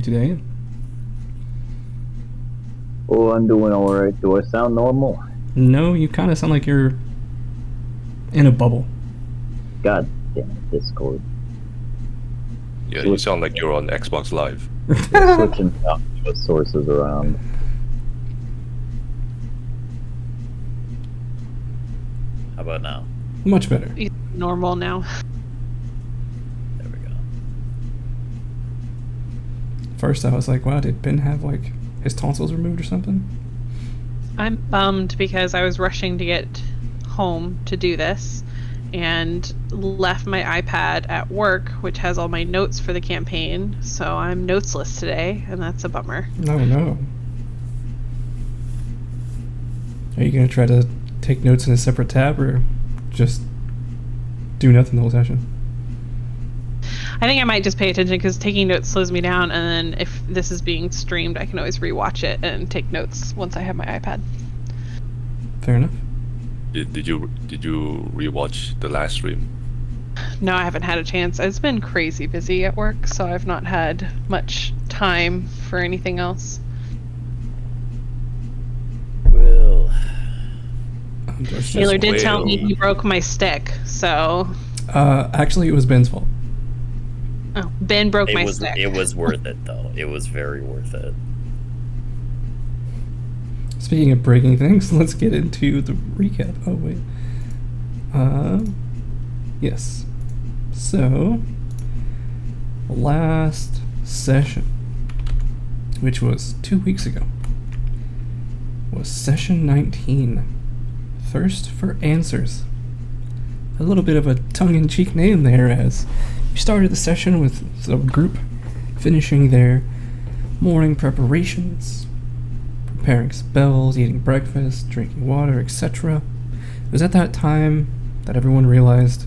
today? Oh, I'm doing alright. Do I sound normal? No, you kind of sound like you're in a bubble. God damn it, Discord. Yeah, you sound like you're on Xbox Live. You're switching the sources around. How about now? Much better. He's normal now. There we go. First, I was like, wow, did Ben have, like, his tonsils removed or something? I'm bummed because I was rushing to get home to do this and left my iPad at work, which has all my notes for the campaign, so I'm notesless today, and that's a bummer. Oh, no. Are you going to try to take notes in a separate tab, or just do nothing the whole session? I think I might just pay attention because taking notes slows me down, and then if this is being streamed, I can always rewatch it and take notes once I have my iPad. Fair enough. Did you rewatch the last stream? No, I haven't had a chance. It's been crazy busy at work, so I've not had much time for anything else. Well, Taylor did tell me he broke my stick, so... Actually, it was Ben's fault. Oh, Ben broke my stick. It was worth it, though. It was very worth it. Speaking of breaking things, let's get into the recap. Oh, wait. Yes. So, last session, which was 2 weeks ago, was session 19, Thirst for Answers. A little bit of a tongue-in-cheek name there, as we started the session with the group finishing their morning preparations, preparing spells, eating breakfast, drinking water, etc. It was at that time that everyone realized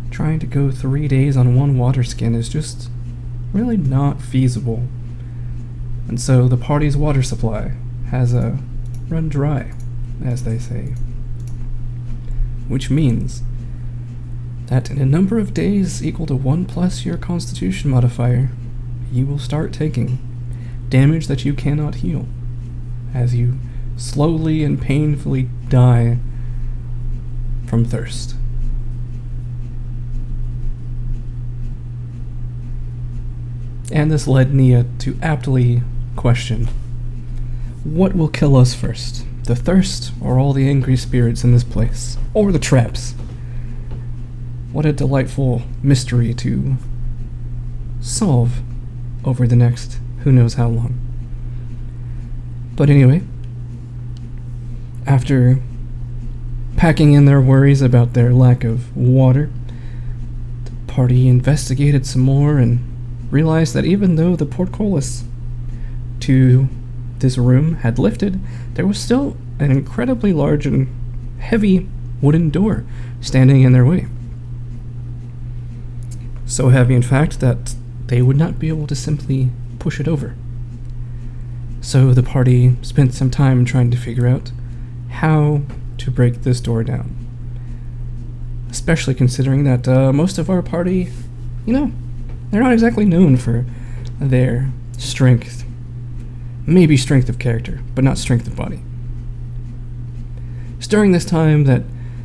trying to go 3 days on one water skin is just really not feasible. And so the party's water supply has run dry, as they say. Which means that in a number of days equal to 1+ your constitution modifier, you will start taking damage that you cannot heal, as you slowly and painfully die from thirst. And this led Nia to aptly question, what will kill us first? The thirst, or all the angry spirits in this place? Or the traps? What a delightful mystery to solve over the next who knows how long. But anyway, after packing in their worries about their lack of water, the party investigated some more and realized that even though the portcullis to this room had lifted, there was still an incredibly large and heavy wooden door standing in their way. So heavy, in fact, that they would not be able to simply push it over. So the party spent some time trying to figure out how to break this door down. Especially considering that most of our party, they're not exactly known for their strength. Maybe strength of character, but not strength of body. It's during this time that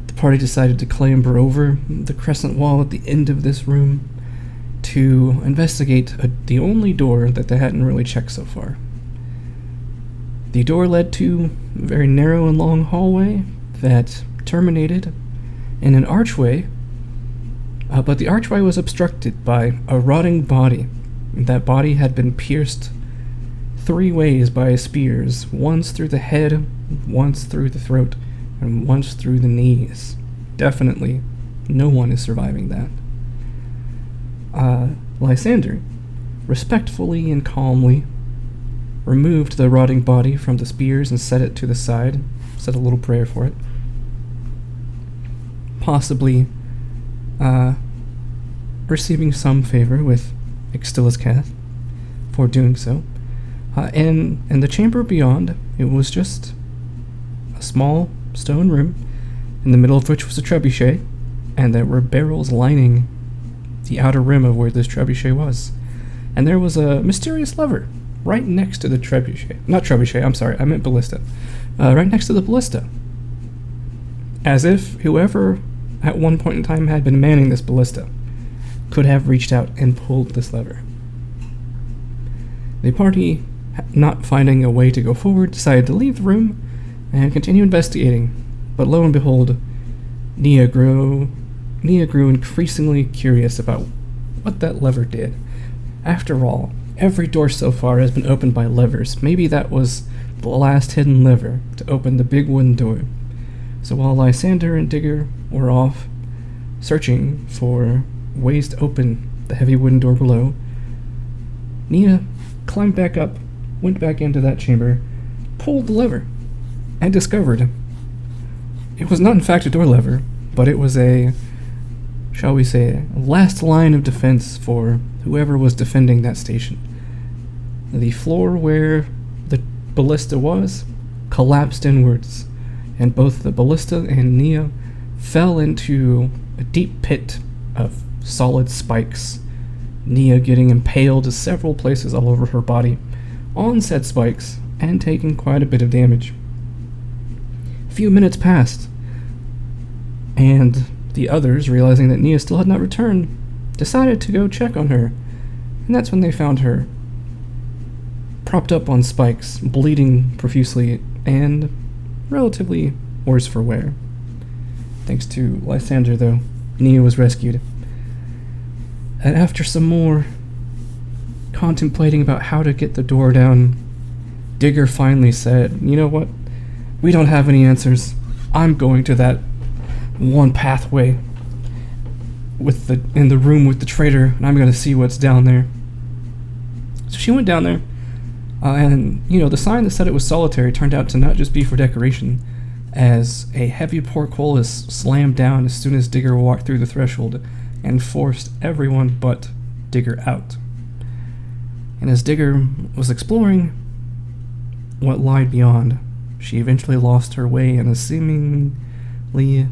the party decided to clamber over the crescent wall at the end of this room to investigate the only door that they hadn't really checked so far. The door led to a very narrow and long hallway that terminated in an archway, but the archway was obstructed by a rotting body. That body had been pierced 3 ways by spears, once through the head, once through the throat, and once through the knees. Definitely, no one is surviving that. Lysander, respectfully and calmly, removed the rotting body from the spears and set it to the side, said a little prayer for it. Possibly receiving some favor with Ixtila's Cath for doing so. And in the chamber beyond, it was just a small stone room, in the middle of which was a trebuchet, and there were barrels lining the outer rim of where this trebuchet was. and there was a mysterious lever right next to the trebuchet. Not trebuchet, I'm sorry, I meant ballista. Right next to the ballista. As if whoever at one point in time had been manning this ballista could have reached out and pulled this lever. The party, not finding a way to go forward, decided to leave the room and continue investigating. But lo and behold, Nia grew increasingly curious about what that lever did. After all, every door so far has been opened by levers. Maybe that was the last hidden lever to open the big wooden door. So while Lysander and Digger were off searching for ways to open the heavy wooden door below, Nia climbed back up, went back into that chamber, pulled the lever, and discovered it was not in fact a door lever, but it was a, shall we say, last line of defense for whoever was defending that station. The floor where the ballista was collapsed inwards, and both the ballista and Nia fell into a deep pit of solid spikes, Nia getting impaled to several places all over her body on said spikes and taking quite a bit of damage. A few minutes passed, and the others, realizing that Nia still had not returned, decided to go check on her, and that's when they found her propped up on spikes, bleeding profusely and relatively worse for wear. Thanks to Lysander, though, Nia was rescued. And after some more contemplating about how to get the door down, Digger finally said, "You know what? We don't have any answers. I'm going to that one pathway in the room with the traitor, and I'm going to see what's down there." So she went down there, and the sign that said it was solitary turned out to not just be for decoration, as a heavy portcullis slammed down as soon as Digger walked through the threshold and forced everyone but Digger out. And as Digger was exploring what lied beyond, she eventually lost her way in a seemingly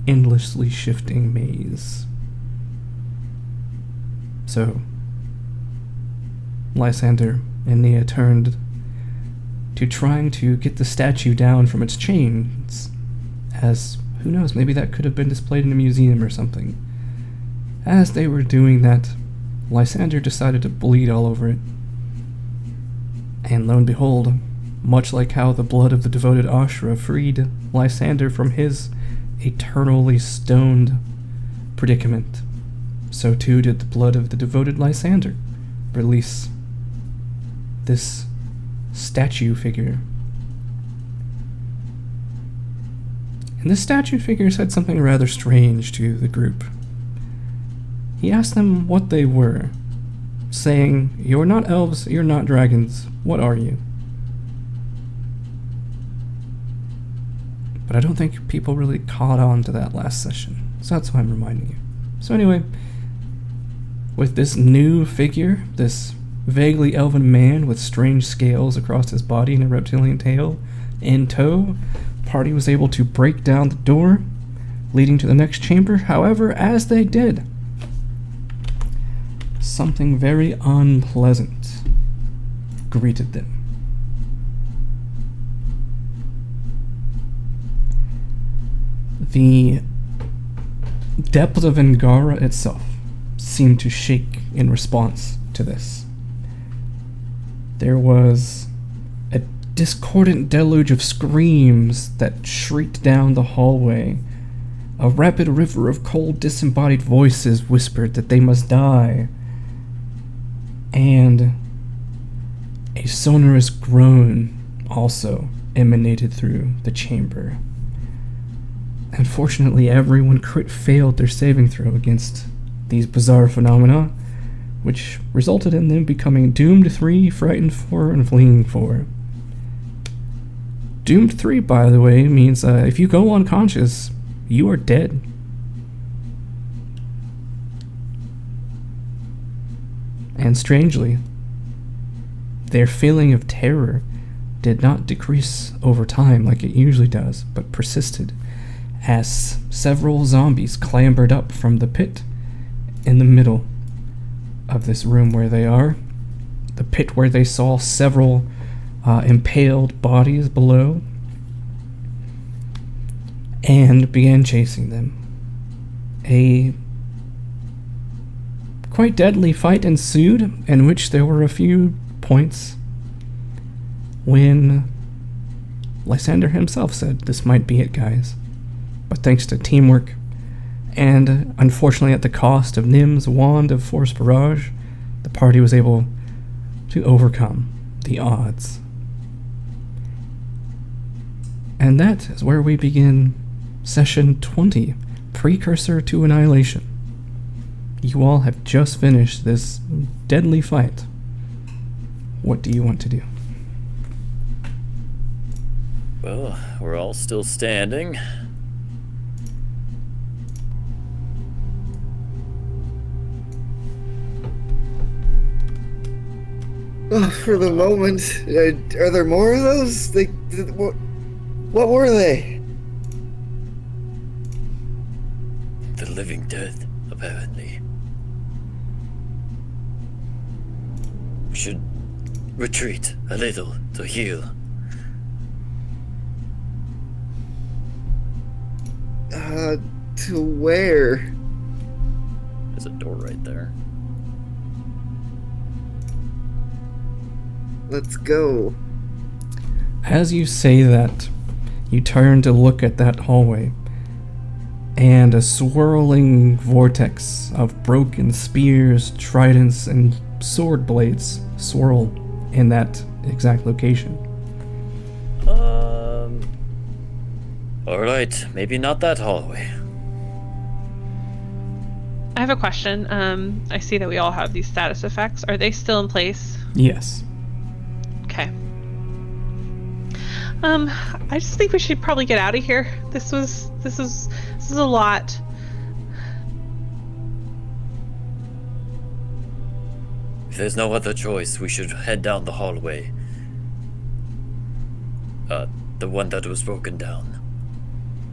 endlessly shifting maze. So, Lysander and Nia turned to trying to get the statue down from its chains, as, who knows, maybe that could have been displayed in a museum or something. As they were doing that, Lysander decided to bleed all over it. And lo and behold, much like how the blood of the devoted Ashra freed Lysander from his eternally stoned predicament, so too did the blood of the devoted Lysander release this statue figure. And this statue figure said something rather strange to the group. He asked them what they were, saying, "You're not elves, you're not dragons, what are you?" But I don't think people really caught on to that last session, so that's why I'm reminding you. So anyway, with this new figure, this vaguely elven man with strange scales across his body and a reptilian tail in tow, the party was able to break down the door leading to the next chamber. However, as they did, something very unpleasant greeted them. The depth of Angara itself seemed to shake in response to this. There was a discordant deluge of screams that shrieked down the hallway. A rapid river of cold, disembodied voices whispered that they must die. And a sonorous groan also emanated through the chamber. Unfortunately, everyone failed their saving throw against these bizarre phenomena, which resulted in them becoming Doomed 3, Frightened 4, and Fleeing 4. Doomed 3, by the way, means if you go unconscious, you are dead. And strangely, their feeling of terror did not decrease over time like it usually does, but persisted as several zombies clambered up from the pit in the middle of this room where they are, the pit where they saw several impaled bodies below and began chasing them. A quite deadly fight ensued, in which there were a few points when Lysander himself said, "This might be it, guys." But thanks to teamwork, and unfortunately at the cost of Nim's wand of Force Barrage, the party was able to overcome the odds. And that is where we begin Session 20, Precursor to Annihilation. You all have just finished this deadly fight. What do you want to do? Well, we're all still standing. For the moment, are there more of those? What were they? The living dead, apparently. We should retreat a little to heal. To where? There's a door right there. Let's go. As you say that, you turn to look at that hallway, and a swirling vortex of broken spears, tridents, and sword blades swirl in that exact location. Alright, maybe not that hallway. I have a question. I see that we all have these status effects. Are they still in place? Yes. Okay. I just think we should probably get out of here. This is a lot. If there's no other choice, we should head down the hallway. The one that was broken down.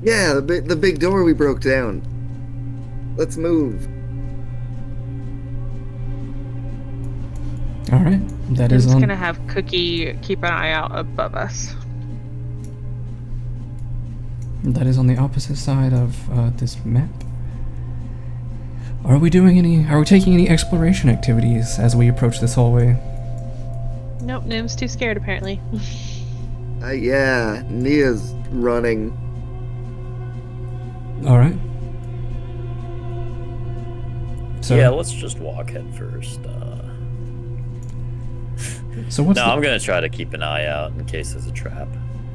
Yeah, the big door we broke down. Let's move. All right. That I'm is just on. gonna have Cookie keep an eye out above us. That is on the opposite side of this map. Are we taking any exploration activities as we approach this hallway? Nope, Nim's too scared apparently. Yeah, Nia's running. All right. So, Yeah, let's just walk head first. So what's No, the... I'm gonna try to keep an eye out in case there's a trap.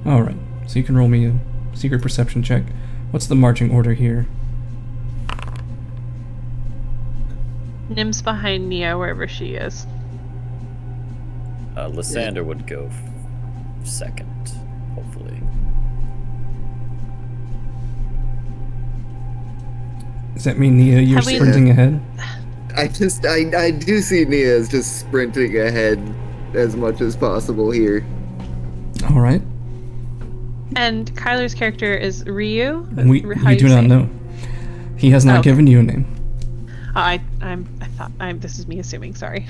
All right. So you can roll me a secret perception check. What's the marching order here? Nim's behind Nia wherever she is. Lysander would go second, hopefully. Does that mean, Nia, you're Have we- sprinting ahead? I do see Nia as just sprinting ahead as much as possible here. All right. And Kyler's character is Ryu. We How do you not say? know. He has not Okay. given you a name. This is me assuming. Sorry.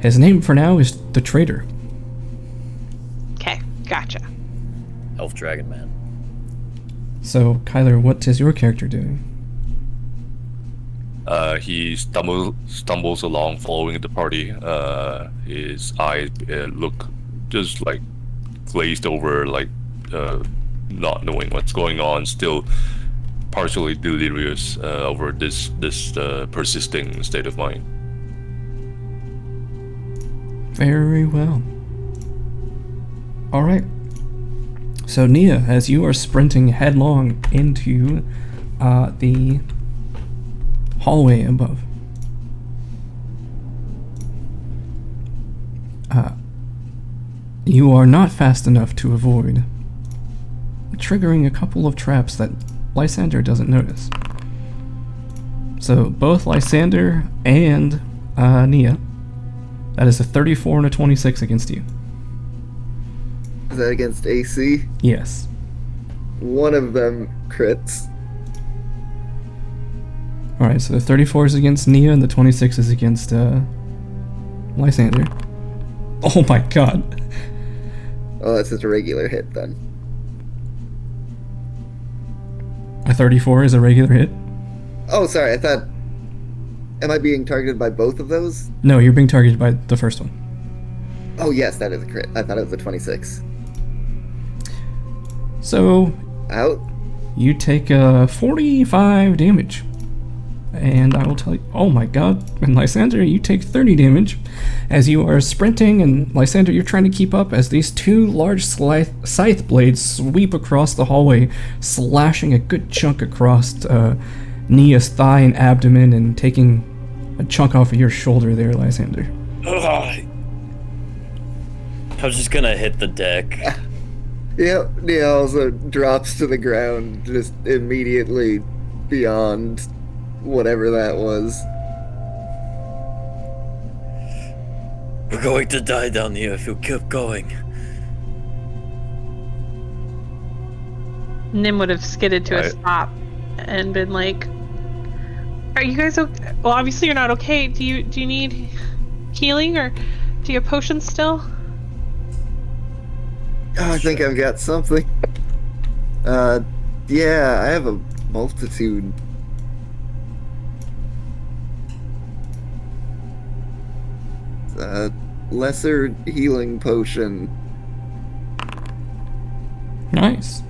His name for now is the Traitor. Okay, gotcha. Elf Dragon Man. So, Kyler, what is your character doing? He stumbles along, following the party. His eyes look just like glazed over, like not knowing what's going on. Still partially delirious over this persisting state of mind. Very well. All right. So, Nia, as you are sprinting headlong into the hallway above, you are not fast enough to avoid triggering a couple of traps that Lysander doesn't notice. So, both Lysander and Nia, that is a 34 and a 26 against you. Is that against AC? Yes. One of them crits. Alright, so the 34 is against Nia and the 26 is against Lysander. Oh my god. Oh, that's just a regular hit then. A 34 is a regular hit? Oh, sorry. I thought. Am I being targeted by both of those? No, you're being targeted by the first one. Oh, yes, that is a crit. I thought it was a 26. So, Out. you take 45 damage. And I will tell you, oh my god, and Lysander, you take 30 damage as you are sprinting, and Lysander, you're trying to keep up as these two large scythe blades sweep across the hallway, slashing a good chunk across Nia's thigh and abdomen and taking a chunk off of your shoulder there, Lysander. Ugh. I'm just gonna hit the deck. Yep, Nia also drops to the ground just immediately beyond whatever that was. We're going to die down here if you keep going. Nim would have skidded to a Right. stop and been like, "Are you guys okay? Well, obviously you're not okay. Do you need healing, or do you have potions still?" Oh, I think I've got something. Yeah, I have a multitude. Lesser healing potion. Nice.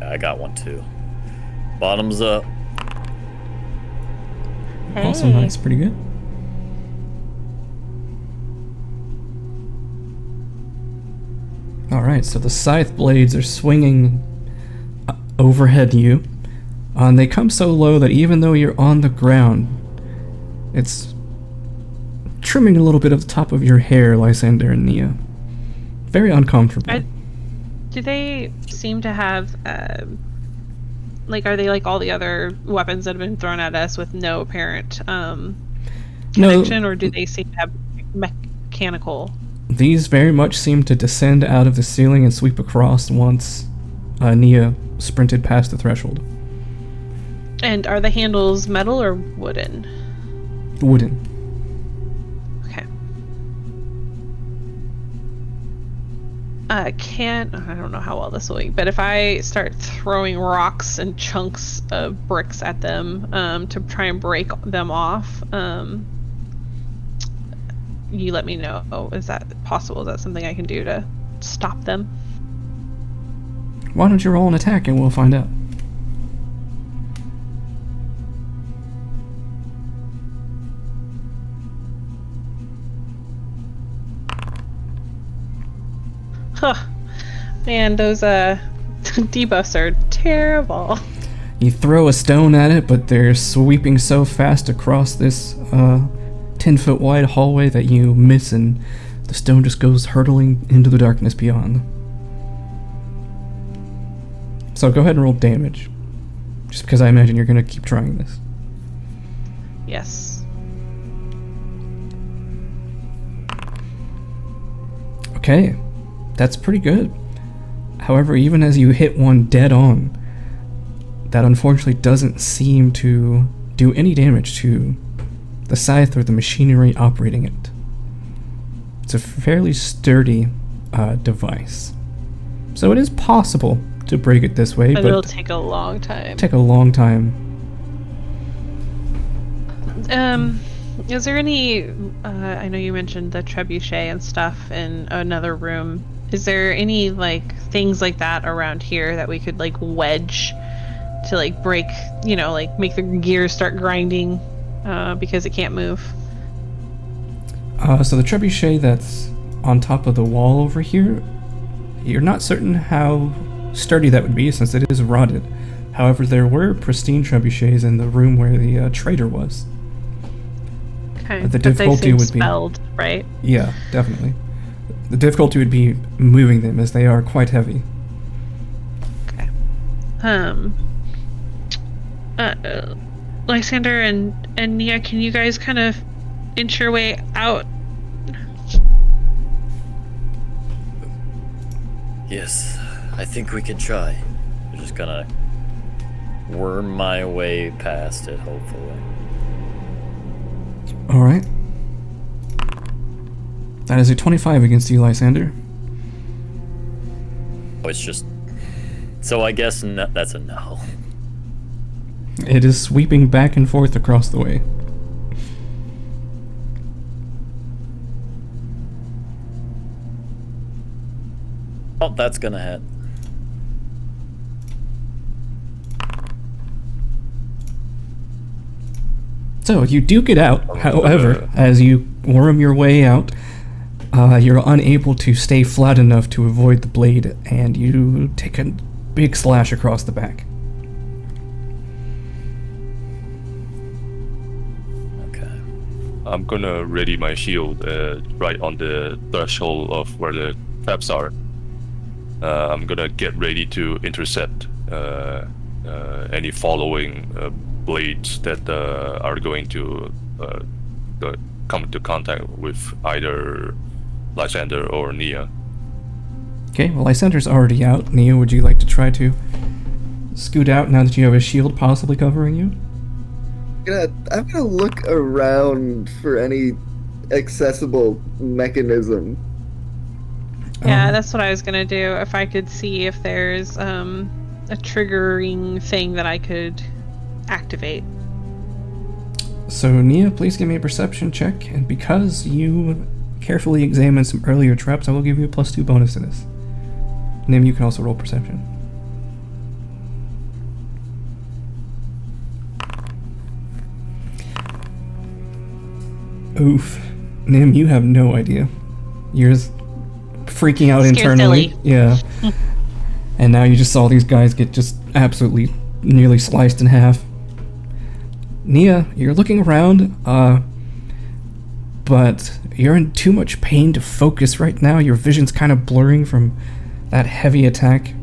I got one too. Bottoms up. Also nice, pretty good. Alright, so the scythe blades are swinging overhead you, and they come so low that even though you're on the ground, it's trimming a little bit of the top of your hair, Lysander and Nia. Very uncomfortable. Do they seem to have, like, are they like all the other weapons that have been thrown at us with no apparent connection, or do they seem to have mechanical? These very much seem to descend out of the ceiling and sweep across once Nia sprinted past the threshold. And are the handles metal or wooden? Wooden. Okay. I don't know how well this will work, but if I start throwing rocks and chunks of bricks at them to try and break them off, you let me know. Oh, is that possible? Is that something I can do to stop them? Why don't you roll an attack and we'll find out. Huh. Man, those debuffs are terrible. You throw a stone at it, but they're sweeping so fast across this 10-foot wide hallway that you miss, and the stone just goes hurtling into the darkness beyond. So go ahead and roll damage. Just because I imagine you're going to keep trying this. Yes. Okay, that's pretty good. However, even as you hit one dead on, that unfortunately doesn't seem to do any damage to the scythe or the machinery operating it. It's a fairly sturdy device. So it is possible to break it this way, But but it'll take a long time. take a long time. Is there any, I know you mentioned the trebuchet and stuff in another room. Is there any, like, things like that around here that we could, like, wedge to, like, break, you know, like, make the gears start grinding because it can't move? So the trebuchet that's on top of the wall over here, you're not certain how sturdy that would be since it is rotted. However, there were pristine trebuchets in the room where the trader was. Okay. The But they difficulty seem would be- spelled, right? Yeah, definitely. The difficulty would be moving them as they are quite heavy. Okay. Lysander and Nia, can you guys kind of inch your way out? Yes, I think we can try. I'm just gonna worm my way past it, hopefully. All right. That is a 25 against you, Lysander. Oh, it's just. So I guess that's a no. It is sweeping back and forth across the way. Oh, that's gonna hit. So you do get out. However, as you worm your way out, you're unable to stay flat enough to avoid the blade, and you take a big slash across the back. Okay. I'm gonna ready my shield right on the threshold of where the traps are. I'm gonna get ready to intercept any following blades that are going to come into contact with either Lysander or Nia. Okay, well, Lysander's already out. Nia, would you like to try to scoot out now that you have a shield possibly covering you? I'm gonna look around for any accessible mechanism. Yeah, that's what I was gonna do. If I could see if there's a triggering thing that I could activate. So, Nia, please give me a perception check, and because you carefully examined some earlier traps, I will give you a +2 bonus to this. Nim, you can also roll perception. Oof. Nim, you have no idea. You're just freaking out Scared internally. silly. Yeah. And now you just saw these guys get just absolutely nearly sliced in half. Nia, you're looking around, but you're in too much pain to focus right now. Your vision's kind of blurring from that heavy attack.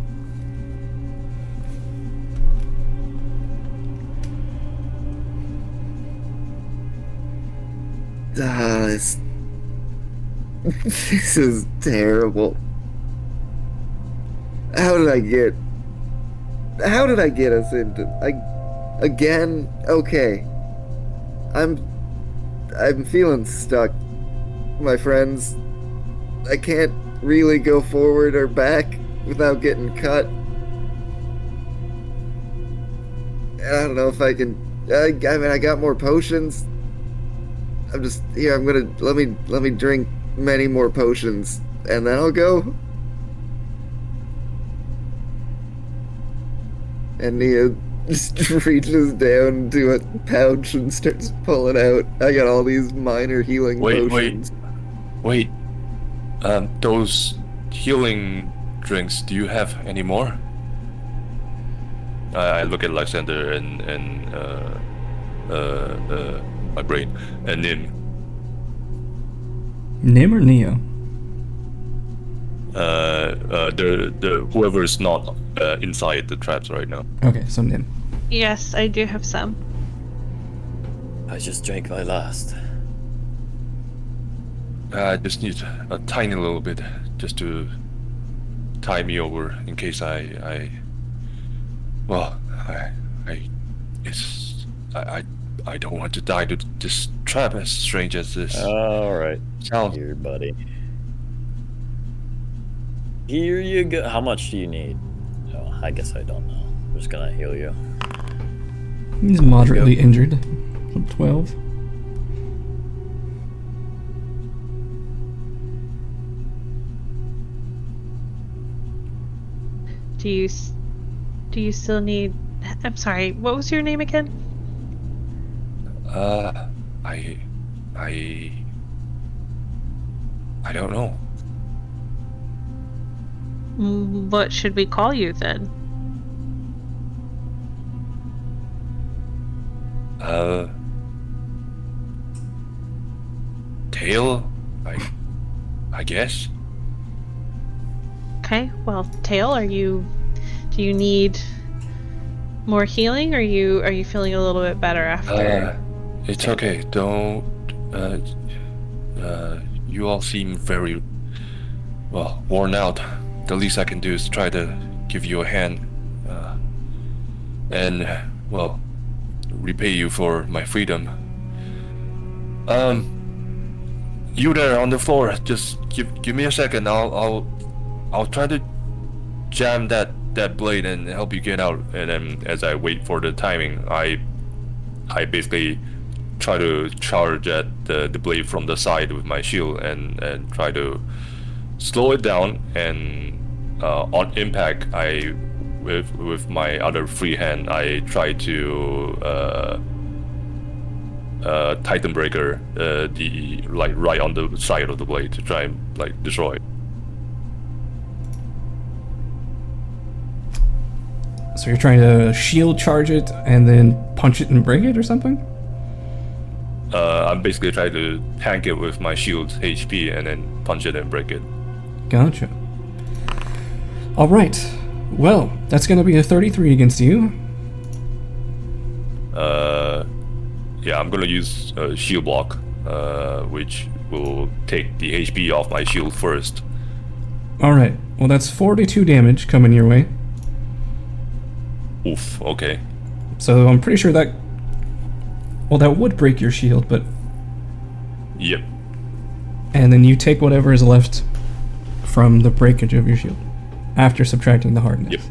This is terrible. How did I get us into again? Okay. I'm feeling stuck, my friends. I can't really go forward or back without getting cut. I don't know if I can. I mean, I got more potions. I'm just here. I'm gonna let me drink many more potions, and then I'll go. And Nia just reaches down to a pouch and starts pulling out. I got all these minor healing potions. Wait. Those healing drinks, do you have any more? I look at Lysander and my brain, and Nim. Nim or Nia? The whoever's not inside the traps right now. Okay, so Nim. Yes, I do have some. I just drank my last. I just need a tiny little bit just to tie me over in case I don't want to die to this trap, as strange as this Alright. sounds. Here, buddy. Here you go. How much do you need? Oh, I guess I don't know. I'm just gonna heal you. He's moderately injured. 12. Do you still need? I'm sorry. What was your name again? I don't know. What should we call you then? Tail? I guess. Okay. Well, Tail, do you need more healing? Or are you feeling a little bit better after? It's okay. Don't. You all seem very worn out. The least I can do is try to give you a hand, and repay you for my freedom. You there on the floor? Just give me a second. I'll try to jam that blade and help you get out. And then as I wait for the timing, I basically try to charge at the blade from the side with my shield and try to slow it down. And on impact, I with my other free hand, I try to Titan Breaker the right on the side of the blade to try and destroy it. So you're trying to shield charge it and then punch it and break it or something? I'm basically trying to tank it with my shield HP and then punch it and break it. Gotcha. Alright. Well, that's gonna be a 33 against you. Yeah, I'm gonna use shield block, which will take the HP off my shield first. Alright. Well, that's 42 damage coming your way. Oof, okay. So I'm pretty sure that... Well, that would break your shield, but... Yep. And then you take whatever is left from the breakage of your shield, after subtracting the hardness. Yep.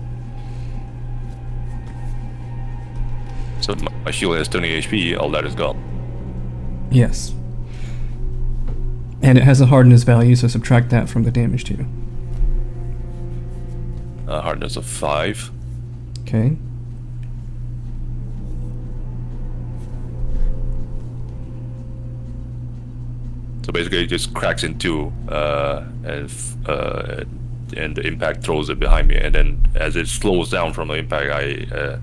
So my shield has 20 HP, all that is gone. Yes. And it has a hardness value, so subtract that from the damage too. Hardness of 5. Okay. So basically, it just cracks in two, and the impact throws it behind me. And then, as it slows down from the impact, I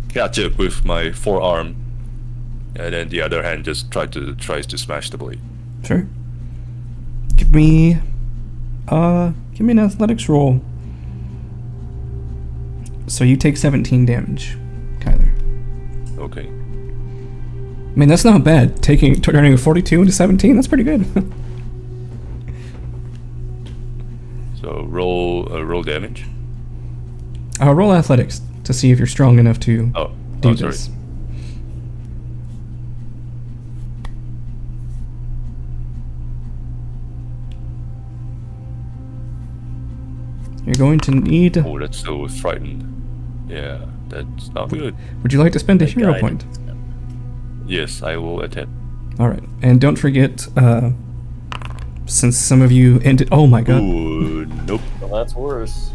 catch it with my forearm, and then the other hand just tries to smash the blade. Sure. Give me an athletics roll. So you take 17 damage, Kyler. Okay. I mean, that's not bad. Turning a 42 into 17, that's pretty good. So roll damage. Roll athletics to see if you're strong enough to do sorry. this. You're going to need... Oh, that's so frightened. Yeah, that's not good. Would you like to spend a hero guide. point? Yes, I will attempt. Alright, and don't forget, since some of you ended... Oh my god. Ooh, nope. Well, that's worse.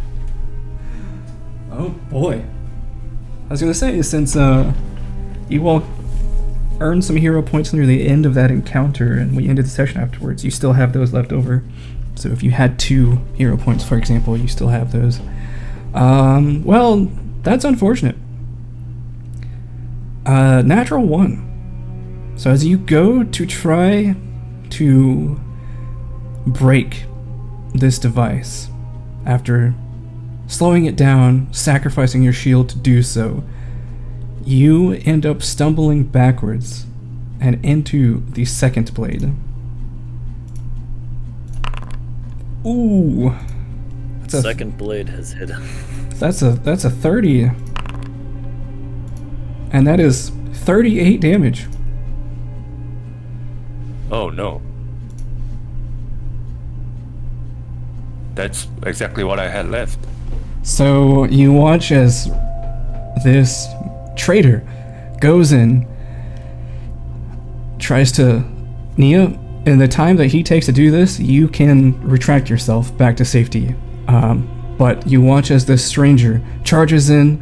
Oh boy. I was gonna say, since you all earned some hero points near the end of that encounter and we ended the session afterwards, you still have those left over. So if you had 2 hero points, for example, you still have those. Well, that's unfortunate. Natural 1. So as you go to try to break this device, after slowing it down, sacrificing your shield to do so, you end up stumbling backwards and into the second blade. Ooh. Second blade has hit him. That's a 30. And that is 38 damage. Oh no. That's exactly what I had left. So you watch as this traitor goes in, tries to... Nia, in the time that he takes to do this, you can retract yourself back to safety. But you watch as this stranger charges in,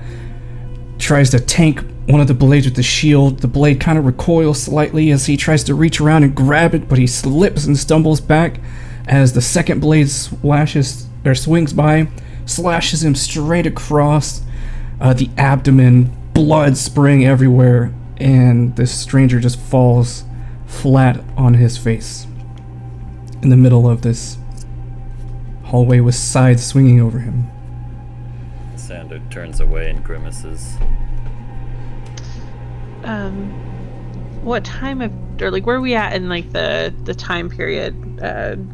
tries to tank one of the blades with the shield. The blade kind of recoils slightly as he tries to reach around and grab it, but he slips and stumbles back as the second blade swings by, slashes him straight across the abdomen, blood spraying everywhere, and this stranger just falls flat on his face in the middle of this hallway with scythes swinging over him. Sander turns away and grimaces. What time of, or like, where are we at in like the time period,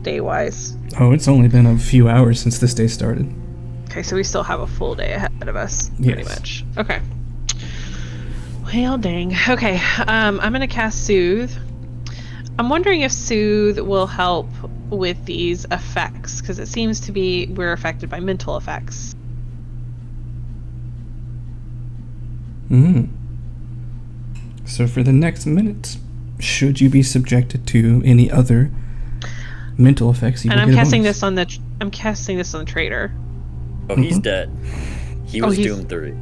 day wise? Oh, it's only been a few hours since this day started. Okay, so we still have a full day ahead of us, pretty Yes. much. Okay. Well, dang. Okay, I'm gonna cast Soothe. I'm wondering if Soothe will help with these effects, because it seems to be we're affected by mental effects. So for the next minute, should you be subjected to any other mental effects, you And will I'm get a casting bonus. this on the I'm casting this on the traitor. Oh, he's Mhm. dead. He Oh, was he's- Doom 3.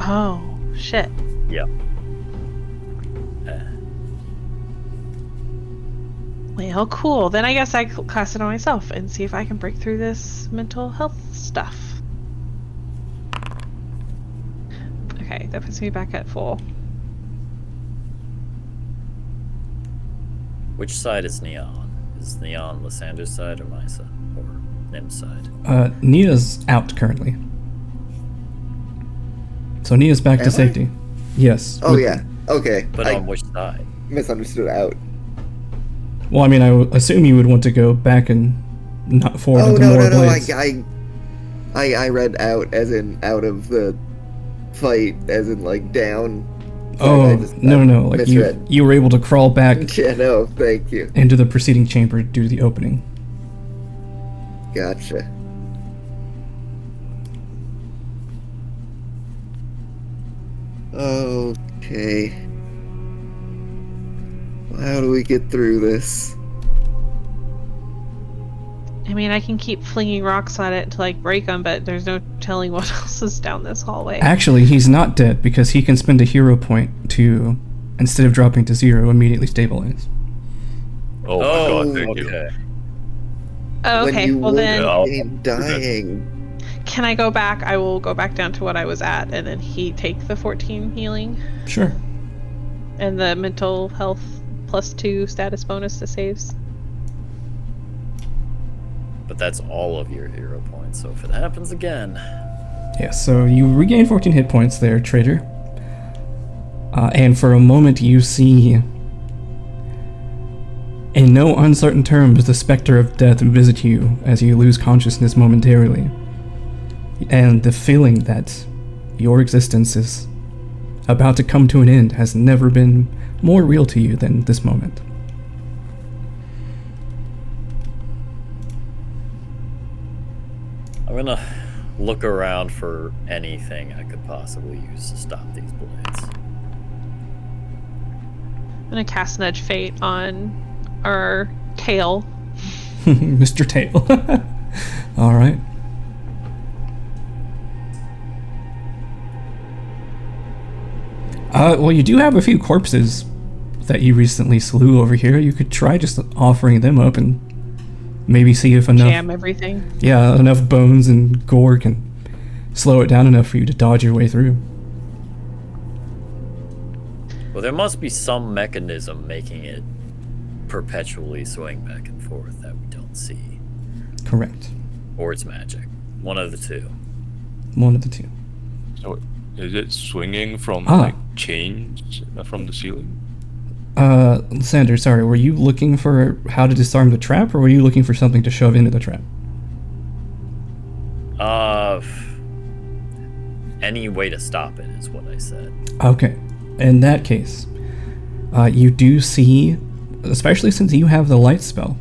Oh shit. Yeah. Eh. Well, cool. Then I guess I cast it on myself and see if I can break through this mental health stuff. Okay, that puts me back at full. Which side is Neon? Is Neon Lysander's side or my side? Or Nim's side? Nia's out currently. So Nia's back Am to I? safety. Yes. Oh with- yeah. Okay. But I on which side? misunderstood out. Well, I mean, I assume you would want to go back and not forward Oh into no more no no! blades. I read out as in out of the fight, as in like down. Oh, I no. Like misread. you were able to crawl back Yeah, no, thank you. into the preceding chamber due to the opening. Gotcha. Okay. How do we get through this? I mean, I can keep flinging rocks at it to like break them, but there's no telling what else is down this hallway. Actually, he's not dead because he can spend a hero point to, instead of dropping to 0, immediately stabilize. Oh my god, thank you. okay. Oh, When okay, you well woke then, Yeah. in dying. can I go back? I will go back down to what I was at, and then he take the 14 healing Sure. and the mental health +2 status bonus to saves. But that's all of your hero points, so if it happens again... Yeah, so you regain 14 hit points there, traitor. And for a moment you see, in no uncertain terms, the specter of death visit you as you lose consciousness momentarily. And the feeling that your existence is about to come to an end has never been more real to you than this moment. I'm gonna look around for anything I could possibly use to stop these blades. I'm gonna cast Nudge Fate on our tail. Mr. Tail. Alright. Well, you do have a few corpses that you recently slew over here. You could try just offering them up and maybe see if enough, Jam everything. yeah, enough bones and gore can slow it down enough for you to dodge your way through. Well, there must be some mechanism making it perpetually swing back and forth that we don't see. Correct. Or it's magic. One of the two. One of the two. So, is it swinging from Ah. like chains from the ceiling? Sander, sorry, were you looking for how to disarm the trap, or were you looking for something to shove into the trap? Any way to stop it is what I said. Okay. In that case, you do see, especially since you have the light spell,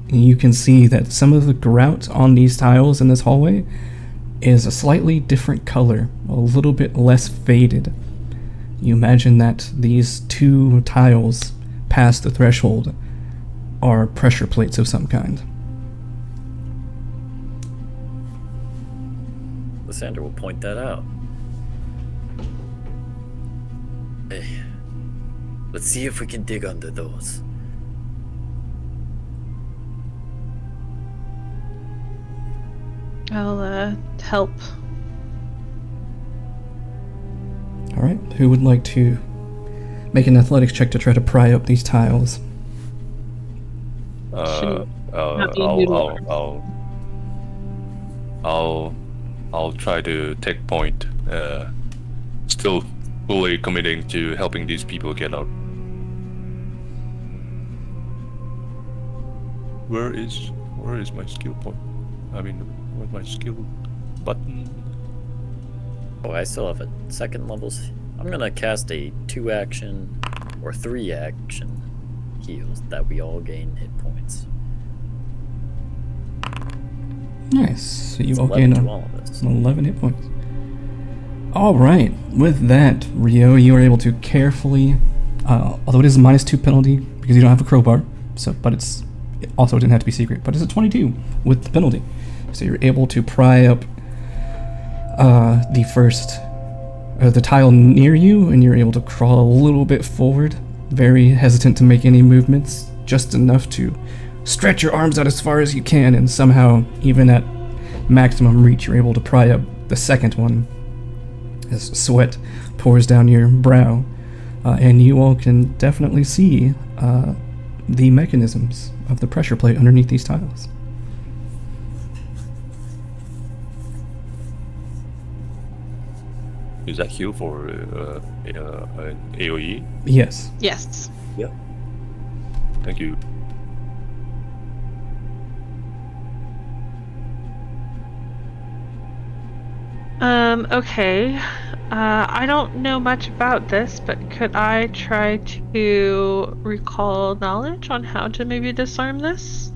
you can see that some of the grout on these tiles in this hallway is a slightly different color, a little bit less faded. You imagine that these two tiles past the threshold are pressure plates of some kind. Lysander will point that out. Hey, let's see if we can dig under those. I'll help. Alright, who would like to make an athletics check to try to pry up these tiles? Shouldn't not be noodle I'll try to take point. Still fully committing to helping these people get out. Where is my skill point? I mean, where's my skill button? Oh, I still have a second level. I'm gonna cast a 2-action or 3-action heals, that we all gain hit points. Nice. So you It's all 11 gain to all of us. 11 hit points. All right. With that, Rio, you are able to carefully, although it is a -2 penalty because you don't have a crowbar, but it also didn't have to be secret, but it's a 22 with the penalty. So you're able to pry up the tile near you, and you're able to crawl a little bit forward, very hesitant to make any movements, just enough to stretch your arms out as far as you can, and somehow, even at maximum reach, you're able to pry up the second one as sweat pours down your brow, and you all can definitely see the mechanisms of the pressure plate underneath these tiles. Is that heal for an AoE? Yes. Yes. Yeah. Thank you. Okay. I don't know much about this, but could I try to recall knowledge on how to maybe disarm this?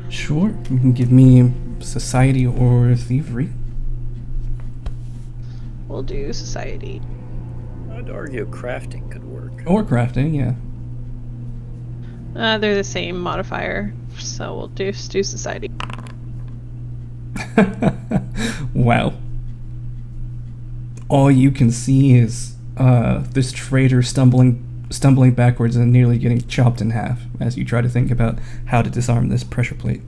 Sure. You can give me society or thievery. We'll do society. I'd argue crafting could work. Or crafting, yeah. They're the same modifier, so we'll do society. Wow. All you can see is this traitor stumbling backwards and nearly getting chopped in half as you try to think about how to disarm this pressure plate.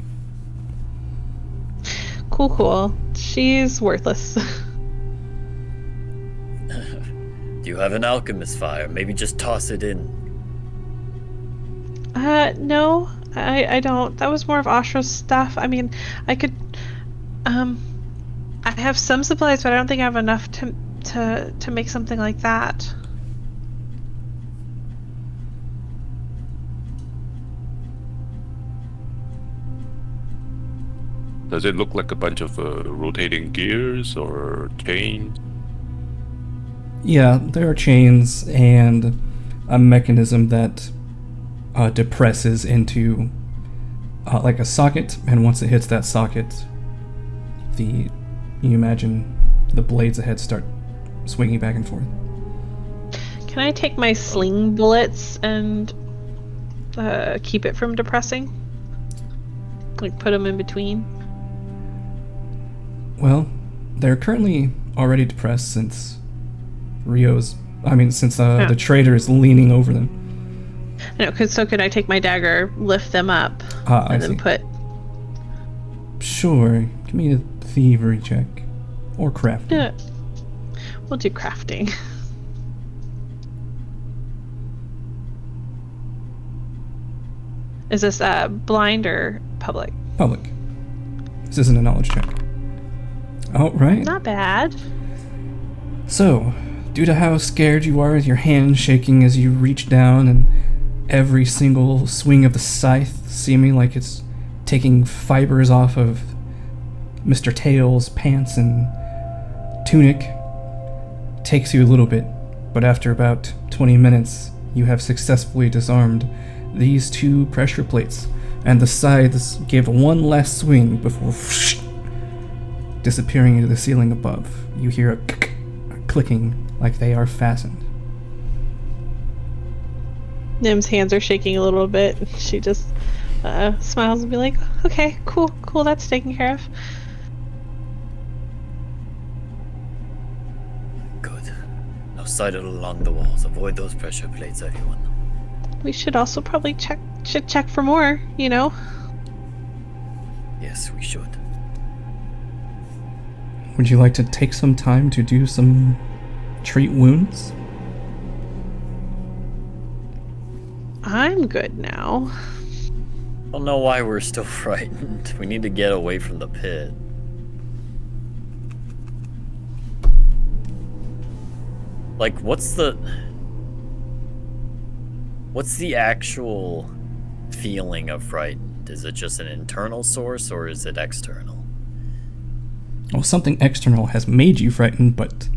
Cool. She's worthless. Do you have an alchemist fire? Maybe just toss it in. No, I don't. That was more of Ashra's stuff. I mean, I could, I have some supplies, but I don't think I have enough to make something like that. Does it look like a bunch of rotating gears or chains? Yeah, there are chains and a mechanism that depresses into like a socket, and once it hits that socket, you imagine the blades ahead start swinging back and forth. Can I take my sling bullets and keep it from depressing? Like put them in between? Well, they're currently already depressed since the traitor is leaning over them. No, so could I take my dagger, lift them up, and then put... Sure. Give me a thievery check. Or crafting. We'll do crafting. Is this blind or public? Public. This isn't a knowledge check. Alright. Not bad. So, due to how scared you are, your hand shaking as you reach down, and every single swing of the scythe seeming like it's taking fibers off of Mr. Tail's pants and tunic, takes you a little bit, but after about 20 minutes, you have successfully disarmed these two pressure plates, and the scythes give one last swing before disappearing into the ceiling above. You hear a clicking like they are fastened. Nim's hands are shaking a little bit. She just smiles and be like, okay, cool, that's taken care of. Good. Now sidle along the walls. Avoid those pressure plates, everyone. We should also probably check for more, you know? Yes, we should. Would you like to take some time to do some treat wounds? I'm good now. I don't know why we're still frightened. We need to get away from the pit. Like, what's the actual feeling of frightened? Is it just an internal source or is it external? Well, something external has made you frightened, but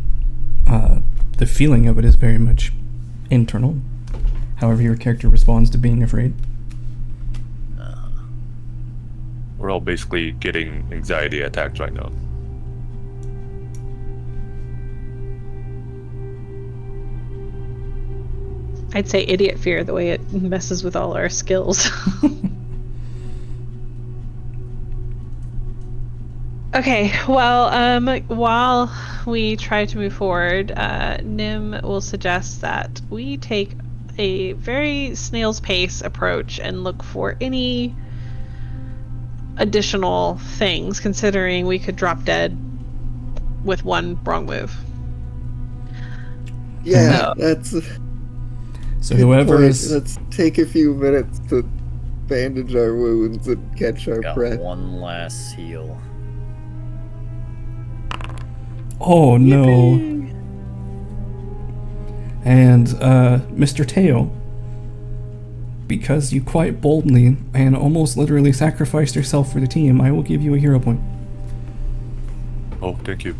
the feeling of it is very much internal. however your character responds to being afraid. We're all basically getting anxiety attacks right now. I'd say idiot fear, the way it messes with all our skills. Okay, well, while we try to move forward, Nim will suggest that we take a very snail's pace approach and look for any additional things, considering we could drop dead with one wrong move. Yeah, that's. So whoever is Let's take a few minutes to bandage our wounds and catch our Got breath. one last heal. Oh no. And Mr. TAO, because you quite boldly and almost literally sacrificed yourself for the team, I will give you a hero point. Oh, thank you.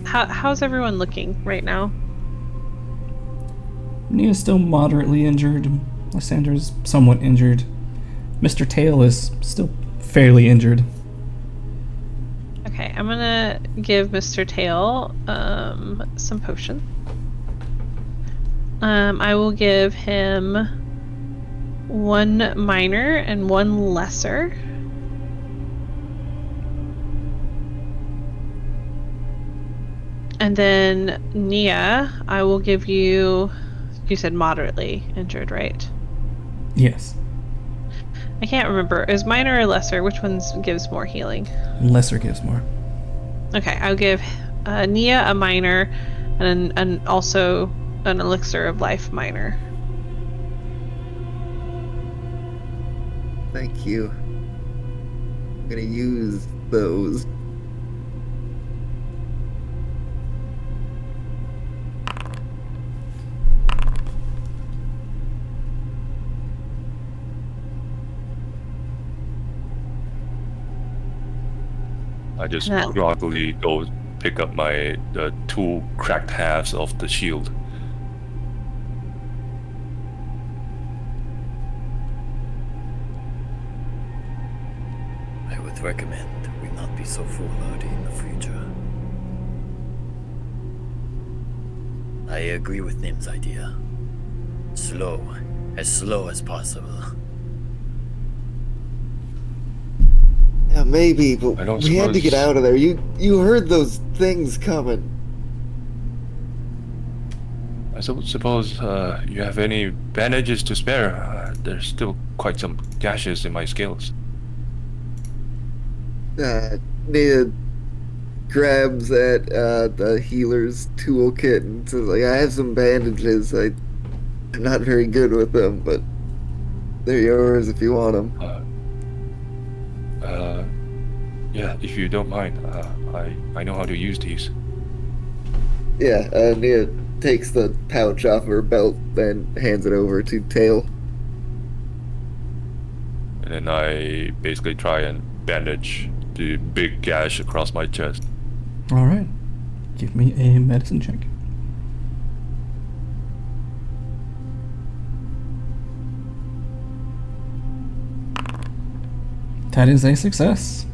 How's everyone looking right now? Nia's still moderately injured. Lyssandra's somewhat injured. Mr. Tail is still fairly injured. Okay, I'm gonna give Mr. Tail some potion. I will give him one minor and one lesser. And then Nia, I will give you said moderately injured, right? Yes. I can't remember. Is minor or lesser? Which one gives more healing? Lesser gives more. Okay, I'll give Nia a minor and also an elixir of life minor. Thank you. I'm gonna use those. I just That- groggily go pick up the two cracked halves of the shield. I would recommend we not be so foolhardy in the future. I agree with Nim's idea. Slow as possible. Yeah, maybe, but I don't we had to get suppose- out of there. You heard those things coming. I suppose you have any bandages to spare. There's still quite some gashes in my scales. Nia grabs at the healer's toolkit and says, like, I have some bandages. I'm not very good with them, but they're yours if you want them. Yeah, if you don't mind, I know how to use these. Yeah, Nia takes the pouch off her belt and hands it over to Tail. And then I basically try and bandage the big gash across my chest. Alright. Give me a medicine check. That is a success.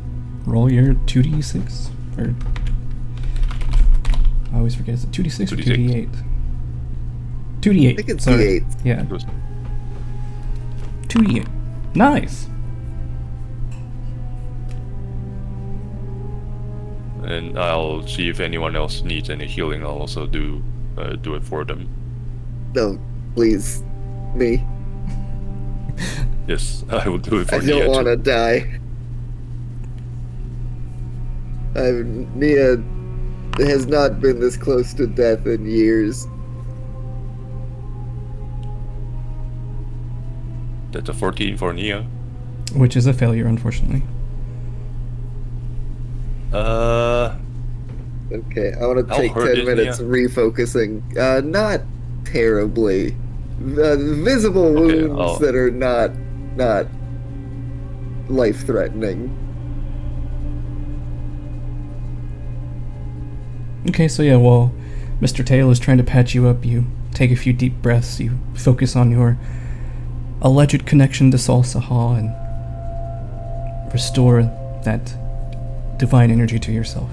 Roll your 2d6. Or I always forget, is it 2d6 or 2d8? 2d8. I think it's sorry. D8. Yeah, It was 2d8. Nice. And I'll see if anyone else needs any healing. I'll also do it for them. No, please. Me. Yes, I will do it for I Nia don't too. want to die. Nia has not been this close to death in years. That's a 14 for Nia. Which is a failure, unfortunately. Okay, I want to How take hurt 10 is minutes Nia? refocusing. Not terribly. Visible Okay, wounds that are not life-threatening. Okay, so yeah, while Mr. Tail is trying to patch you up, you take a few deep breaths, you focus on your alleged connection to Sol Saha and restore that divine energy to yourself.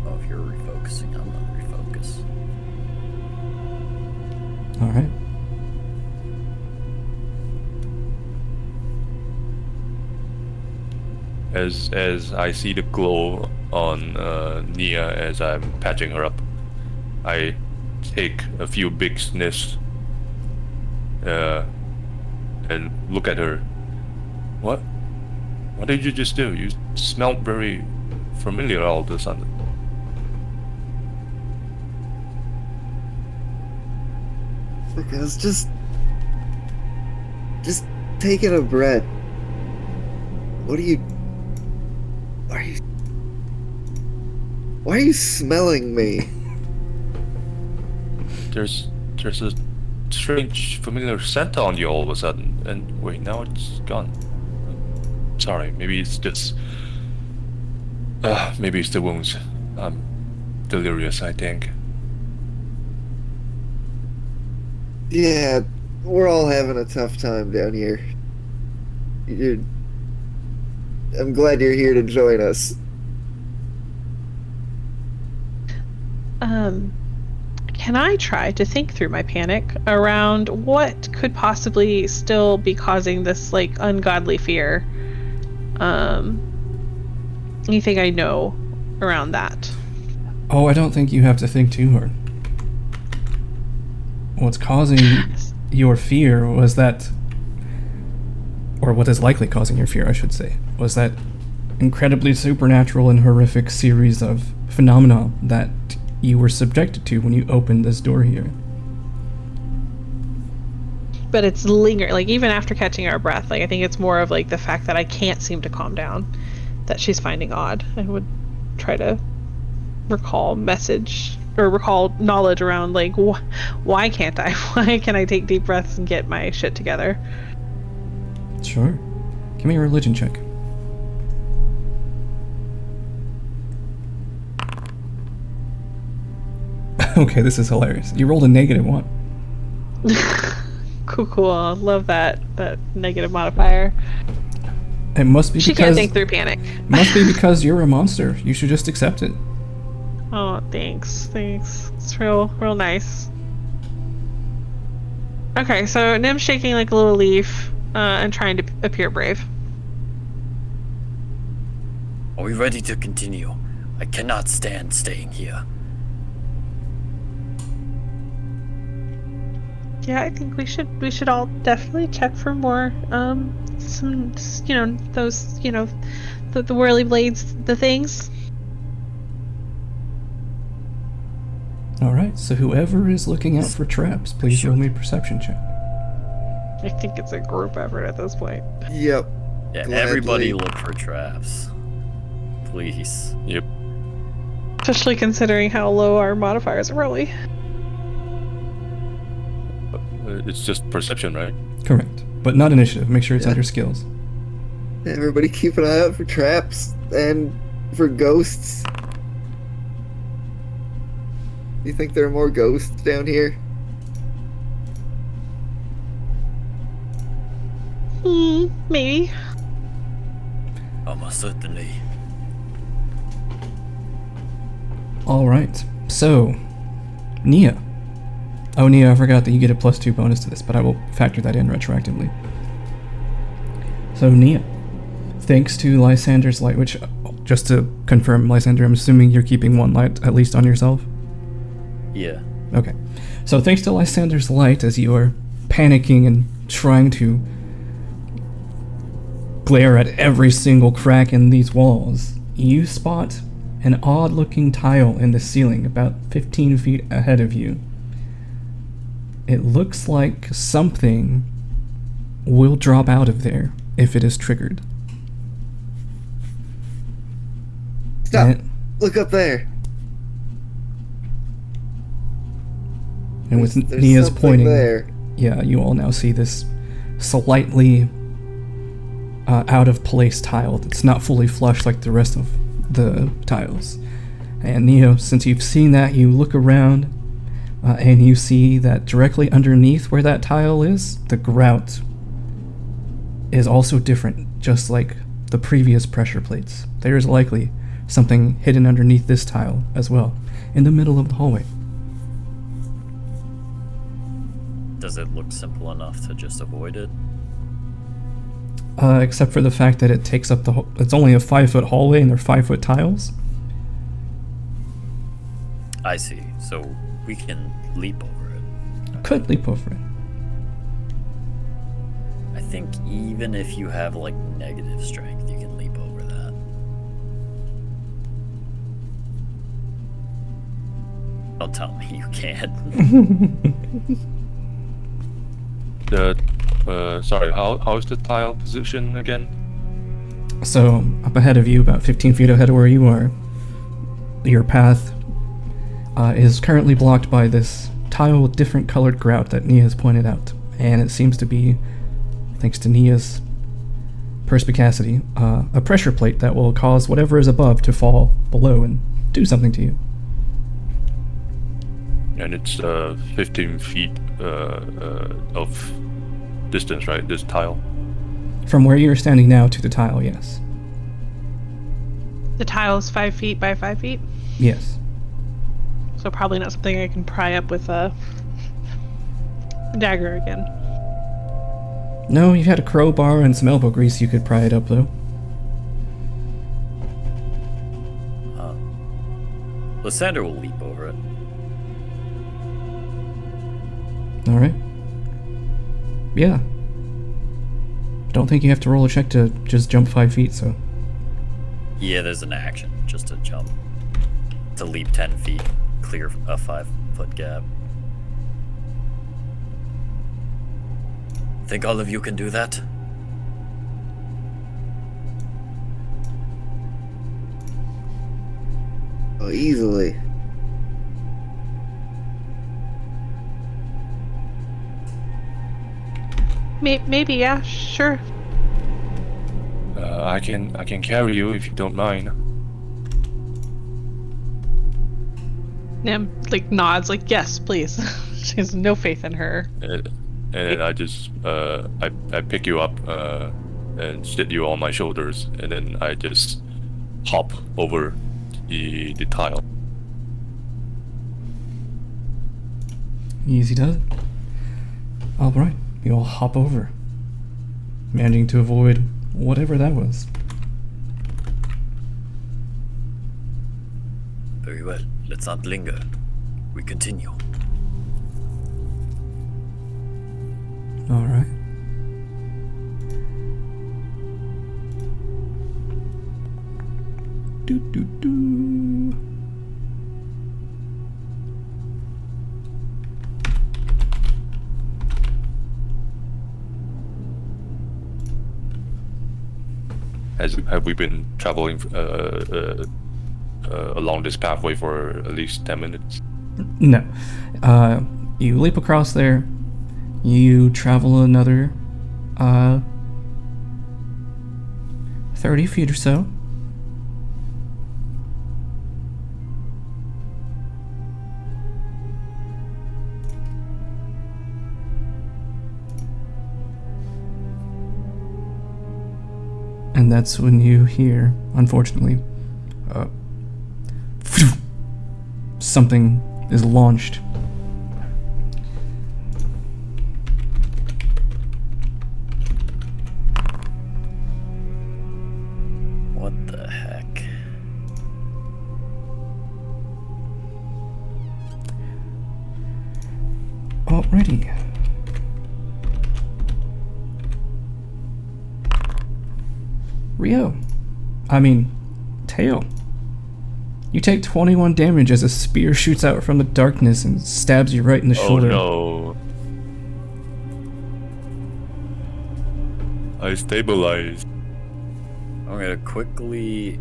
Oh, if you're refocusing, I'm not refocus. Alright. As I see the glow on Nia as I'm patching her up, I take a few big sniffs and look at her. What? What did you just do? You smelled very familiar all of a sudden. Look, I was just taking a breath. Why are you smelling me? There's a strange familiar scent on you all of a sudden, and wait, now it's gone. Sorry, maybe it's just maybe it's the wounds. I'm delirious, I think. Yeah, we're all having a tough time down here. I'm glad you're here to join us. Can I try to think through my panic around what could possibly still be causing this, like, ungodly fear? Anything I know around that? Oh, I don't think you have to think too hard. What's causing your fear was that, or what is likely causing your fear, I should say, was that incredibly supernatural and horrific series of phenomena that you were subjected to when you opened this door here. But it's lingering, like, even after catching our breath, like, I think it's more of, like, the fact that I can't seem to calm down, that she's finding odd. I would try to recall knowledge around, like, why can't I? Why can't I take deep breaths and get my shit together? Sure. Give me a religion check. Okay, this is hilarious. You rolled a -1. Cool. Love that negative modifier. It must be She because can't think through panic. must be because you're a monster. You should just accept it. Oh, thanks. It's real nice. Okay, so Nim's shaking like a little leaf, and trying to appear brave. Are we ready to continue? I cannot stand staying here. Yeah, I think we should all definitely check for more, some, those, the whirly blades, the things. Alright, so whoever is looking out for traps, please roll me a perception check. I think it's a group effort at this point. Yep. Yeah, Gladly. everybody look for traps. Please. Yep. Especially considering how low our modifiers are really. It's just perception, right? Correct. But not initiative. Make sure it's Yeah. under skills. Everybody keep an eye out for traps and for ghosts. You think there are more ghosts down here? Maybe. Almost certainly. Alright, so, Nia. Oh, Nia, I forgot that you get a +2 bonus to this, but I will factor that in retroactively. So, Nia, thanks to Lysander's light, which, just to confirm, Lysander, I'm assuming you're keeping one light at least on yourself? Yeah. Okay. So thanks to Lysander's light, as you are panicking and trying to glare at every single crack in these walls, you spot an odd-looking tile in the ceiling about 15 feet ahead of you. It looks like something will drop out of there if it is triggered. Stop. And- Look up there. And with There's Nia's something pointing, there. yeah, you all now see this slightly out of place tile that's not fully flush like the rest of the tiles. And Neo, since you've seen that, you look around and you see that directly underneath where that tile is, the grout is also different, just like the previous pressure plates. There is likely something hidden underneath this tile as well, in the middle of the hallway. Does it look simple enough to just avoid it? Except for the fact that it takes up the whole... It's only a 5-foot hallway and they're 5-foot tiles. I see. So we can leap over it. Could leap over it. I think even if you have like negative strength, you can leap over that. Don't tell me you can't. Sorry, how is the tile position again? So, up ahead of you, about 15 feet ahead of where you are, your path is currently blocked by this tile with different colored grout that Nia has pointed out. And it seems to be, thanks to Nia's perspicacity, a pressure plate that will cause whatever is above to fall below and do something to you. And it's 15 feet of distance, right? This tile. From where you're standing now to the tile, yes. The tile is 5 feet by 5 feet, Yes. so probably not something I can pry up with a dagger again. No, you've had a crowbar and some elbow grease, you could pry it up though. Lysander will leap over it. Alright. Yeah. Don't think you have to roll a check to just jump 5 feet, so. Yeah, there's an action just to jump. To leap 10 feet, clear a 5-foot gap. Think all of you can do that? Oh, easily. Maybe, yeah, sure. I can carry you if you don't mind. Nim like nods, like yes, please. She has no faith in her. And then I just I pick you up and sit you on my shoulders, and then I just hop over the tile. Easy does it. Alright, you all hop over, managing to avoid whatever that was. Very well. Let's not linger. We continue. Alright. Do. Have we been traveling along this pathway for at least 10 minutes? No. You leap across there. You travel another 30 feet or so. And that's when you hear, unfortunately, something is launched. What the heck? Alrighty. TAO. You take 21 damage as a spear shoots out from the darkness and stabs you right in the shoulder. Oh no. I stabilized. I'm gonna quickly...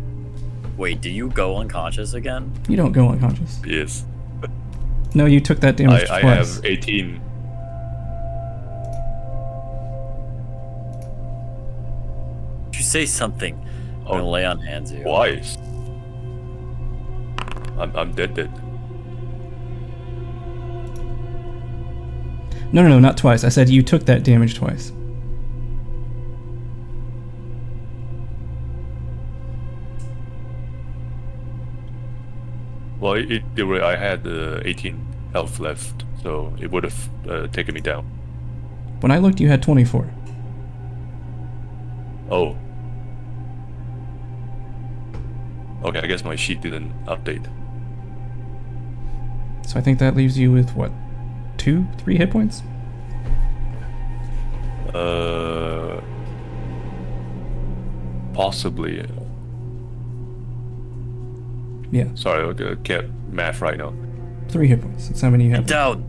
Wait, do you go unconscious again? You don't go unconscious. Yes. No, you took that damage I twice. have 18. say something, I'm gonna lay on hands here. Twice. I'm dead. No, not twice. I said you took that damage twice. Well, I had 18 health left, so it would have taken me down. When I looked, you had 24. Oh. Okay, I guess my sheet didn't update. So I think that leaves you with, what, 2, 3 hit points? Possibly. Yeah, Sorry, I can't math right now. 3 hit points. That's how many you have. Down.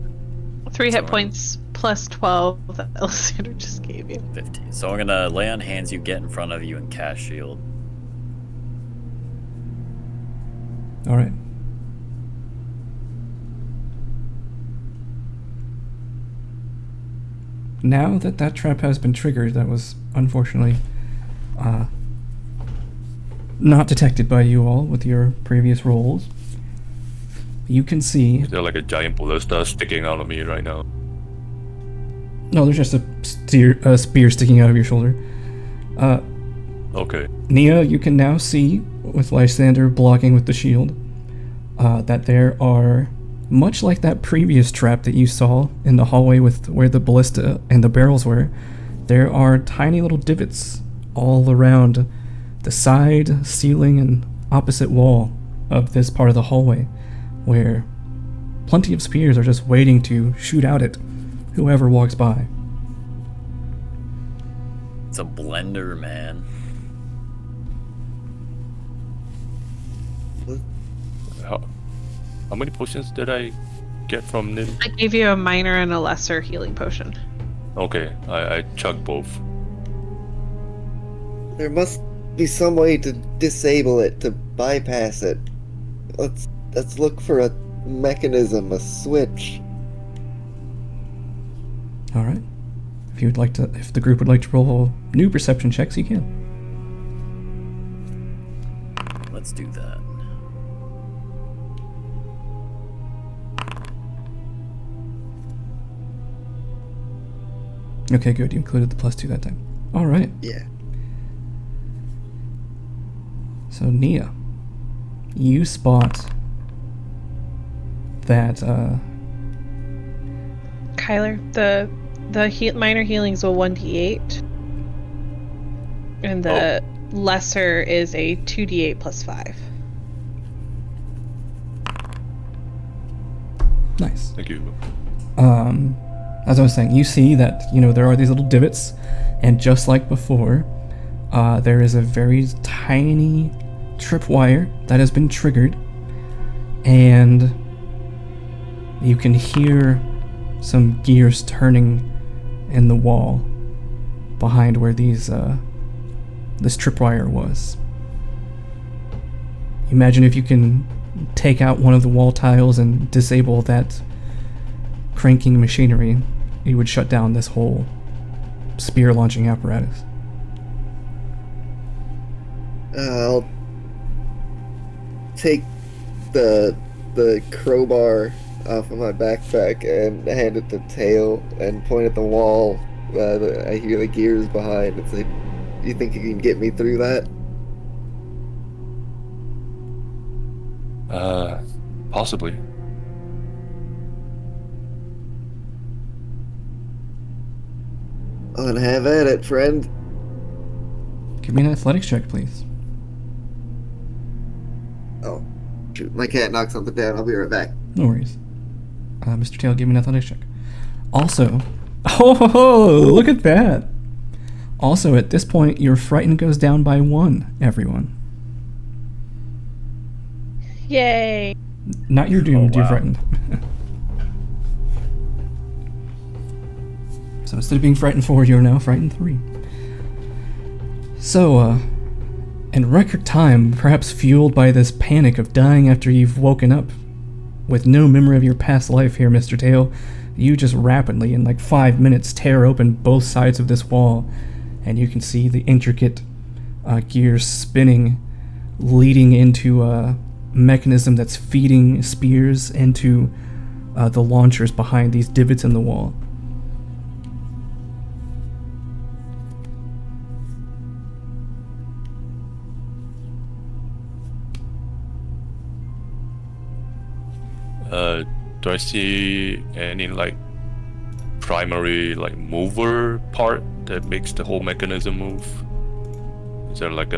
3 hit Sorry. points plus 12 that Alexander just gave you. 15. So I'm gonna lay on hands you, get in front of you, and cast shield. All right. Now that that trap has been triggered, that was unfortunately not detected by you all with your previous rolls. You can see. Is there like a giant ballista sticking out of me right now? No, there's just a spear sticking out of your shoulder. Okay. Nia, you can now see, with Lysander blocking with the shield, that there are, much like that previous trap that you saw in the hallway with where the ballista and the barrels were, there are tiny little divots all around the side, ceiling, and opposite wall of this part of the hallway, where plenty of spears are just waiting to shoot out at whoever walks by. It's a blender, man. How many potions did I get from Nin? I gave you a minor and a lesser healing potion. Okay, I chugged both. There must be some way to disable it, to bypass it. Let's look for a mechanism, a switch. All right. If you would like to, if the group would like to roll new perception checks, you can. Let's do that. Okay, good. You included the +2 that time. All right. Yeah. So Nia, you spot that. Kyler, the minor healing's a 1d8, and the lesser is a 2d8 plus 5. Nice. Thank you. As I was saying, you see that, there are these little divots, and just like before, there is a very tiny tripwire that has been triggered, and you can hear some gears turning in the wall behind where this tripwire was. Imagine if you can take out one of the wall tiles and disable that cranking machinery, you would shut down this whole spear launching apparatus. I'll take the crowbar off of my backpack and hand it to TAO and point at the wall. I hear the gears behind and say, "You think you can get me through that?" Possibly. I'll have at it, friend. Give me an athletics check, please. Oh, shoot, my cat knocked something down. I'll be right back. No worries. Mr. Tail, give me an athletics check. Also, look at that. Also, at this point, your frightened goes down by 1, everyone. Yay! Not your doomed, wow. you're frightened. So instead of being frightened 4, you're now frightened 3. So, in record time, perhaps fueled by this panic of dying after you've woken up, with no memory of your past life here, Mr. Tail, you just rapidly, in like 5 minutes, tear open both sides of this wall, and you can see the intricate gears spinning, leading into a mechanism that's feeding spears into the launchers behind these divots in the wall. Do I see any like primary like mover part that makes the whole mechanism move? Is there like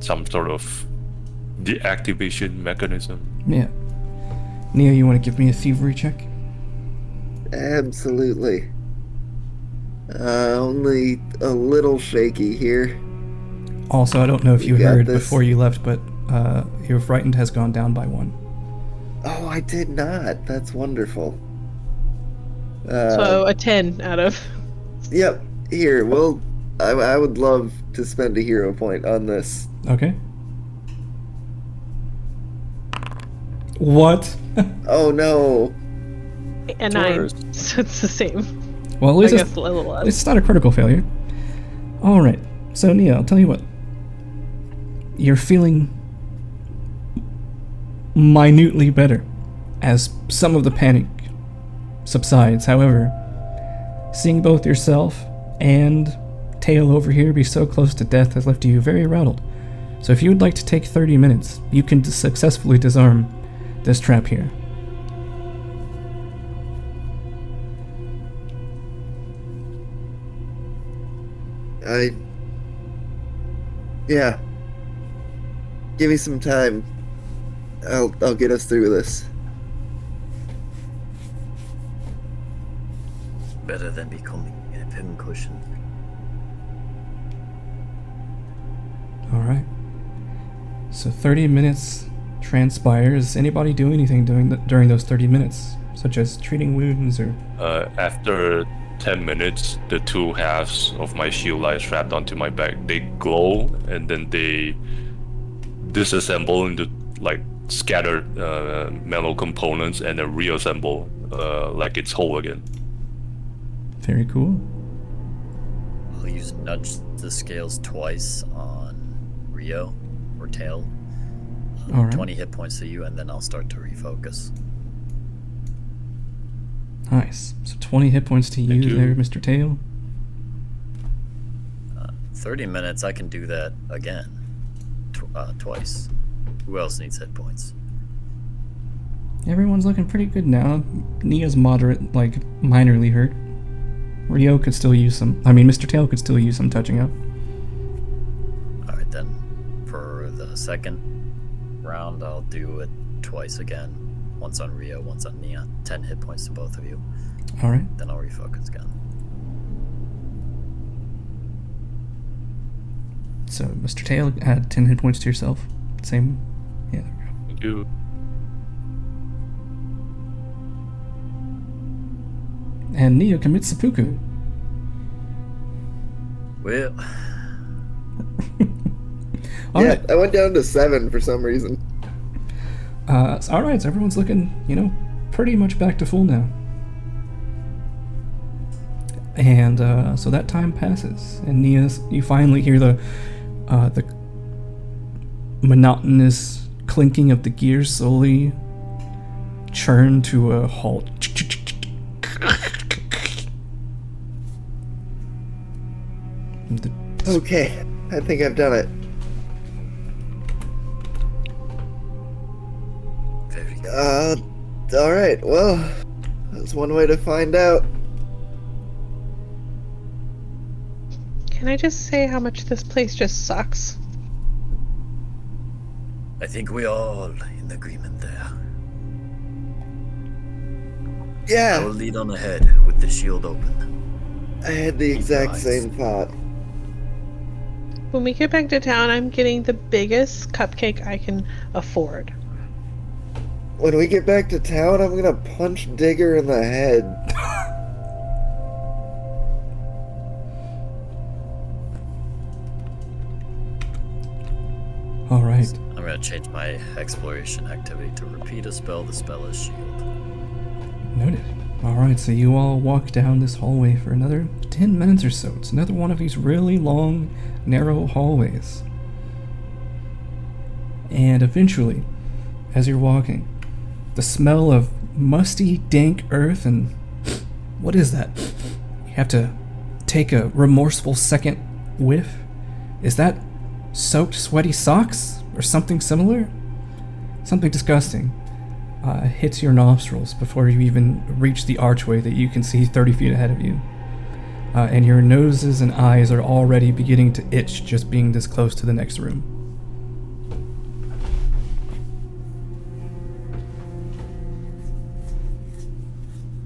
some sort of deactivation mechanism? Yeah. Neo, you want to give me a thievery check? Absolutely. Only a little shaky here. Also, I don't know if you You got heard this. before you left, but your frightened has gone down by 1. Oh, I did not. That's wonderful. So a 10 out of. Yep. Here, well, I would love to spend a hero point on this. Okay. What? Oh no. A 9. Taurus. So it's the same. Well, at I least guess a little less. it's not a critical failure. All right. So, Neo, I'll tell you what. You're feeling minutely better as some of the panic subsides. However, seeing both yourself and TAO over here be so close to death has left you very rattled. So if you would like to take 30 minutes, you can successfully disarm this trap here. Yeah. Give me some time. I'll get us through this. Better than becoming a pincushion. All right. So 30 minutes transpires. Anybody do anything during those 30 minutes, such as treating wounds or? After 10 minutes, the 2 halves of my shield I strapped onto my back, they glow and then they disassemble into like scattered metal components and then reassemble like it's whole again. Very cool. I'll use nudge the scales twice on Rio or Tail. All right. 20 hit points to you, and then I'll start to refocus. Nice. So 20 hit points to Thank you you. there, Mr. Tail. 30 minutes, I can do that again. Twice. Who else needs hit points? Everyone's looking pretty good now. Nia's moderate, like, minorly hurt. Rio could still use some... I mean, Mr. Tail could still use some touching up. Alright then. For the second round, I'll do it twice again. Once on Rio, once on Nia. 10 hit points to both of you. Alright. Then I'll refocus again. So, Mr. Tail, add 10 hit points to yourself. Same... Yeah, there we go. Thank you. And Neo commits seppuku. Well, Alright. Yeah, I went down to 7 for some reason. Alright, so everyone's looking, pretty much back to full now. And so that time passes, and you finally hear the monotonous clinking of the gears slowly churn to a halt. Okay, I think I've done it. very good. Alright, well, that's one way to find out. Can I just say how much this place just sucks? I think we all in agreement there. I Yeah, will lead on ahead with the shield open. I had the exact Nice. same thought. When we get back to town, I'm getting the biggest cupcake I can afford. When we get back to town, I'm gonna punch Digger in the head. Alright. I'm gonna change my exploration activity to repeat a spell. The spell is shield. Noted. Alright, so you all walk down this hallway for another 10 minutes or so. It's another one of these really long, narrow hallways. And eventually, as you're walking, the smell of musty, dank earth and... what is that? You have to take a remorseful second whiff. Is that soaked, sweaty socks? Or something similar? Something disgusting hits your nostrils before you even reach the archway that you can see 30 feet ahead of you. And your noses and eyes are already beginning to itch just being this close to the next room.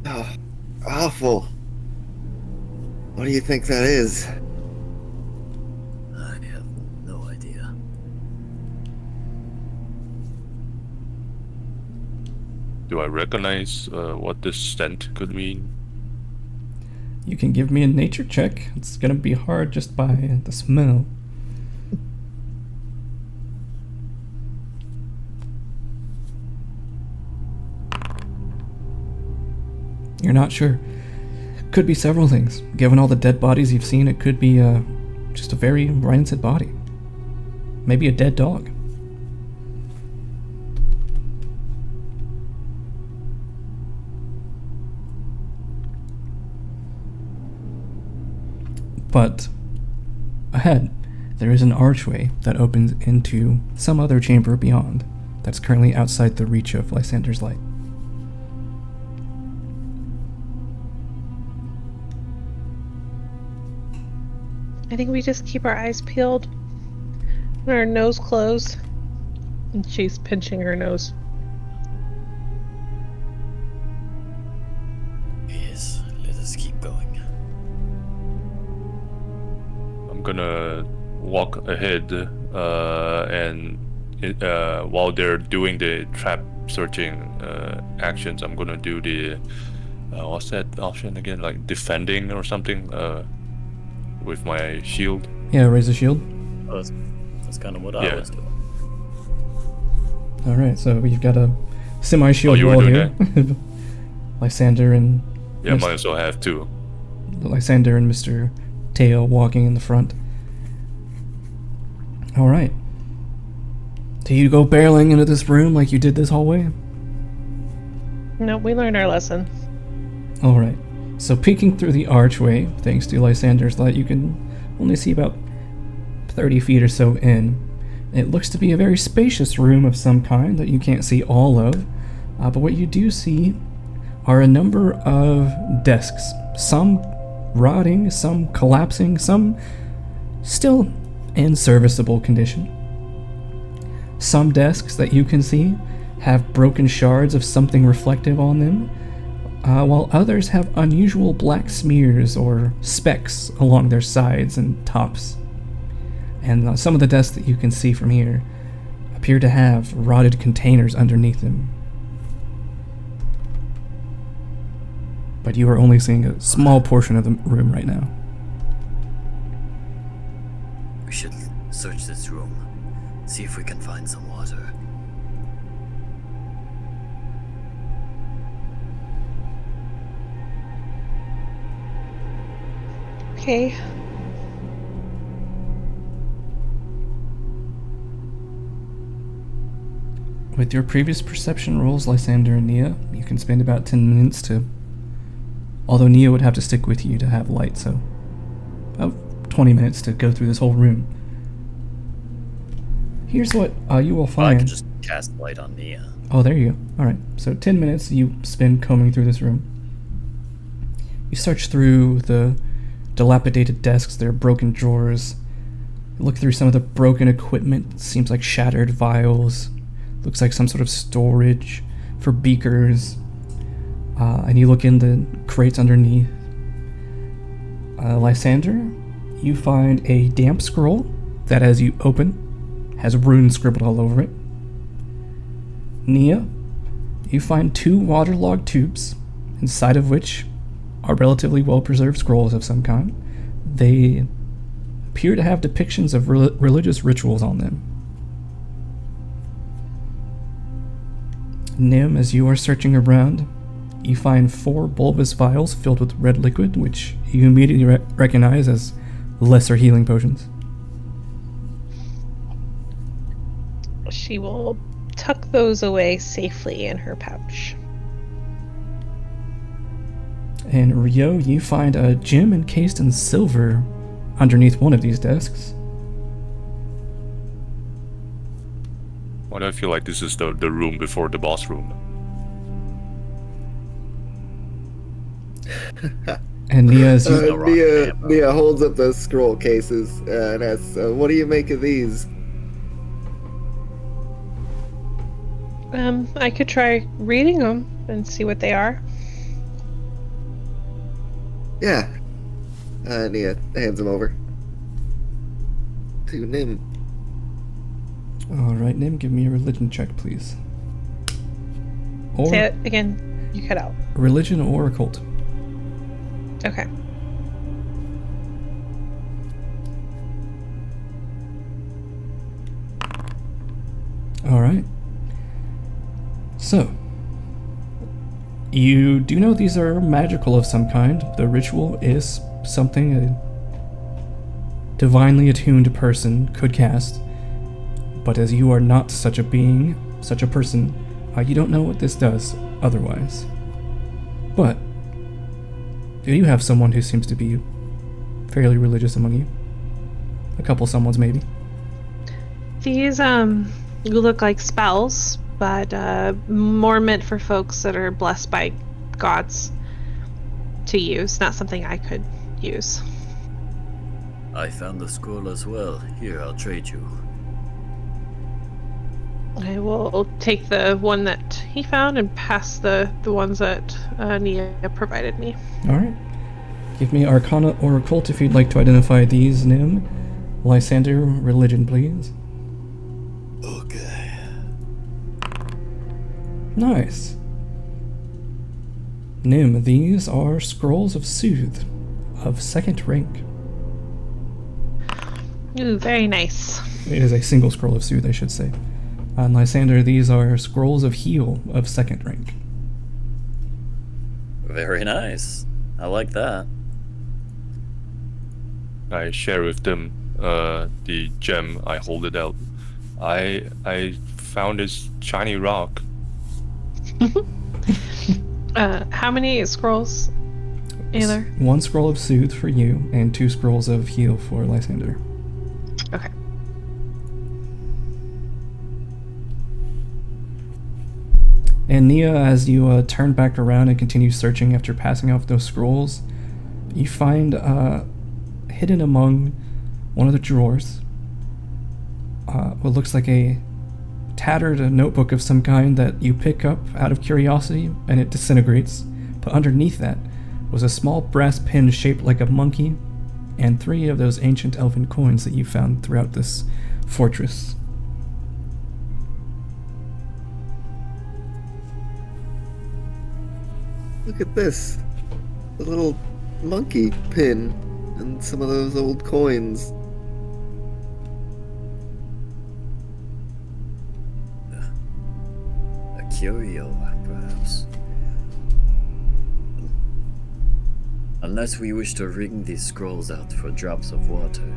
Oh, awful. What do you think that is? I have no idea. Do I recognize what this scent could mean? You can give me a nature check. It's gonna be hard just by the smell. You're not sure. Could be several things. Given all the dead bodies you've seen, it could be just a very rancid body. Maybe a dead dog. But ahead, there is an archway that opens into some other chamber beyond that's currently outside the reach of Lysander's light. I think we just keep our eyes peeled and our nose closed. And she's pinching her nose. Yes, let us keep going. I'm gonna walk ahead, and while they're doing the trap searching actions, I'm gonna do the what's that option again? Like defending or something with my shield. Yeah, raise a shield. Oh, that's kind of what Yeah. I was doing. Alright, so we've got a semi-shield you were wall doing here. Lysander and Yeah, might as well have two. Lysander and Mr. TAO walking in the front. Alright. Do you go barreling into this room like you did this hallway? No, we learned our lesson. Alright. So peeking through the archway, thanks to Lysander's light, you can only see about 30 feet or so in. It looks to be a very spacious room of some kind that you can't see all of, but what you do see are a number of desks. Some rotting, some collapsing, some still in serviceable condition. Some desks that you can see have broken shards of something reflective on them, while others have unusual black smears or specks along their sides and tops. And some of the desks that you can see from here appear to have rotted containers underneath them. But you are only seeing a small portion of the room right now. We should search this room, see if we can find some water. Okay. With your previous perception rolls, Lysander and Nia, you can spend about 10 minutes to... Although Nia would have to stick with you to have light, so... about 20 minutes to go through this whole room. Here's what you will Well, I find... could just cast light on Nia. Oh, there you go. Alright, so 10 minutes you spend combing through this room. You search through the dilapidated desks, there are broken drawers. You look through some of the broken equipment, seems like shattered vials. Looks like some sort of storage for beakers. And you look in the crates underneath. Lysander, you find a damp scroll that as you open has runes scribbled all over it. Nia, you find 2 waterlogged tubes, inside of which are relatively well-preserved scrolls of some kind. They appear to have depictions of religious rituals on them. Nim, as you are searching around, you find 4 bulbous vials filled with red liquid, which you immediately recognize as lesser healing potions. She will tuck those away safely in her pouch. And Rio, you find a gem encased in silver underneath one of these desks. Why do I feel like this is the room before the boss room? And Nia, as you, no rocket ammo. Nia holds up the scroll cases and asks, "What do you make of these?" I could try reading them and see what they are. Yeah. Nia hands them over to Nim. Alright, Nim, give me a religion check, please. Or Say it again. You cut out. religion or occult. Okay. Alright. So, you do know these are magical of some kind. The ritual is something a divinely attuned person could cast. But as you are not such a being, such a person, you don't know what this does otherwise. But, do you have someone who seems to be fairly religious among you? A couple someones, maybe. These look like spells, but more meant for folks that are blessed by gods to use, not something I could use. I found the scroll as well. Here, I'll trade you. I will take the one that he found and pass the ones that Nia provided me. Alright. Give me Arcana or Occult if you'd like to identify these, Nim. Lysander, religion, please. Okay. Nice. Nim, these are scrolls of Soothe, of 2nd rank. Ooh, very nice. It is a single scroll of Soothe, I should say. And Lysander, these are scrolls of Heal, of 2nd rank. Very nice. I like that. I share with them the gem. I hold it out. I found this shiny rock. How many scrolls, Ayler? 1 scroll of Soothe for you, and 2 scrolls of Heal for Lysander. Okay. And Nia, as you turn back around and continue searching after passing off those scrolls, you find hidden among one of the drawers what looks like a tattered notebook of some kind that you pick up out of curiosity, and it disintegrates. But underneath that was a small brass pin shaped like a monkey and 3 of those ancient elven coins that you found throughout this fortress. Look at this. The little monkey pin and some of those old coins. A curio, perhaps. Unless we wish to wring these scrolls out for drops of water.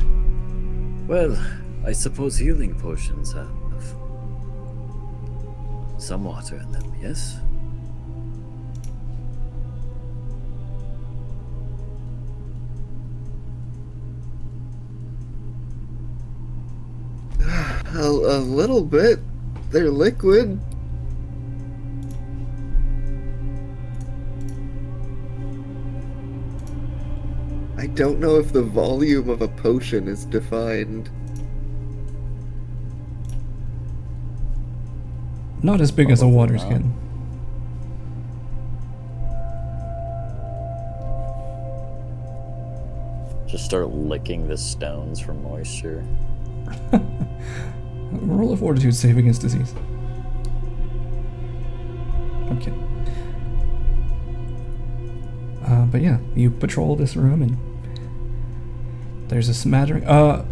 Well, I suppose healing potions have some water in them, yes? A little bit. They're liquid. I don't know if the volume of a potion is defined. Not as big as a water skin. Just start licking the stones for moisture. Roll a fortitude save against disease. Okay. But yeah, you patrol this room and there's a smattering.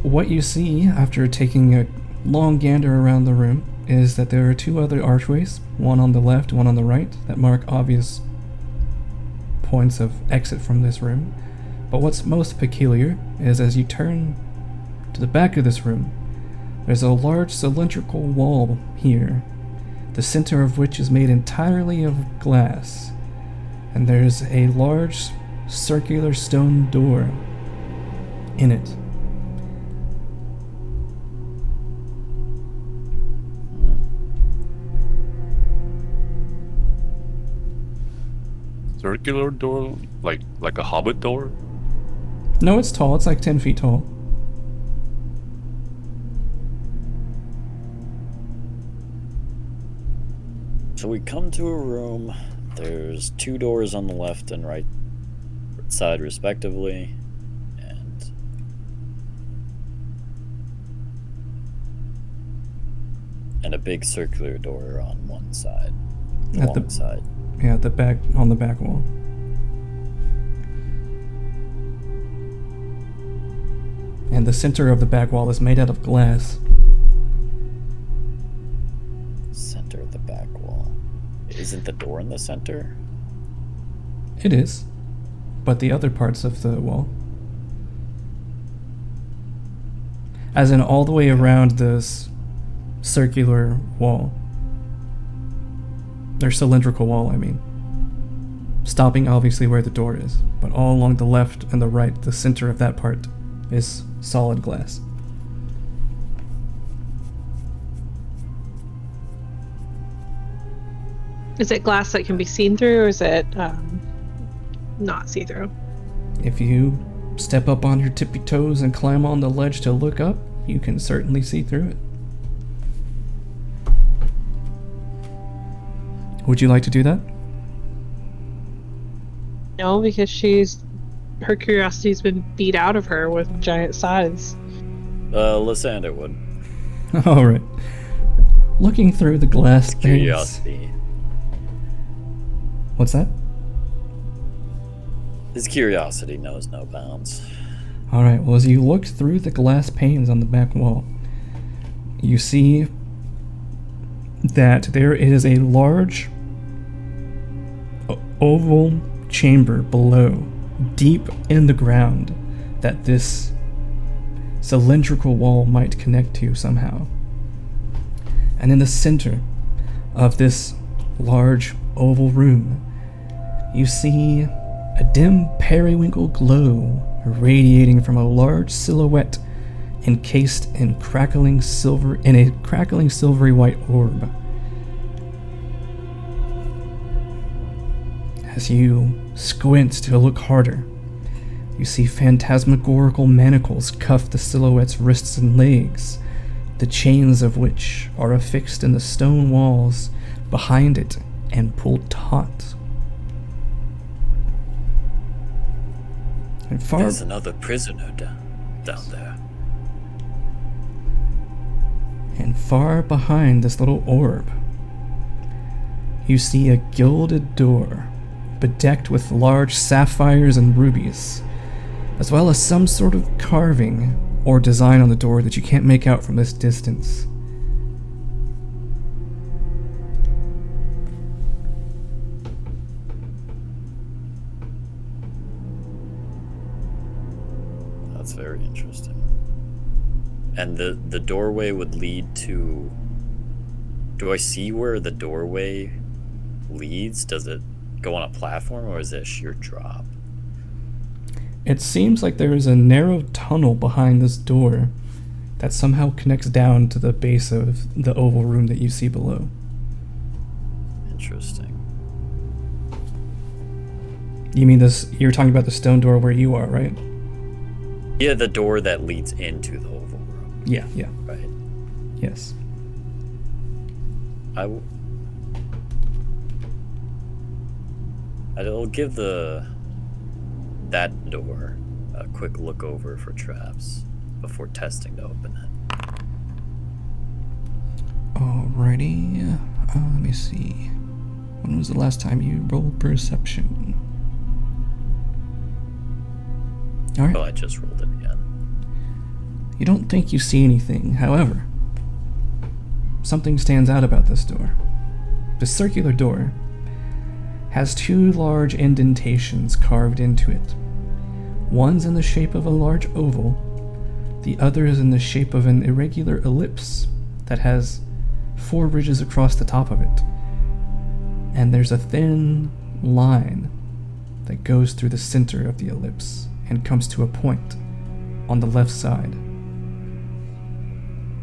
What you see after taking a long gander around the room is that there are 2 other archways, one on the left, one on the right, that mark obvious points of exit from this room, but what's most peculiar is as you turn to the back of this room, there's a large cylindrical wall here, the center of which is made entirely of glass, and there's a large circular stone door in it. Circular door, like a hobbit door. No, it's tall. It's like 10 feet tall. So we come to a room. There's 2 doors on the left and right side, respectively, and a big circular door on one side, the long side. Yeah, on the back wall. And the center of the back wall is made out of glass. Center of the back wall. Isn't the door in the center? It is, but the other parts of the wall, as in all the way around this circular wall, or cylindrical wall, I mean, stopping obviously where the door is, but all along the left and the right, the center of that part is solid glass. Is it glass that can be seen through, or is it not see through? If you step up on your tippy toes and climb on the ledge to look up, you can certainly see through it. Would you like to do that? No, because her curiosity's been beat out of her with giant size. Lysander would. Alright. Looking through the glass panes. Curiosity. What's that? His curiosity knows no bounds. Alright, well, as you look through the glass panes on the back wall, you see that there is a large oval chamber below, deep in the ground, that this cylindrical wall might connect to somehow. And in the center of this large oval room, you see a dim periwinkle glow radiating from a large silhouette encased in a crackling silvery white orb. As you squint to look harder, you see phantasmagorical manacles cuff the silhouette's wrists and legs, the chains of which are affixed in the stone walls behind it and pulled taut. And There's another prisoner down there. And far behind this little orb, you see a gilded door bedecked with large sapphires and rubies, as well as some sort of carving or design on the door that you can't make out from this distance. That's very interesting. And the doorway would lead to... Do I see where the doorway leads? Does it go on a platform, or is it a sheer drop? It seems like there is a narrow tunnel behind this door that somehow connects down to the base of the oval room that you see below. Interesting. You mean this? You're talking about the stone door where you are, right? Yeah, the door that leads into the oval room. Yeah. Right. Yes. I'll give that door a quick look over for traps before testing to open it. Alrighty. Let me see. When was the last time you rolled perception? Alright. Oh, I just rolled it again. You don't think you see anything. However, something stands out about this door. The circular door has two large indentations carved into it. One's in the shape of a large oval, the other is in the shape of an irregular ellipse that has 4 ridges across the top of it. And there's a thin line that goes through the center of the ellipse and comes to a point on the left side.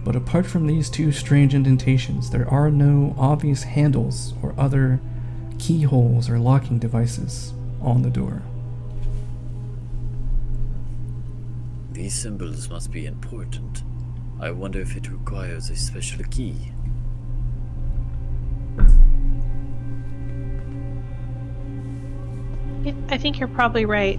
But apart from these two strange indentations, there are no obvious handles or other keyholes or locking devices on the door. These symbols must be important. I wonder if it requires a special key. I think you're probably right.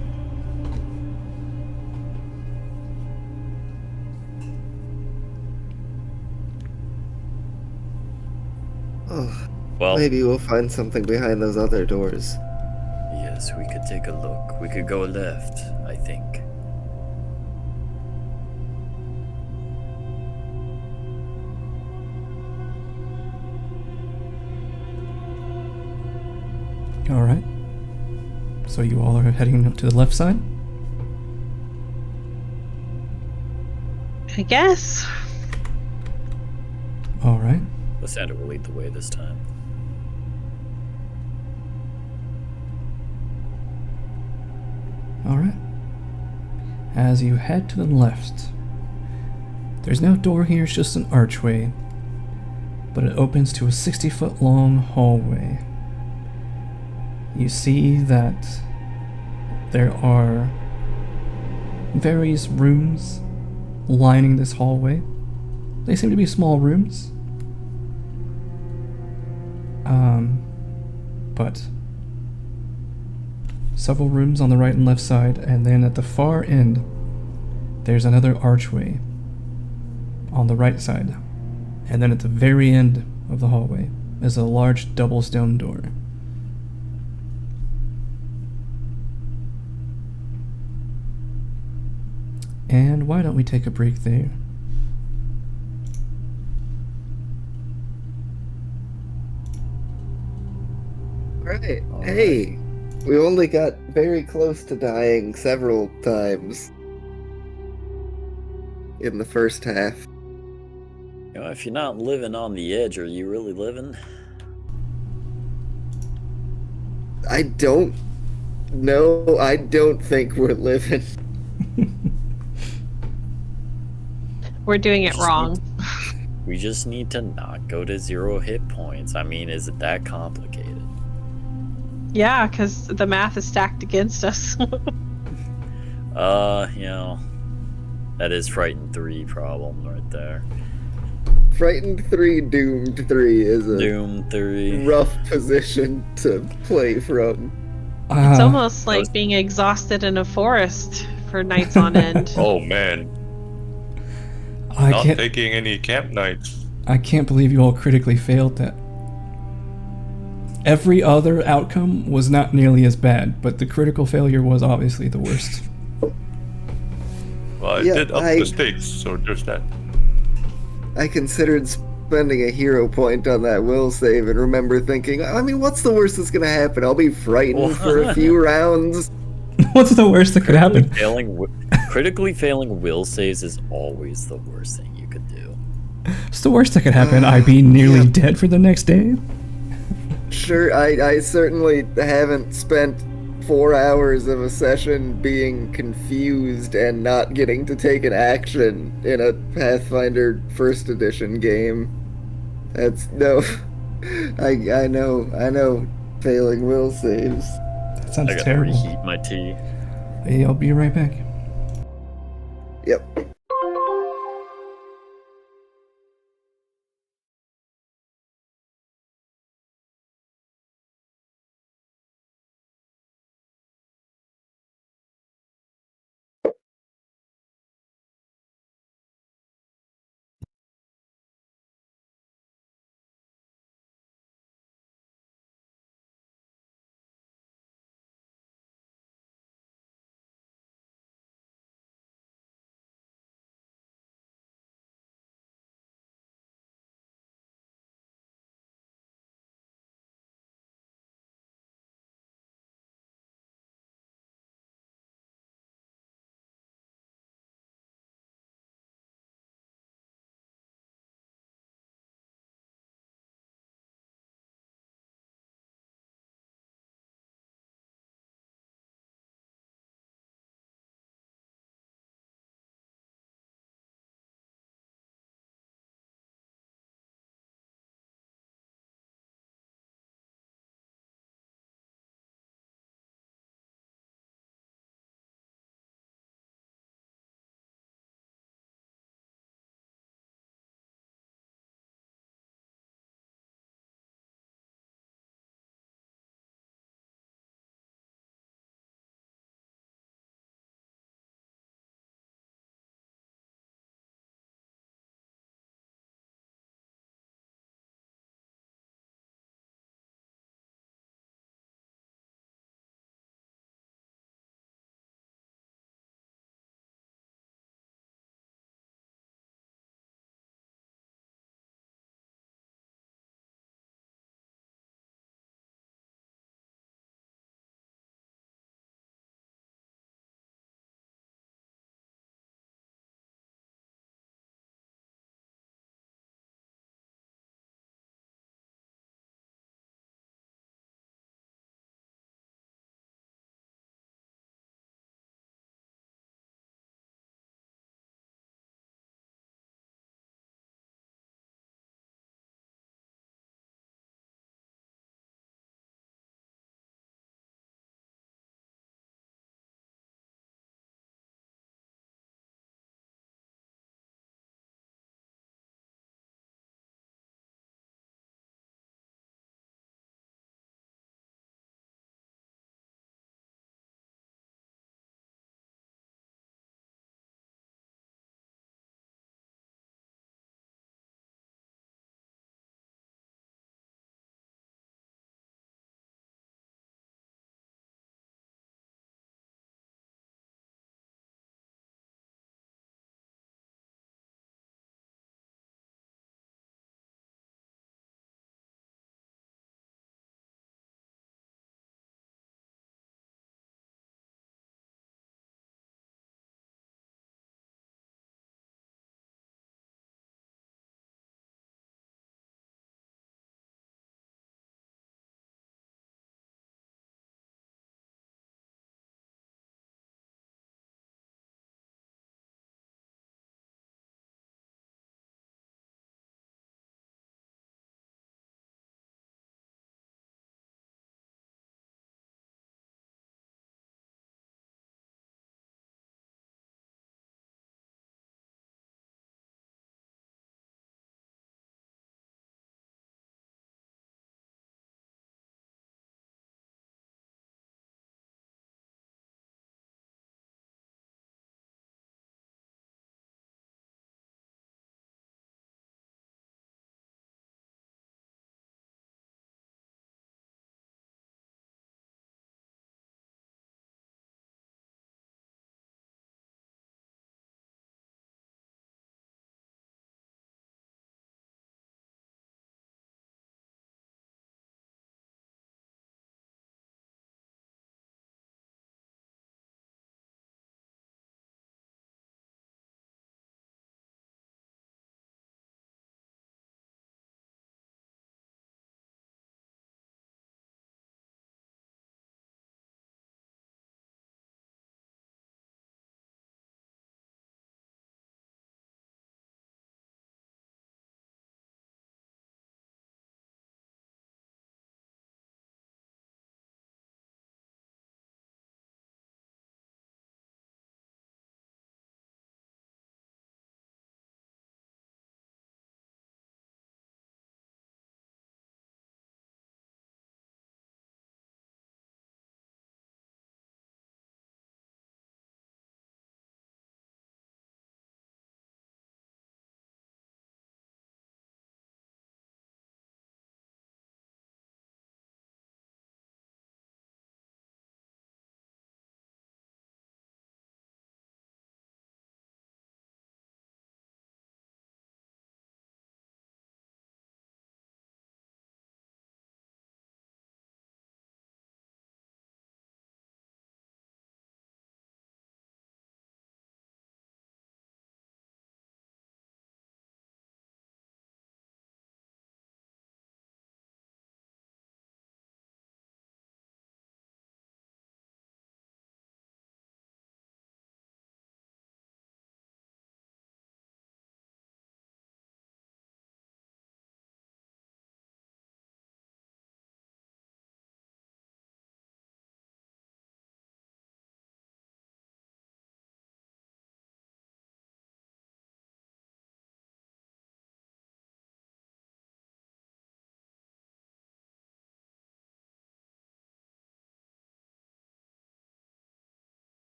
Oh, Well, maybe we'll find something behind those other doors. yes, we could take a look. We could go left, I think. Alright. So you all are heading up to the left side? I guess. Alright. Lysandra will lead the way this time. Alright. As you head to the left, there's no door here, it's just an archway, but it opens to a 60-foot long hallway. You see that there are various rooms lining this hallway. They seem to be small rooms. But several rooms on the right and left side, and then at the far end, there's another archway on the right side. And then at the very end of the hallway is a large double stone door. And why don't we take a break there? Right. Hey, we only got very close to dying several times in the first half. You know, if you're not living on the edge, are you really living? I don't know. I don't think we're living. We're doing it Just wrong. We just need to not go to 0 hit points. I mean, is it that complicated? Yeah, because the math is stacked against us. You know, that is Frightened 3 problem right there. Frightened 3, Doomed 3 is a Doom 3. rough position to play from. It's almost like being exhausted in a forest for nights on end. Oh man, I not can't, taking any camp nights. I can't believe you all critically failed that. Every other outcome was not nearly as bad, but the critical failure was obviously the worst. Well, I Yeah, did up the stakes, so there's that. I considered spending a hero point on that will save and remember thinking, I mean, what's the worst that's gonna happen? I'll be frightened for a few rounds. What's the worst that could happen? Critically failing will saves is always the worst thing you could do. What's the worst that could happen? I'd be nearly dead for the next day? Sure, I certainly haven't spent 4 hours of a session being confused and not getting to take an action in a Pathfinder First Edition game. That's no. I know failing will saves. That sounds I gotta terrible. reheat my tea. Hey, I'll be right back. Yep.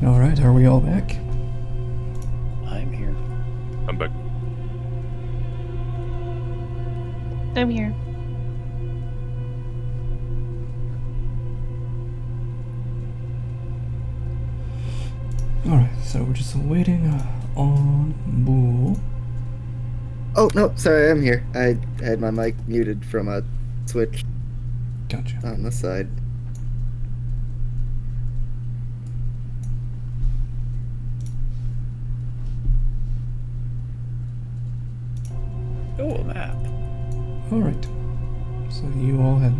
All right, are we all back? I'm here. I'm back. I'm here. All right, so we're just waiting on Bull. Oh no, sorry, I'm here. I had my mic muted from a switch Gotcha. on the side. Oh, a map. All right. So you all had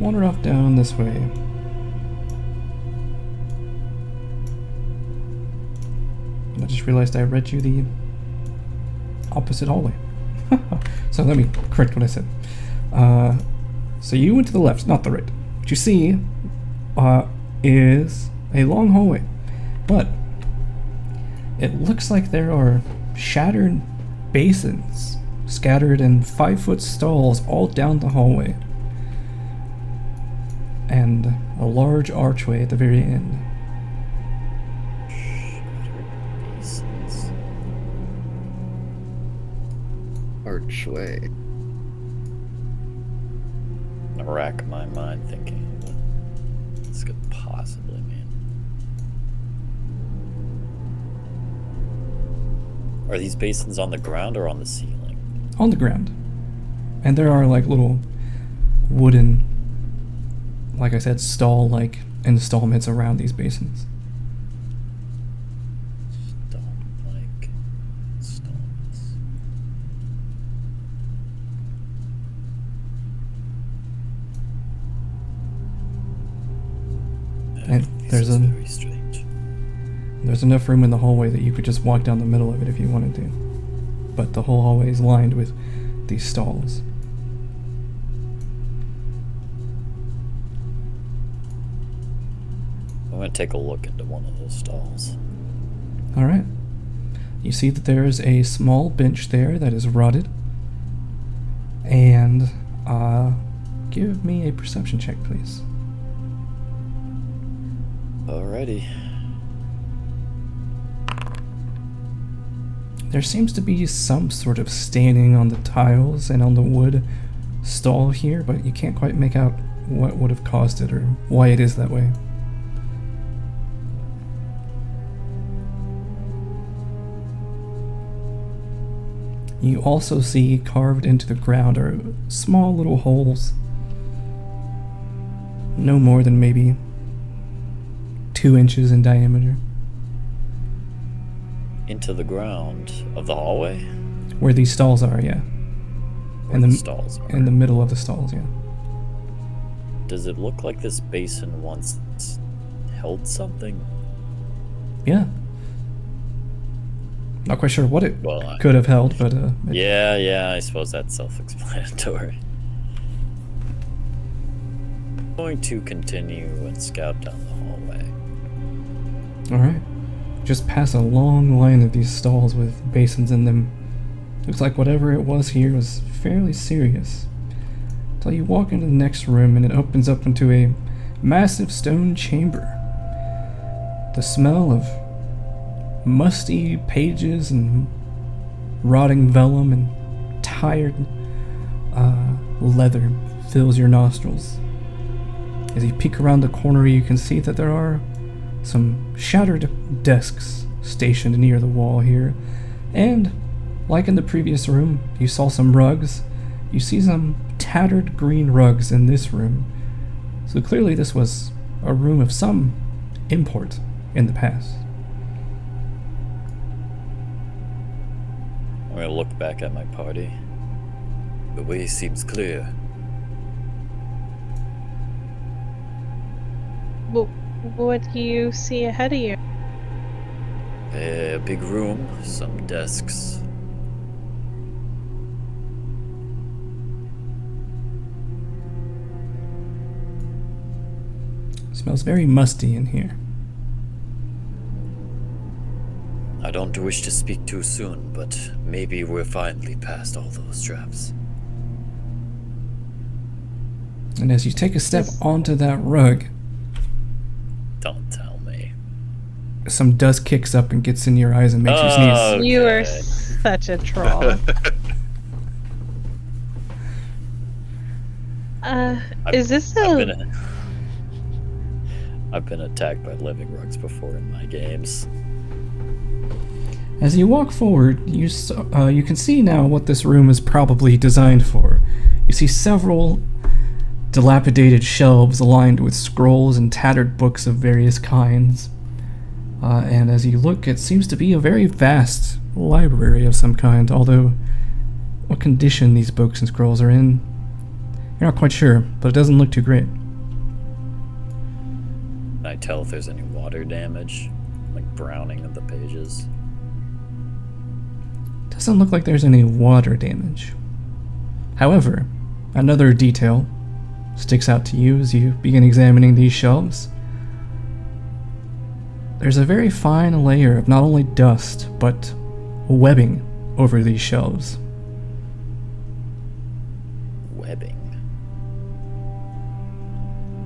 wandered off down this way. And I just realized I read you the opposite hallway. So let me correct what I said. So you went to the left, not the right. What you see is a long hallway, but it looks like there are shattered basins scattered in 5-foot stalls all down the hallway, and a large archway at the very end. Basins. Archway. I rack my mind thinking what this could possibly mean. Are these basins on the ground or on the ceiling? On the ground. And there are like little wooden, like I said, stall-like installments around these basins. Stone-like stones. And This there's is a- very strange. There's enough room in the hallway that you could just walk down the middle of it if you wanted to. But the whole hallway is lined with these stalls. I'm gonna take a look into one of those stalls. Alright. You see that there is a small bench there that is rotted. And, give me a perception check, please. Alrighty. There seems to be some sort of staining on the tiles and on the wood stall here, but you can't quite make out what would have caused it or why it is that way. You also see carved into the ground are small little holes, no more than maybe 2 inches in diameter, Into the ground of the hallway? where these stalls are, yeah. Where And the the stalls are. in the middle of the stalls, yeah. Does it look like this basin once held something? Yeah. Not quite sure what it Well, I- could have held, but Yeah, I suppose that's self-explanatory. I'm going to continue and scout down the hallway. Alright. Just pass a long line of these stalls with basins in them. Looks like whatever it was here was fairly serious. Till you walk into the next room and it opens up into a massive stone chamber. The smell of musty pages and rotting vellum and tired leather fills your nostrils. As you peek around the corner, you can see that there are some shattered desks stationed near the wall here, and like in the previous room, you saw some rugs. You see some tattered green rugs in this room. So clearly this was a room of some import in the past. I'm going to look back at my party. The way seems clear. Well, what do you see ahead of you? A big room, some desks. Smells very musty in here. I don't wish to speak too soon, but maybe we're finally past all those traps. And as you take a step onto that rug, Don't tell me. some dust kicks up and gets in your eyes and makes you sneeze. You are Okay. such a troll. Is this I've been attacked by living rugs before in my games. As you walk forward, you can see now what this room is probably designed for. You see several dilapidated shelves lined with scrolls and tattered books of various kinds. And as you look, it seems to be a very vast library of some kind, although what condition these books and scrolls are in, you're not quite sure, but it doesn't look too great. Can I tell if there's any water damage? Like browning of the pages? Doesn't look like there's any water damage. However, another detail sticks out to you as you begin examining these shelves. There's a very fine layer of not only dust, but webbing over these shelves. Webbing.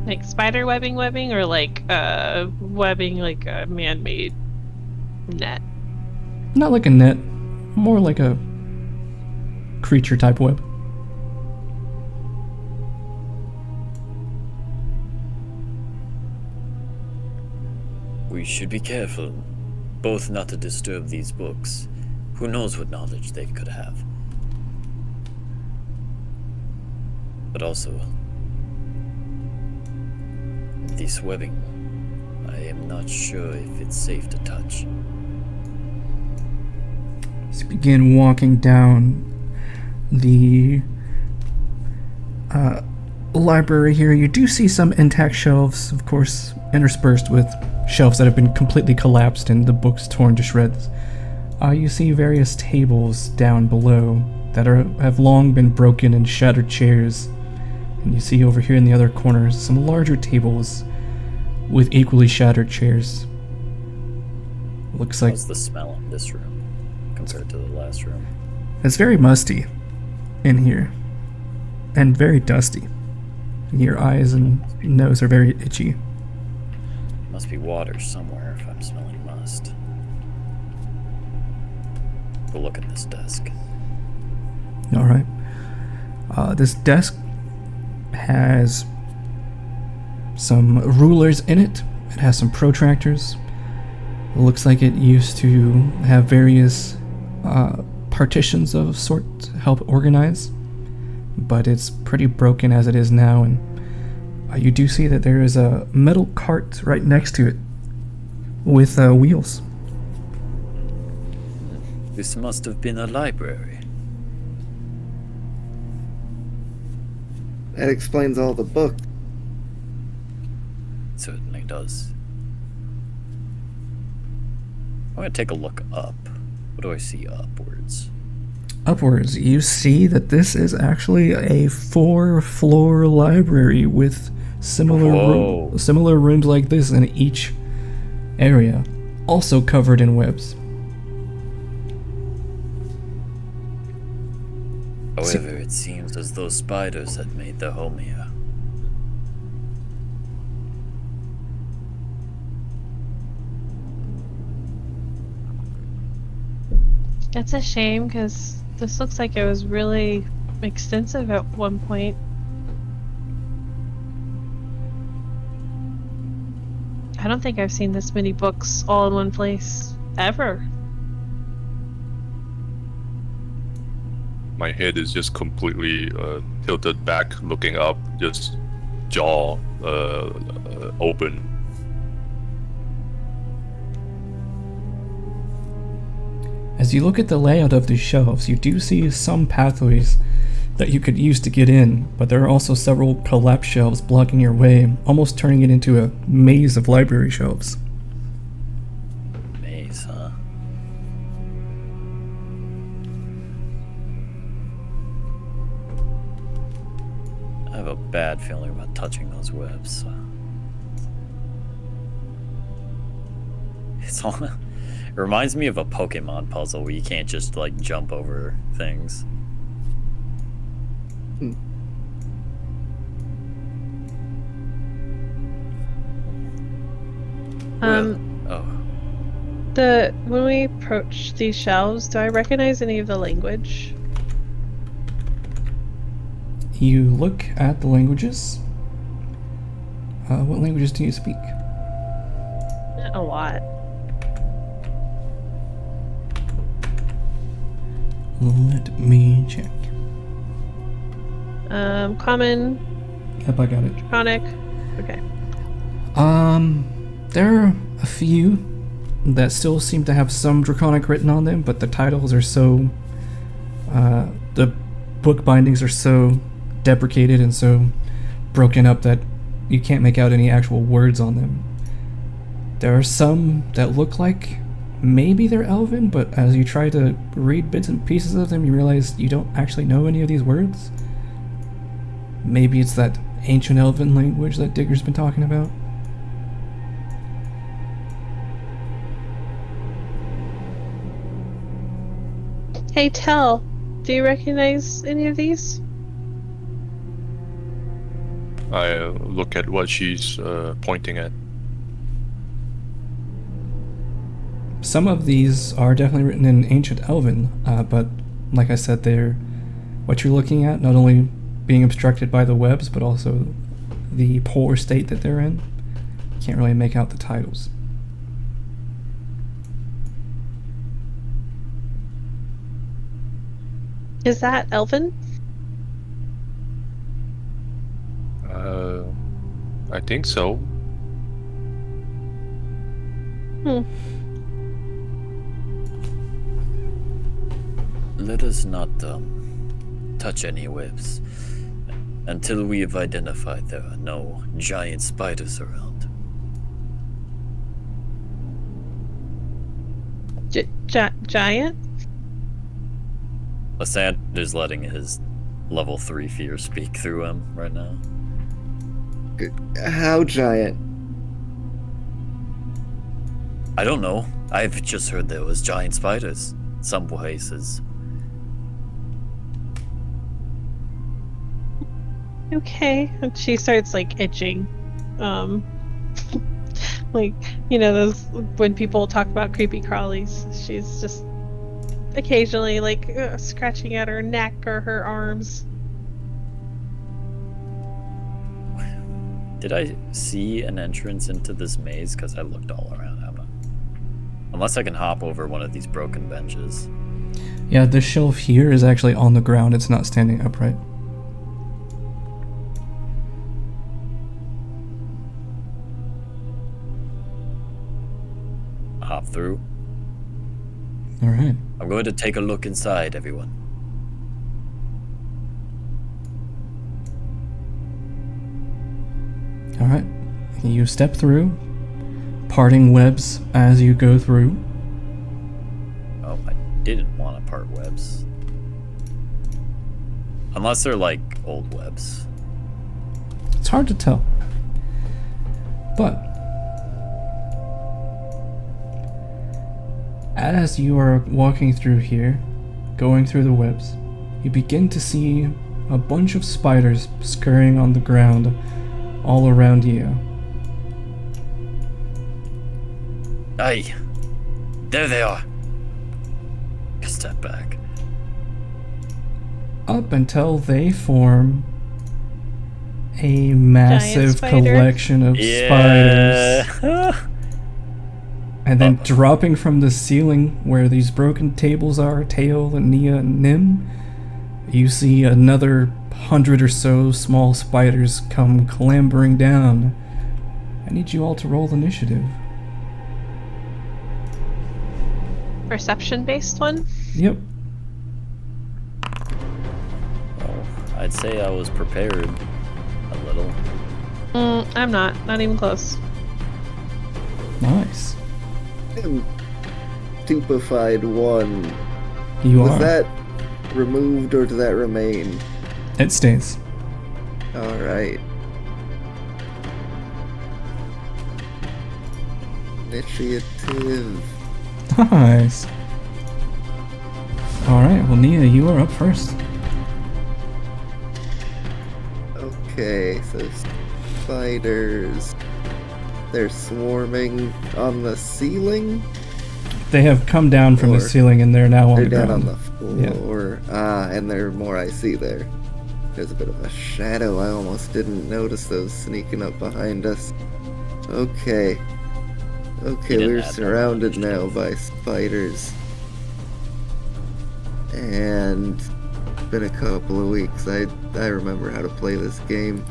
Like spider webbing, or like webbing like a man-made net. Not like a net, more like a creature type web. We should be careful, both not to disturb these books. Who knows what knowledge they could have. But also, this webbing, I am not sure if it's safe to touch. As you begin walking down the library here, you do see some intact shelves, of course, interspersed with shelves that have been completely collapsed and the books torn to shreds. You see various tables down below that have long been broken and shattered chairs. And you see over here in the other corners some larger tables with equally shattered chairs. Looks like How's the smell in this room compared to the last room? it's very musty in here and very dusty. And your eyes and nose are very itchy. Must be water somewhere if I'm smelling must. We'll look at this desk. Alright. This desk has some rulers in it. It has some protractors. It looks like it used to have various partitions of sort to help organize, but it's pretty broken as it is now, and you do see that there is a metal cart right next to it with wheels. This must have been a library. That explains all the books. It certainly does. I'm gonna take a look up. What do I see upwards? Upwards, you see that this is actually a 4-floor library with Whoa. similar rooms like this in each area, also covered in webs. However, it seems as though spiders had made their home here. That's a shame because this looks like it was really extensive at one point. I don't think I've seen this many books all in one place ever. My head is just completely tilted back, looking up, just jaw open. As you look at the layout of these shelves, you do see some pathways that you could use to get in, but there are also several collapsed shelves blocking your way, almost turning it into a maze of library shelves. Maze, huh? I have a bad feeling about touching those webs. It's all. It reminds me of a Pokemon puzzle where you can't just like jump over things. Um, Oh, When we approach these shelves, do I recognize any of the language? You look at the languages. What languages do you speak? A lot. Let me check. Common, Yep, I got it. Draconic. Okay. There are a few that still seem to have some Draconic written on them, but the titles are so, the book bindings are so deprecated and so broken up that you can't make out any actual words on them. There are some that look like maybe they're Elven, but as you try to read bits and pieces of them, you realize you don't actually know any of these words. Maybe it's that ancient Elven language that Digger's been talking about. Hey, Tell, do you recognize any of these? I look at what she's pointing at. Some of these are definitely written in ancient Elven, but like I said, they're what you're looking at, not only being obstructed by the webs, but also the poor state that they're in. Can't really make out the titles. Is that Elven? I think so. Let us not touch any webs until we have identified there are no giant spiders around. Giant? Lysander's letting his level 3 fear speak through him right now. How giant? I don't know. I've just heard there was giant spiders some places. Okay. And she starts like itching. Like, you know, those when people talk about creepy crawlies, she's just occasionally like scratching at her neck or her arms. Did I see an entrance into this maze? Because I looked all around. Unless I can hop over one of these broken benches. Yeah, this shelf here is actually on the ground. It's not standing upright. Hop through. All right. I'm going to take a look inside, everyone. All right. You step through, parting webs as you go through. Oh, I didn't want to part webs. Unless they're like old webs. It's hard to tell. But as you are walking through here, going through the webs, you begin to see a bunch of spiders scurrying on the ground all around you. Aye. There they are. Step back. Up until they form a massive spider. collection of spiders. And then dropping from the ceiling where these broken tables are, TAO and Nia and Nim, you see another 100 or so small spiders come clambering down. I need you all to roll initiative. Perception-based one? Yep. Well, I'd say I was prepared a little. I'm not even close. Nice. I'm stupefied 1. You Was are. that removed or did that remain? It stays. Alright. Initiative. Nice. Alright, well Nia, you are up first. Okay, so spiders. They're swarming on the ceiling? They have come down from the Or- ceiling and they're now on They're the down ground. on the floor. And there are more I see there. There's a bit of a shadow. I almost didn't notice those sneaking up behind us. Okay. Okay, didn't we're add that surrounded much, now did by spiders. And it's been a couple of weeks. I remember how to play this game.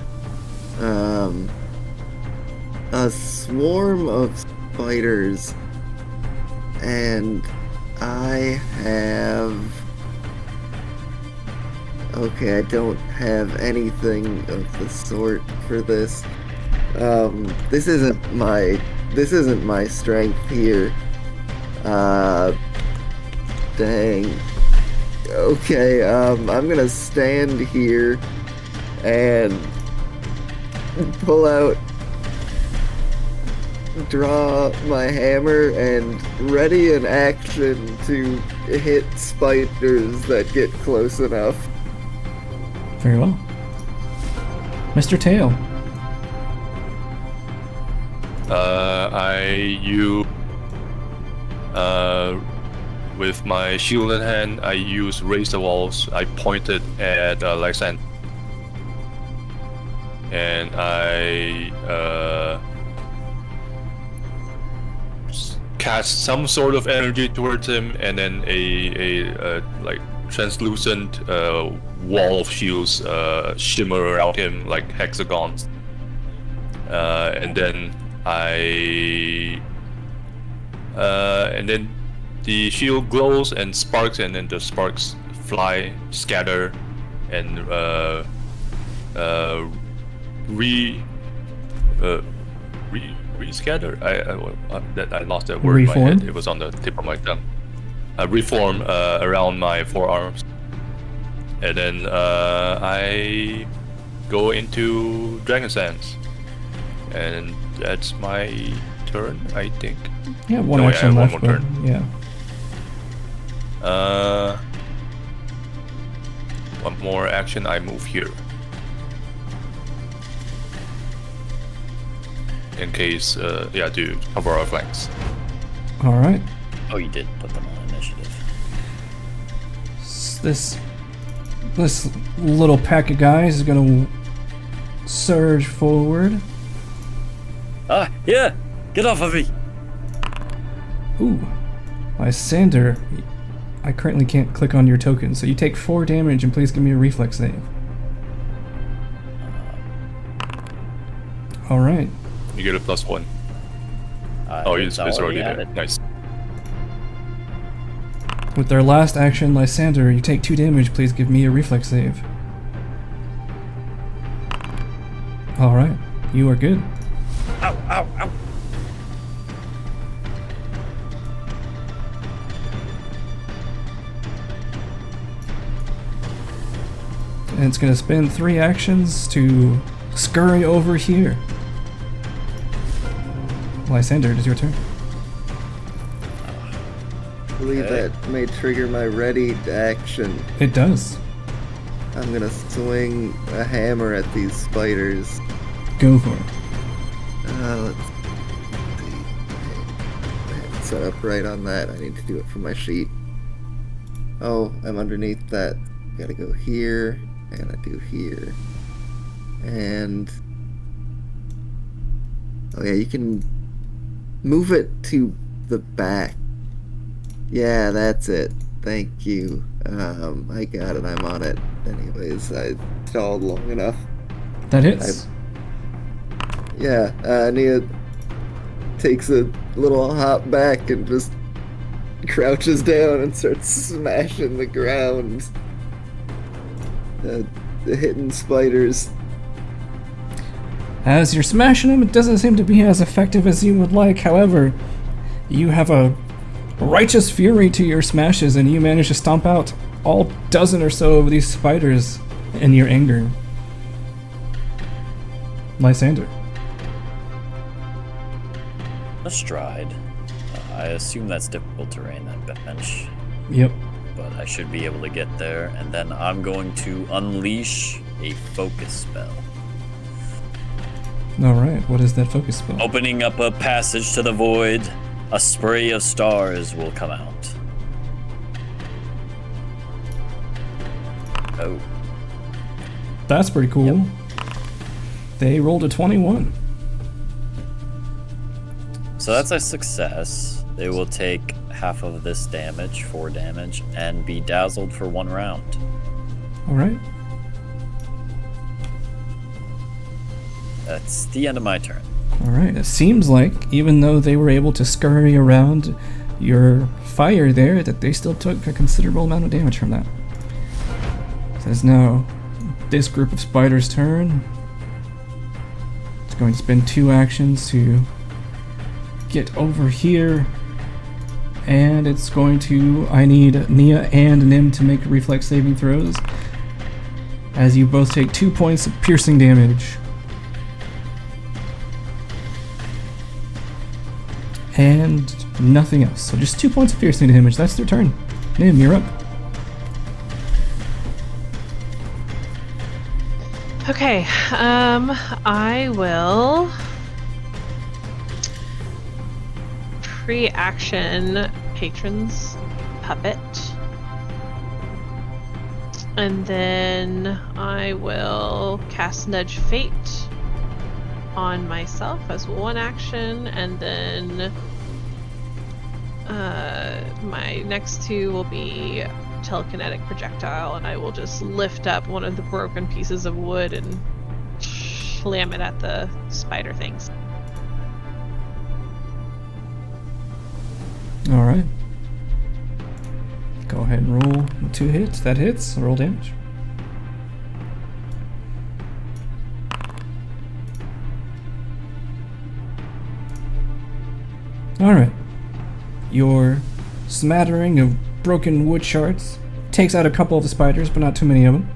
A swarm of spiders, and I have... Okay, I don't have anything of the sort for this. This isn't my strength here. Dang. Okay, I'm gonna stand here and pull out, draw my hammer, and ready an action to hit spiders that get close enough. Very well. Mr. Tail. With my shield in hand, I use raise the walls. I pointed at Lysander, and I cast some sort of energy towards him, and then a like translucent wall of shields shimmer around him like hexagons, and then and then the shield glows and sparks, and then the sparks fly, scatter, and re-scatter. I lost that word in my Reform? head. It was on the tip of my tongue. Reform around my forearms, and then I go into Dragon Sands, and that's my turn, I think. Yeah, one No, action yeah, one left. more but- turn. Yeah. One more action, I move here. In case, to cover our flanks. All right. Oh, you did put them on initiative. This little pack of guys is gonna surge forward. Ah, yeah! Get off of me! Ooh, Lysander, I currently can't click on your token, so you take 4 damage and please give me a reflex save. All right. You get a +1. It's already there. added. Nice. With their last action, Lysander, you take 2 damage. Please give me a reflex save. All right, you are good. Ow, ow, ow! And it's gonna spend 3 actions to scurry over here. Lysander, it is your turn. I believe Okay. that may trigger my ready action. It does. I'm gonna swing a hammer at these spiders. Go for it. Let's see. I have it set up right on that. I need to do it from my sheet. Oh, I'm underneath that. Gotta go here, and I do here. And... oh yeah, you can move it to the back. Yeah, that's it. Thank you. I got it. I'm on it. Anyways, I stalled long enough. That hits. Yeah, Nia takes a little hop back and just crouches down and starts smashing the ground. Hitting spiders. As you're smashing them, it doesn't seem to be as effective as you would like. However, you have a righteous fury to your smashes, and you manage to stomp out all dozen or so of these spiders in your anger. Lysander. A stride. I assume that's difficult terrain, that bench, Yep. but I should be able to get there. And then I'm going to unleash a focus spell, All right. What is that focus spell? opening up a passage to the void a spray of stars will come out. Oh. That's pretty cool. Yep. They rolled a 21. So that's a success. They will take half of this damage, 4 damage, and be dazzled for 1 round. All right. That's the end of my turn. All right. It seems like even though they were able to scurry around your fire there, that they still took a considerable amount of damage from that. So it's now this group of spiders' turn. It's going to spend 2 actions to get over here. And it's going to... I need Nia and Nim to make reflex saving throws, as you both take 2 points of piercing damage. And nothing else. So just 2 points of piercing damage. That's their turn. Nim, you're up. Okay, I will pre-action Patron's Puppet, and then I will cast Nudge Fate on myself as 1 action, and then my next 2 will be telekinetic projectile, and I will just lift up one of the broken pieces of wood and slam it at the spider things. All right. Go ahead and roll the 2 hits. That hits. Roll damage. All right. Your smattering of broken wood shards takes out a couple of the spiders, but not too many of them.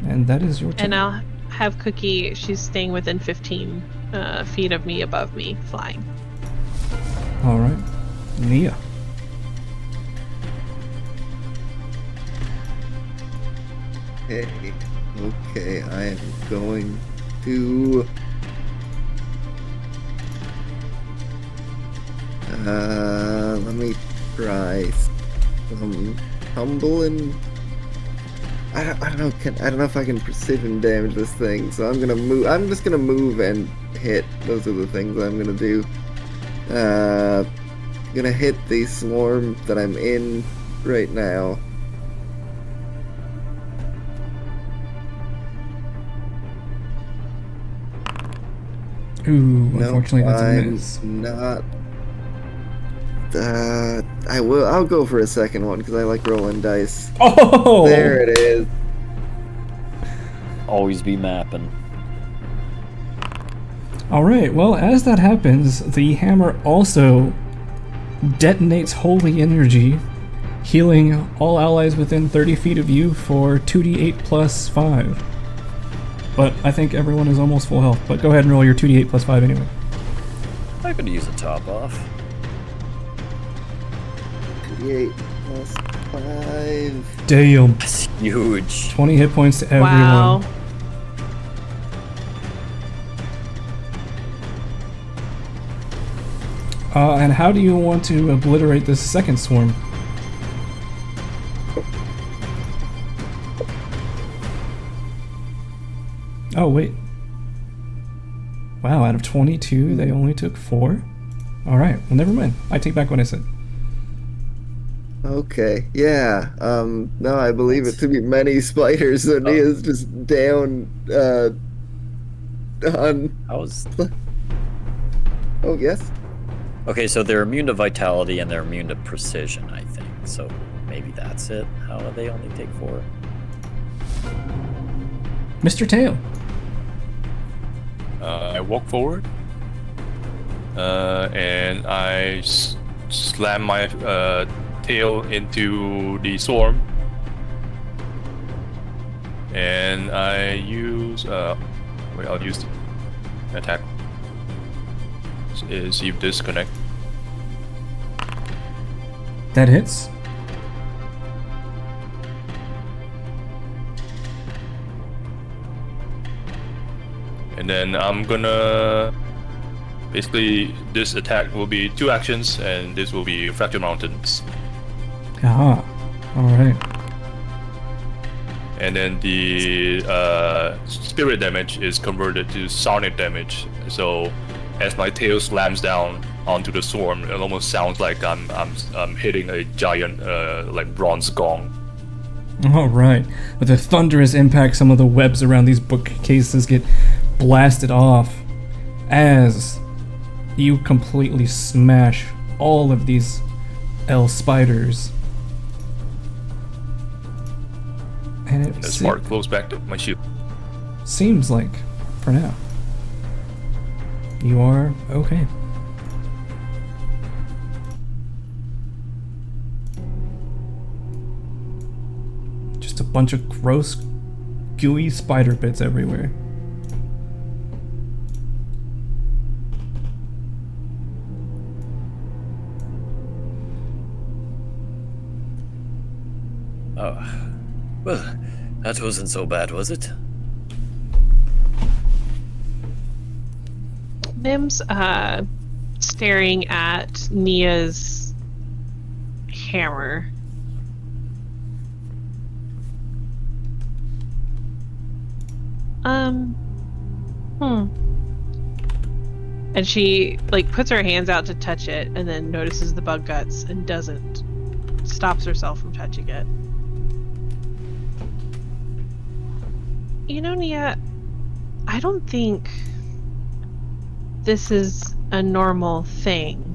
And that is your turn. And I'll have Cookie, she's staying within 15 feet of me, above me, flying. All right. Nia. Okay, I am going to... let me try some tumbling. I don't know. I don't know if I can precision damage this thing. So I'm gonna move. I'm just gonna move and hit. Those are the things I'm gonna do. Gonna hit the swarm that I'm in right now. Ooh, No, unfortunately that's a I'm miss. not. I will. I'll go for a second one because I like rolling dice. Oh! There it is. Always be mapping. Alright, well, as that happens, the hammer also detonates holy energy, healing all allies within 30 feet of you for 2d8 plus 5. But I think everyone is almost full health, but go ahead and roll your 2d8 plus 5 anyway. I could use a top off. 8 plus 5. Damn. That's huge. 20 hit points to everyone. Wow. And how do you want to obliterate this second swarm? Oh, wait. Wow, out of 22, they only took 4? Alright, well, never mind. I take back what I said. Okay, yeah. No, I believe it to be many spiders, so Nia's just down, on... I was... Oh, yes? Okay, so they're immune to vitality and they're immune to precision, I think. So maybe that's it. How do they only take 4? Mr. TAO. I walk forward, and I slam my tail into the swarm, and I use wait, I'll use the attack. See if disconnect. That hits. And then I'm gonna Basically, this attack will be 2 actions, and this will be Fractured Mountains. Ah, alright. And then the spirit damage is converted to sonic damage. So as my tail slams down onto the swarm, it almost sounds like I'm hitting a giant like bronze gong. Alright. With a thunderous impact, some of the webs around these bookcases get blasted off as you completely smash all of these L spiders. And The spark flows back to my shield. seems like, for now, you are okay. Just a bunch of gross, gooey spider bits everywhere. Oh. Well, that wasn't so bad, was it? Nim's staring at Nia's hammer. And she like puts her hands out to touch it and then notices the bug guts and doesn't. Stops herself from touching it. You know, Nia, I don't think this is a normal thing.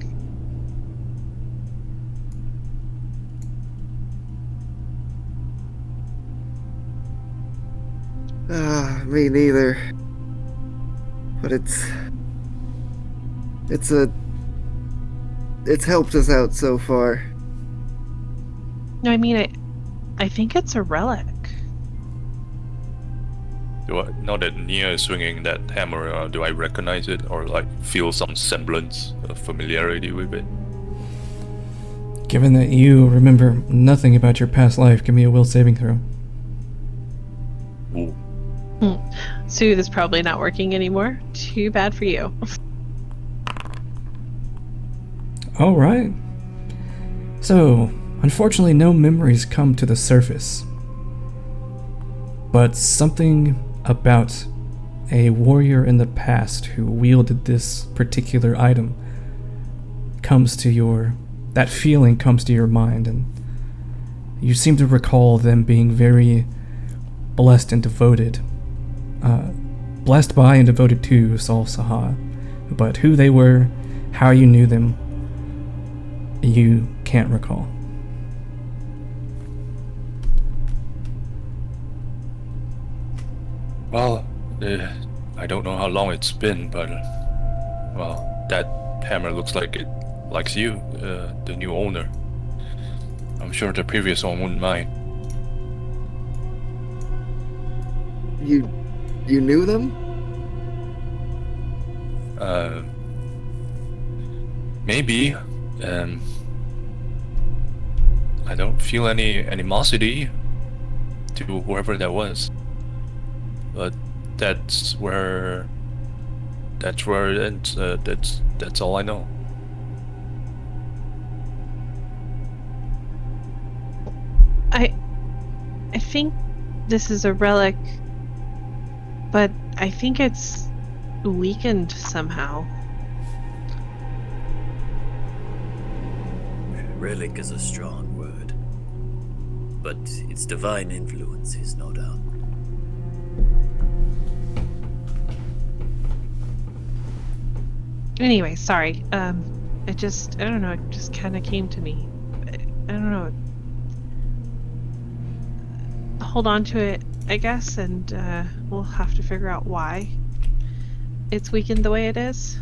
Me neither. But it's helped us out so far. No, I mean, I think it's a relic. Now that Nia is swinging that hammer, do I recognize it or like feel some semblance of familiarity with it? Given that you remember nothing about your past life, give me a will saving throw. Ooh. Soothe is probably not working anymore. Too bad for you. Alright. So, unfortunately, no memories come to the surface. But something about a warrior in the past who wielded this particular item that feeling comes to your mind, and you seem to recall them being very blessed and devoted. Blessed by and devoted to Sol Saha. But who they were, how you knew them, you can't recall. Well, I don't know how long it's been, but well, that hammer looks like it likes you, the new owner. I'm sure the previous one wouldn't mind. You knew them? Maybe. I don't feel any animosity to whoever that was. But that's where it ends. That's all I know. I think this is a relic, but I think it's weakened somehow. Relic is a strong word, but its divine influence is no doubt. Anyway, sorry. I don't know, it just kind of came to me. I don't know. Hold on to it, I guess, and we'll have to figure out why it's weakened the way it is.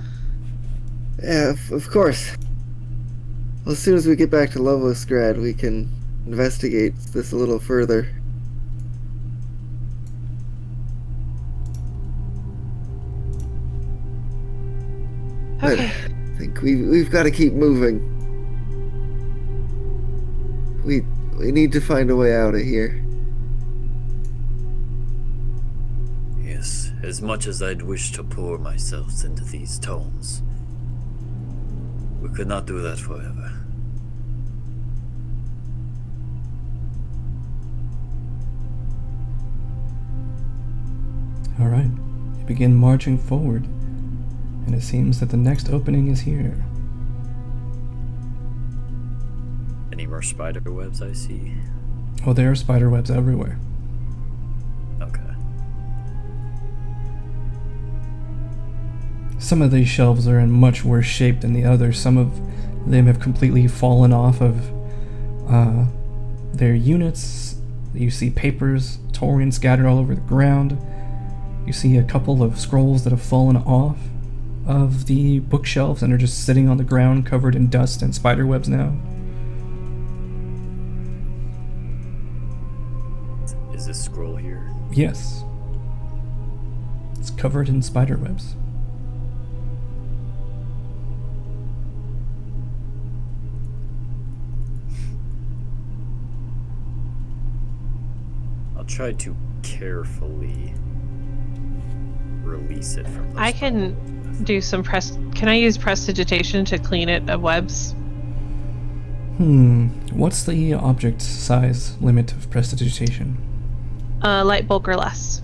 Yeah, of course. Well, as soon as we get back to Lovosgrad, we can investigate this a little further. Okay. I think we've got to keep moving. We need to find a way out of here. Yes, as much as I'd wish to pour myself into these tomes, We could not do that forever. All right. You begin marching forward, and it seems that the next opening is here. Any more spider webs I see? Oh, there are spider webs everywhere. Okay. Some of these shelves are in much worse shape than the others. Some of them have completely fallen off of their units. You see papers torn and scattered all over the ground. You see a couple of scrolls that have fallen off of the bookshelves and are just sitting on the ground covered in dust and spider webs now. Is this scroll here? Yes. It's covered in spider webs. I'll try to carefully release it from the I can do some Can I use prestidigitation to clean it of webs? What's the object size limit of prestidigitation? Light bulk or less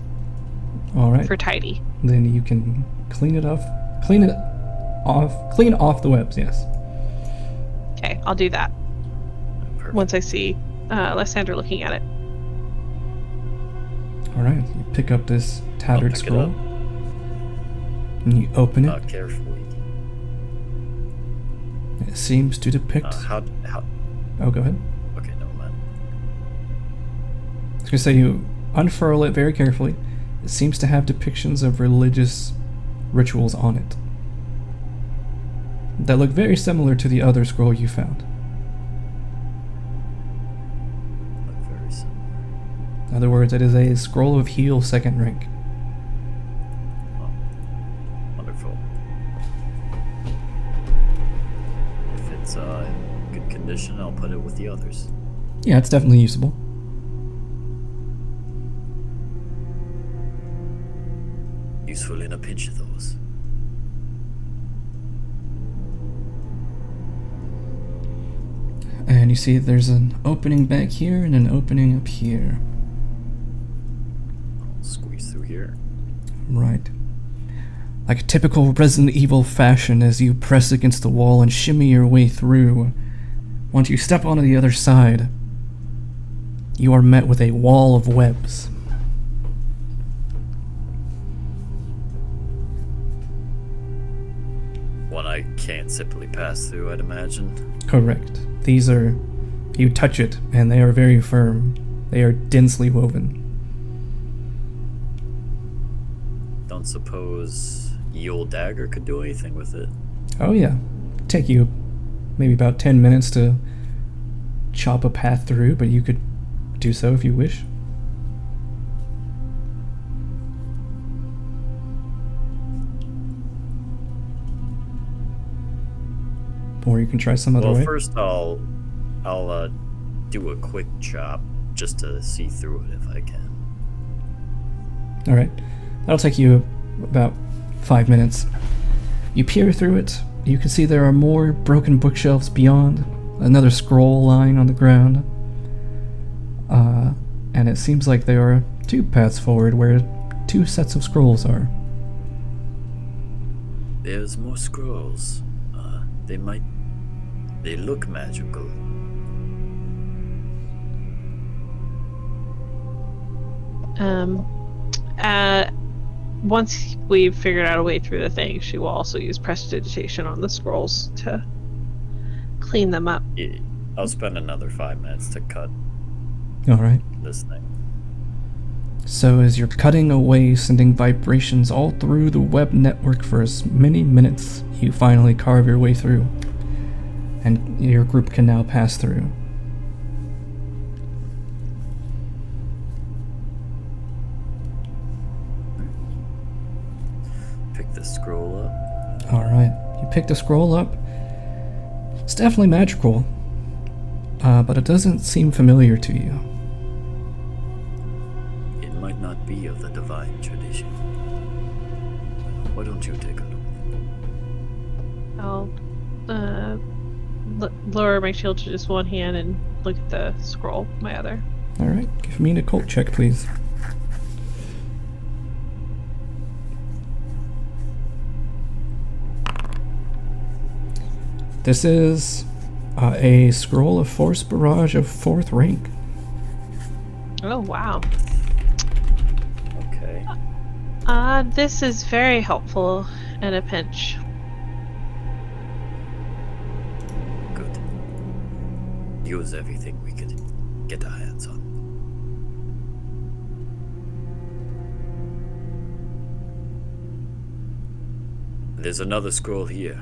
Alright. for tidy. Then you can clean off the webs, yes. Okay, I'll do that Perfect. once I see Lysander looking at it. Alright, you pick up this tattered pick it scroll. up. And you open it. Carefully. It seems to depict... How? Oh, go ahead. Okay, never mind. I was going to say, you unfurl it very carefully. It seems to have depictions of religious rituals on it that look very similar to the other scroll you found. Look very similar. In other words, it is a scroll of heal 2nd rank. Oh, wonderful. If it's in good condition, I'll put it with the others. Yeah, it's definitely usable. Useful in a pinch of those. And you see there's an opening back here and an opening up here. I'll squeeze through here. Right. Like a typical Resident Evil fashion, as you press against the wall and shimmy your way through, once you step onto the other side, you are met with a wall of webs. One I can't simply pass through, I'd imagine. Correct. These are... you touch it, and they are very firm. They are densely woven. Don't suppose ye old dagger could do anything with it. Oh yeah. Take you maybe about 10 minutes to chop a path through, but you could do so if you wish. Or you can try some other Well, way. first I'll do a quick chop just to see through it if I can. Alright. That'll take you about 5 minutes. You peer through it. You can see there are more broken bookshelves beyond. Another scroll lying on the ground. And it seems like there are 2 paths forward where 2 sets of scrolls are. There's more scrolls. They look magical. Once we've figured out a way through the thing, she will also use prestidigitation on the scrolls to clean them up. Yeah, I'll spend another 5 minutes to cut Alright. this thing. So as you're cutting away, sending vibrations all through the web network for as many minutes, you finally carve your way through. And your group can now pass through. Pick the scroll up. Alright, you pick the scroll up. It's definitely magical, but it doesn't seem familiar to you. It might not be of the divine tradition. Why don't you take a look? I'll lower my shield to just one hand and look at the scroll with my other. All right, give me an occult check, please. This is a scroll of Force Barrage of 4th rank. Oh, wow. Okay. This is very helpful in a pinch. Good. Use everything we could get our hands on. There's another scroll here.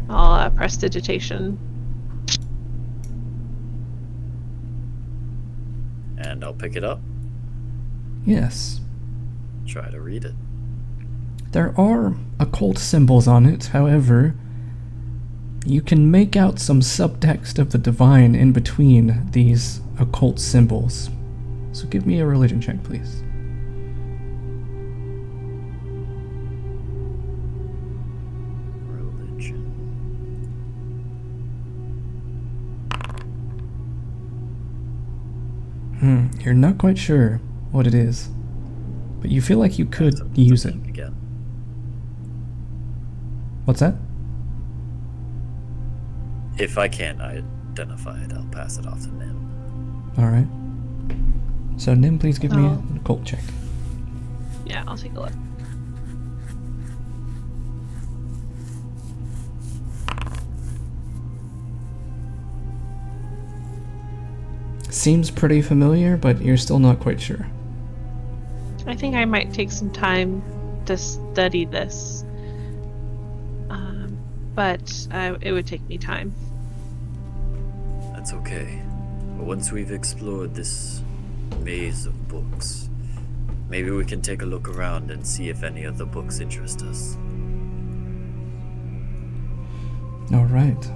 I'll prestidigitation. And I'll pick it up. Yes. Try to read it. There are occult symbols on it, however, you can make out some subtext of the divine in between these occult symbols. So give me a religion check, please. Religion. You're not quite sure what it is, but you feel like you could That's use it. Again. What's that? If I can't identify it, I'll pass it off to Nim. Alright. So Nim, please give me Oh. an occult check. Yeah, I'll take a look. Seems pretty familiar, but you're still not quite sure. I think I might take some time to study this. But it would take me time. That's okay. But once we've explored this maze of books, maybe we can take a look around and see if any of the books interest us. Alright.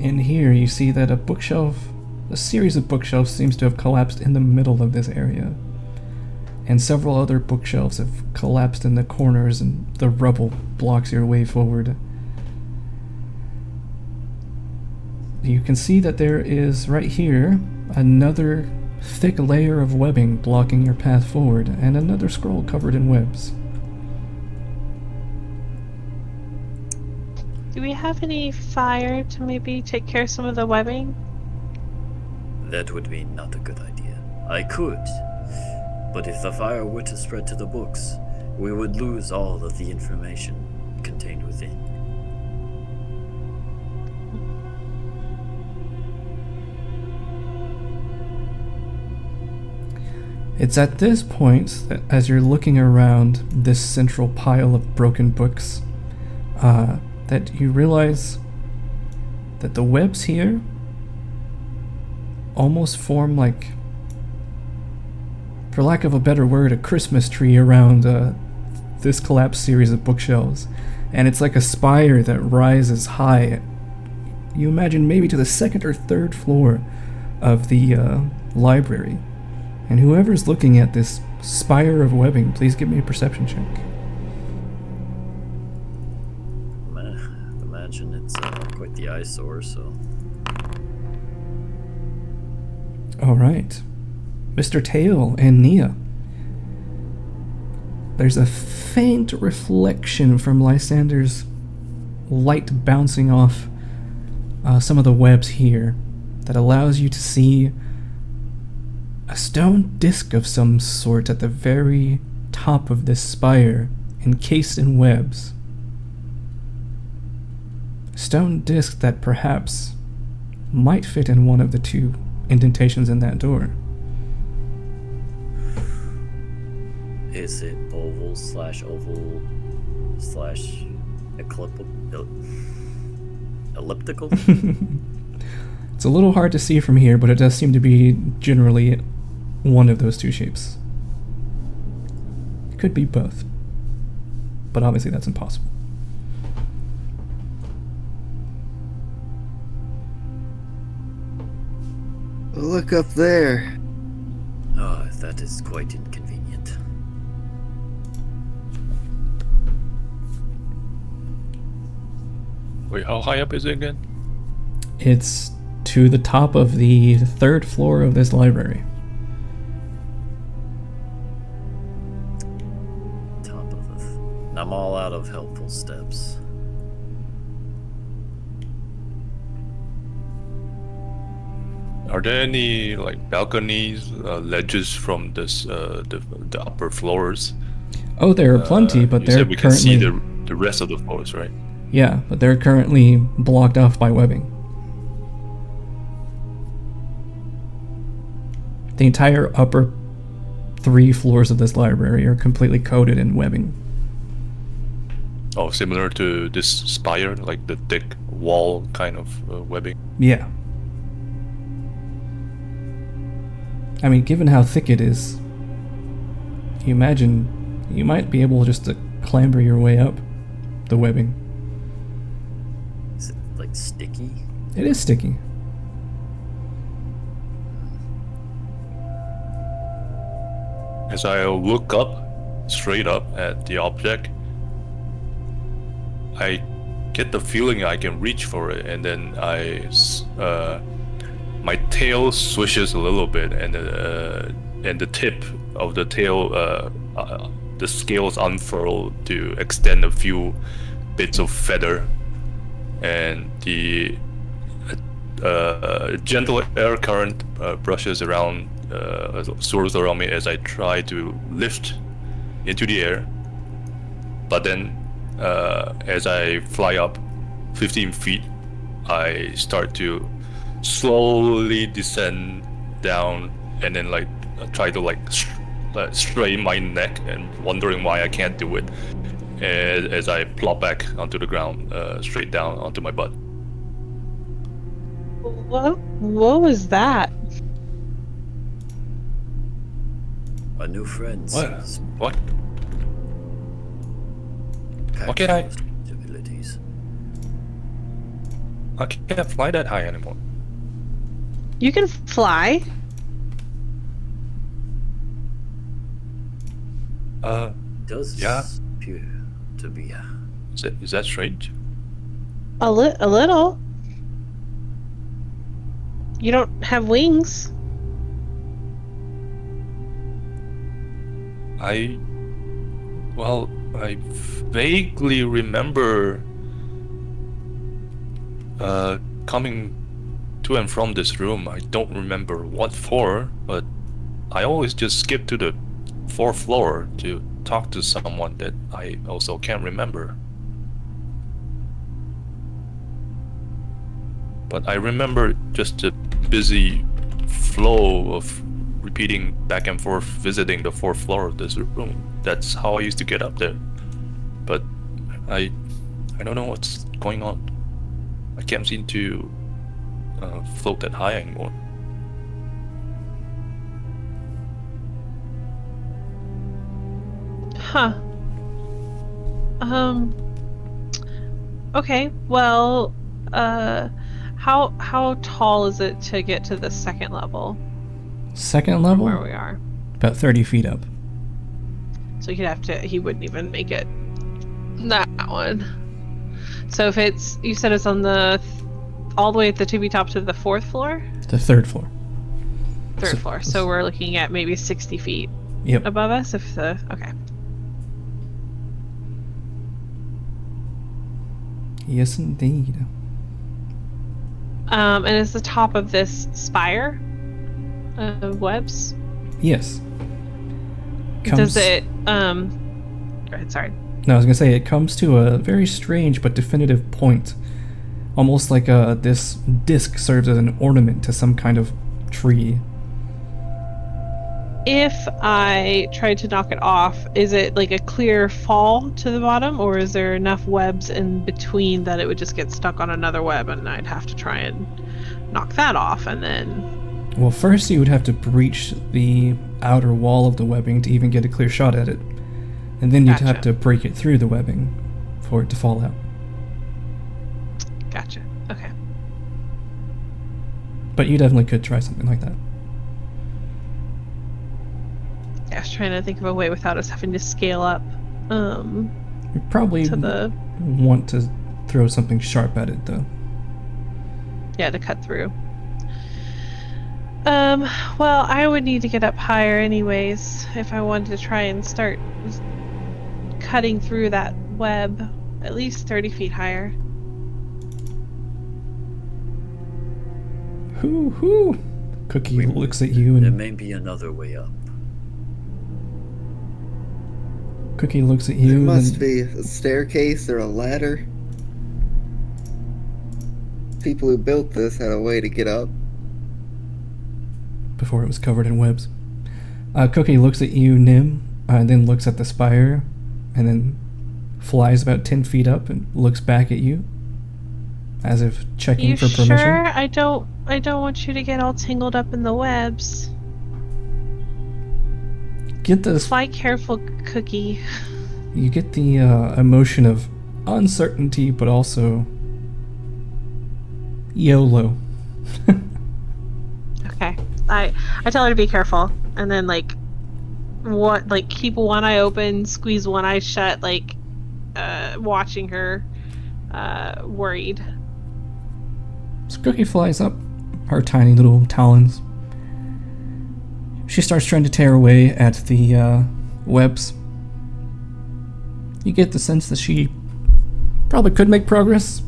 In here, you see that a series of bookshelves seems to have collapsed in the middle of this area. And several other bookshelves have collapsed in the corners, and the rubble blocks your way forward. You can see that there is, right here, another thick layer of webbing blocking your path forward, and another scroll covered in webs. Do we have any fire to maybe take care of some of the webbing? That would be not a good idea. I could, but if the fire were to spread to the books, we would lose all of the information contained within. It's at this point that, as you're looking around this central pile of broken books, that you realize that the webs here almost form like, for lack of a better word, a Christmas tree around this collapsed series of bookshelves. And it's like a spire that rises high. You imagine maybe to the 2nd or 3rd floor of the library. And whoever's looking at this spire of webbing, please give me a perception check. Imagine it's quite the eyesore, so... Alright. Mr. TAO and Nia. There's a faint reflection from Lysander's light bouncing off some of the webs here that allows you to see a stone disc of some sort at the very top of this spire, encased in webs. A stone disc that perhaps might fit in one of the 2 indentations in that door. Is it oval/oval/elliptical? It's a little hard to see from here, but it does seem to be generally one of those 2 shapes. It could be both, but obviously that's impossible. Look up there. Oh, that is quite inconvenient. Wait, how high up is it again? It's to the top of the 3rd floor of this library. Top of the. I'm all out of helpful steps. Are there any like balconies, ledges from this the upper floors? Oh, there are plenty, but you they're said we can see currently the rest of the floors, right? yeah, but they're currently blocked off by webbing. The entire upper 3 floors of this library are completely coated in webbing. Oh, similar to this spire, like the thick wall kind of webbing. Yeah. I mean, given how thick it is, you imagine you might be able just to clamber your way up the webbing. Is it like sticky? It is sticky. As I look up, straight up at the object, I get the feeling I can reach for it, and then my tail swishes a little bit, and the tip of the tail, the scales unfurl to extend a few bits of feather, and the gentle air current brushes around, swirls around me as I try to lift into the air. But then, as I fly up 15 feet, I start to slowly descend down, and then like try to strain my neck and wondering why I can't do it, as I plop back onto the ground, straight down onto my butt. What was that? My new friends. What? What can I? Abilities. I can't fly that high anymore. You can fly. Does Yeah. appear to be. Is that strange? A little. You don't have wings. I vaguely remember coming to and from this room. I don't remember what for, but I always just skip to the 4th floor to talk to someone that I also can't remember. But I remember just a busy flow of repeating back and forth, visiting the 4th floor of this room. That's how I used to get up there. But I don't know what's going on. I can't seem to float that high anymore. Huh. Okay. Well, how tall is it to get to the 2nd level? 2nd level? Where we are. About 30 feet up. So he wouldn't even make it. That one. So if you said it's on all the way at the tippy top to the 4th floor? The 3rd floor. 3rd floor. So we're looking at maybe 60 feet Yep. above us okay. Yes, indeed. And is the top of this spire of webs? Yes. Does it go ahead, sorry. No, I was gonna say it comes to a very strange but definitive point. Almost like this disc serves as an ornament to some kind of tree. If I tried to knock it off, is it like a clear fall to the bottom, or is there enough webs in between that it would just get stuck on another web and I'd have to try and knock that off and then... Well, first you would have to breach the outer wall of the webbing to even get a clear shot at it. And then you'd have Gotcha. to break it through the webbing for it to fall out. Gotcha. Okay. But you definitely could try something like that. Yeah, I was trying to think of a way without us having to scale up. You probably To the... want to throw something sharp at it, though. Yeah, to cut through. Well, I would need to get up higher anyways if I wanted to try and start cutting through that web, at least 30 feet higher. Hoo. Cookie looks at you There and may be another way up. Cookie looks at There you and must then, be a staircase or a ladder. People who built this had a way to get up. before it was covered in webs. Cookie looks at you, Nim, and then looks at the spire, and then flies about 10 feet up and looks back at you, as if checking You for permission. sure? I don't want you to get all tangled up in the webs. Get this. Fly careful, Cookie. You get the emotion of uncertainty, but also YOLO. Okay. I tell her to be careful, and then keep one eye open, squeeze one eye shut, watching her, worried. So Cookie flies up, her tiny little talons. She starts trying to tear away at the webs. You get the sense that she probably could make progress,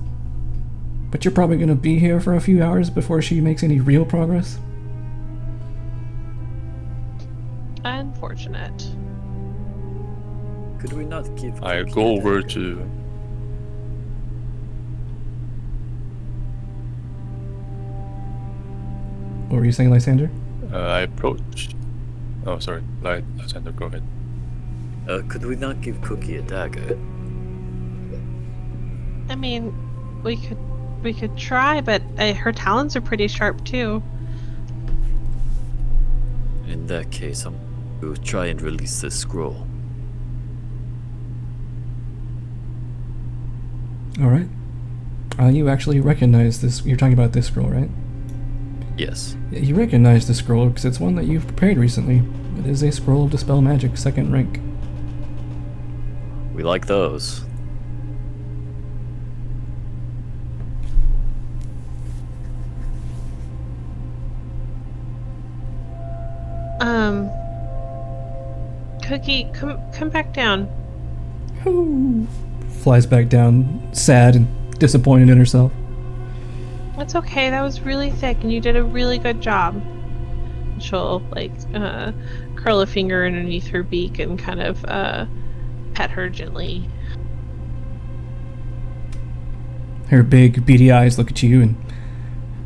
but you're probably going to be here for a few hours before she makes any real progress. Unfortunate. Could we not give... I Cookie go a over dagger? to. What were you saying, Lysander? I approach. Oh, sorry. Lysander, go ahead. Could we not give Cookie a dagger? I mean, we could try, but her talons are pretty sharp too. In that case, we'll try and release this scroll. Alright. You actually recognize this. You're talking about this scroll, right? Yes. Yeah, you recognize the scroll because it's one that you've prepared recently. It is a scroll of Dispel Magic, 2nd rank. We like those. Cookie, come back down. Hoo. Flies back down, sad and disappointed in herself. That's okay. That was really thick, and you did a really good job. She'll curl a finger underneath her beak and kind of pet her gently. Her big, beady eyes look at you, and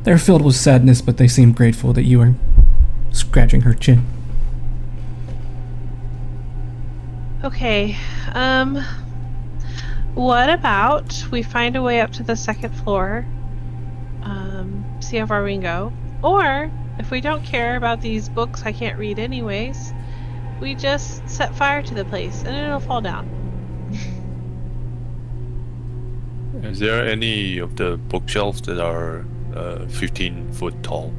they're filled with sadness, but they seem grateful that you are scratching her chin. Okay, what about we find a way up to the 2nd floor, see how far we can go, or if we don't care about these books I can't read anyways, we just set fire to the place and it'll fall down. Is there any of the bookshelves that are 15 foot tall?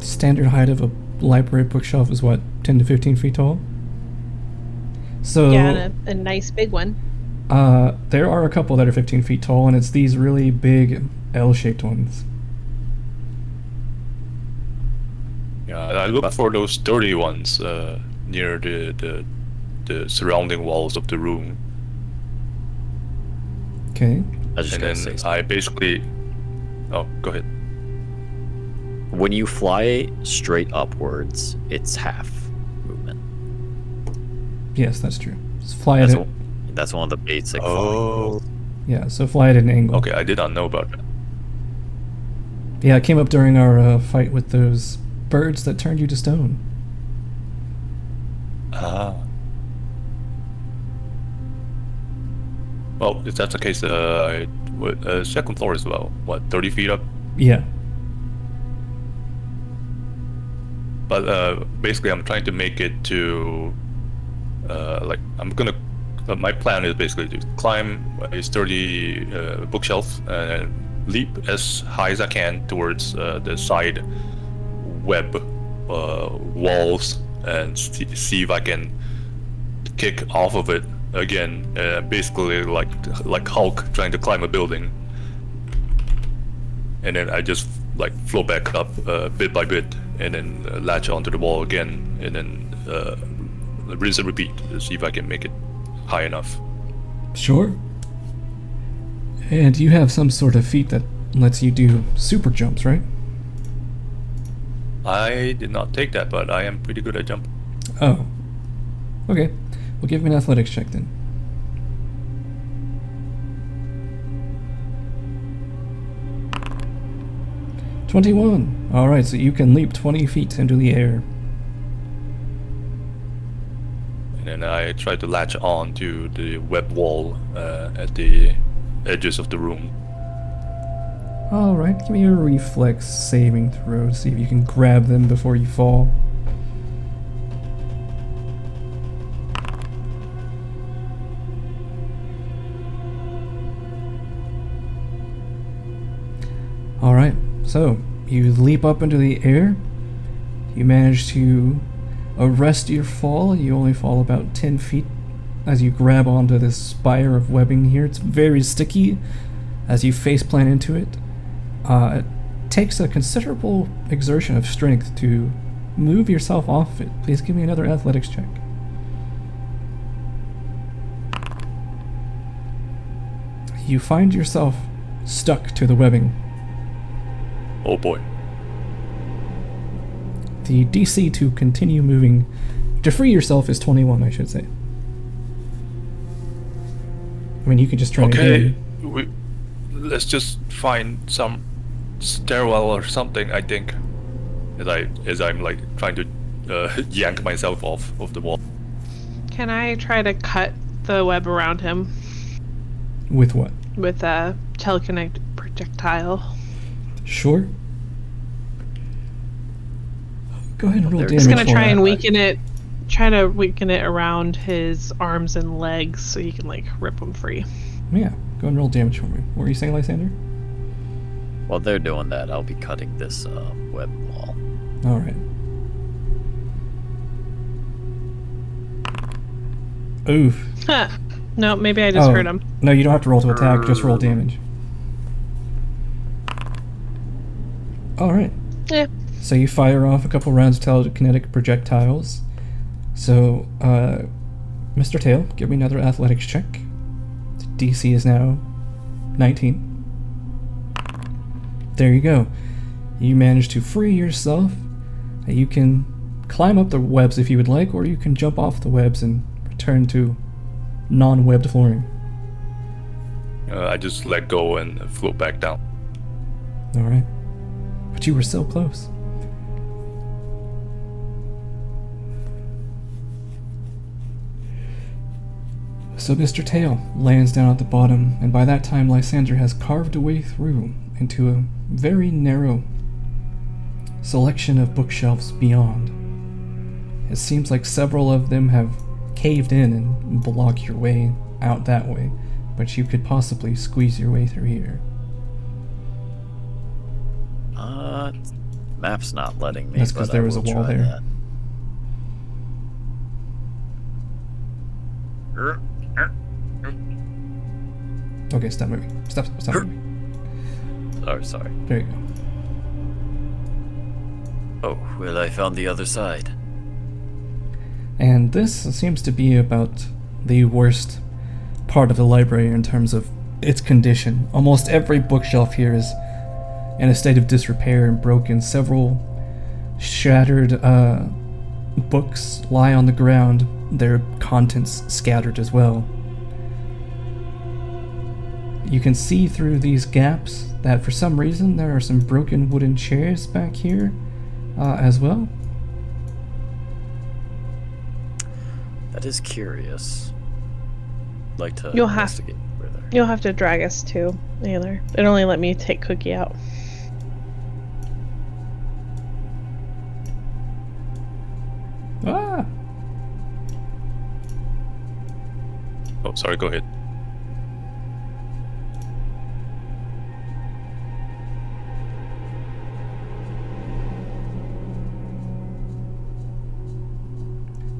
Standard height of a library bookshelf is what, 10 to 15 feet tall? So Yeah, and a nice big one. there are a couple that are 15 feet tall, and it's these really big L-shaped ones. Yeah, I look for those sturdy ones near the surrounding walls of the room. Okay. I was just And gonna then say something. I basically... Oh, go ahead. When you fly straight upwards, it's half movement. Yes, that's true. Just fly at That's, it. that's one of the basic flying Oh, rules. Yeah, so fly at an angle. okay, I did not know about that. Yeah, it came up during our fight with those birds that turned you to stone. Ah. Well, if that's the case, second floor is about, what, 30 feet up? Yeah. But basically, I'm trying to make it to, my plan is basically to climb a sturdy bookshelf and leap as high as I can towards the side web walls and see if I can kick off of it again. Basically, like Hulk trying to climb a building, and then I just like float back up bit by bit, and then latch onto the wall again, and then rinse and repeat to see if I can make it high enough. Sure. And you have some sort of feat that lets you do super jumps, right? I did not take that, but I am pretty good at jumping. Oh. Okay. Well, give me an athletics check then. $21. Alright, so you can leap 20 feet into the air. And then I try to latch on to the web wall at the edges of the room. Alright, give me a reflex saving throw to see if you can grab them before you fall. Alright, so you leap up into the air. You manage to arrest your fall. You only fall about 10 feet as you grab onto this spire of webbing here. It's very sticky as you faceplant into it. It takes a considerable exertion of strength to move yourself off it. Please give me another athletics check. You find yourself stuck to the webbing. Oh boy. The DC to continue moving, to free yourself, is 21, I should say. I mean, you could just try Okay, again. let's just find some stairwell or something. I think, as I'm like trying to yank myself off of the wall. Can I try to cut the web around him With what? with a telekinetic projectile? Sure. Go ahead and roll They're damage. Just gonna for try that. and weaken it. Try to weaken it around his arms and legs so he can like rip them free. Yeah, go and roll damage for me. What were you saying, Lysander? While they're doing that, I'll be cutting this web wall. Alright. Oof. Huh. No, maybe I just hurt him. No, you don't have to roll to attack, just roll damage. Alright. Yeah. So you fire off a couple rounds of telekinetic projectiles. So, Mr. Tail, give me another athletics check. The DC is now 19. There you go. You manage to free yourself. You can climb up the webs if you would like, or you can jump off the webs and return to non-webbed flooring. I just let go and float back down. Alright. But you were so close. So Mr. Tail lands down at the bottom, and by that time Lysander has carved a way through into a very narrow selection of bookshelves beyond. It seems like several of them have caved in and block your way out that way, but you could possibly squeeze your way through here. Map's not letting me. That's 'cause but there I was a will wall try there. that. Okay, stop moving. Stop moving. Sorry. There you go. Oh, well, I found the other side. And this seems to be about the worst part of the library in terms of its condition. Almost every bookshelf here is in a state of disrepair and broken. Several shattered books lie on the ground, their contents scattered as well. You can see through these gaps that for some reason there are some broken wooden chairs back here as well. That is curious. I'd like to You'll have- investigate further. You'll have to drag us too, Taylor. It only let me take Cookie out. Ah! Oh, sorry, go ahead.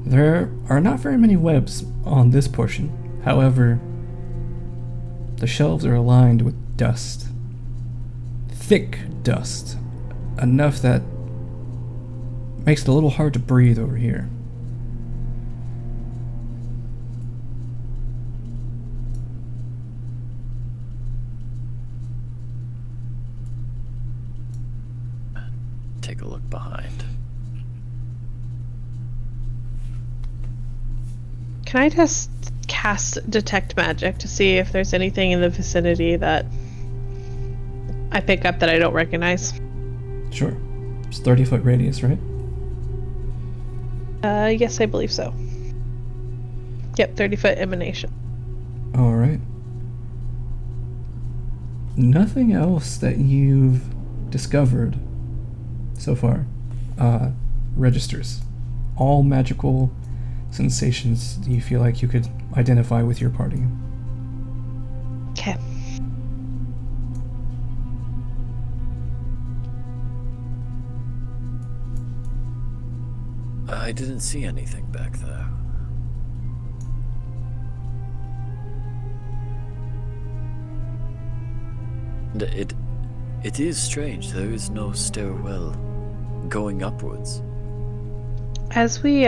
There are not very many webs on this portion. However, the shelves are lined with dust. Thick dust. Enough that makes it a little hard to breathe over here. Take a look behind. Can I just cast Detect Magic to see if there's anything in the vicinity that I pick up that I don't recognize? Sure. It's 30-foot radius, right? Yes, I believe so. Yep, 30-foot emanation. Alright. Nothing else that you've discovered so far registers. All magical sensations you feel like you could identify with your party. Okay. I didn't see anything back there. It is strange. There is no stairwell going upwards. As we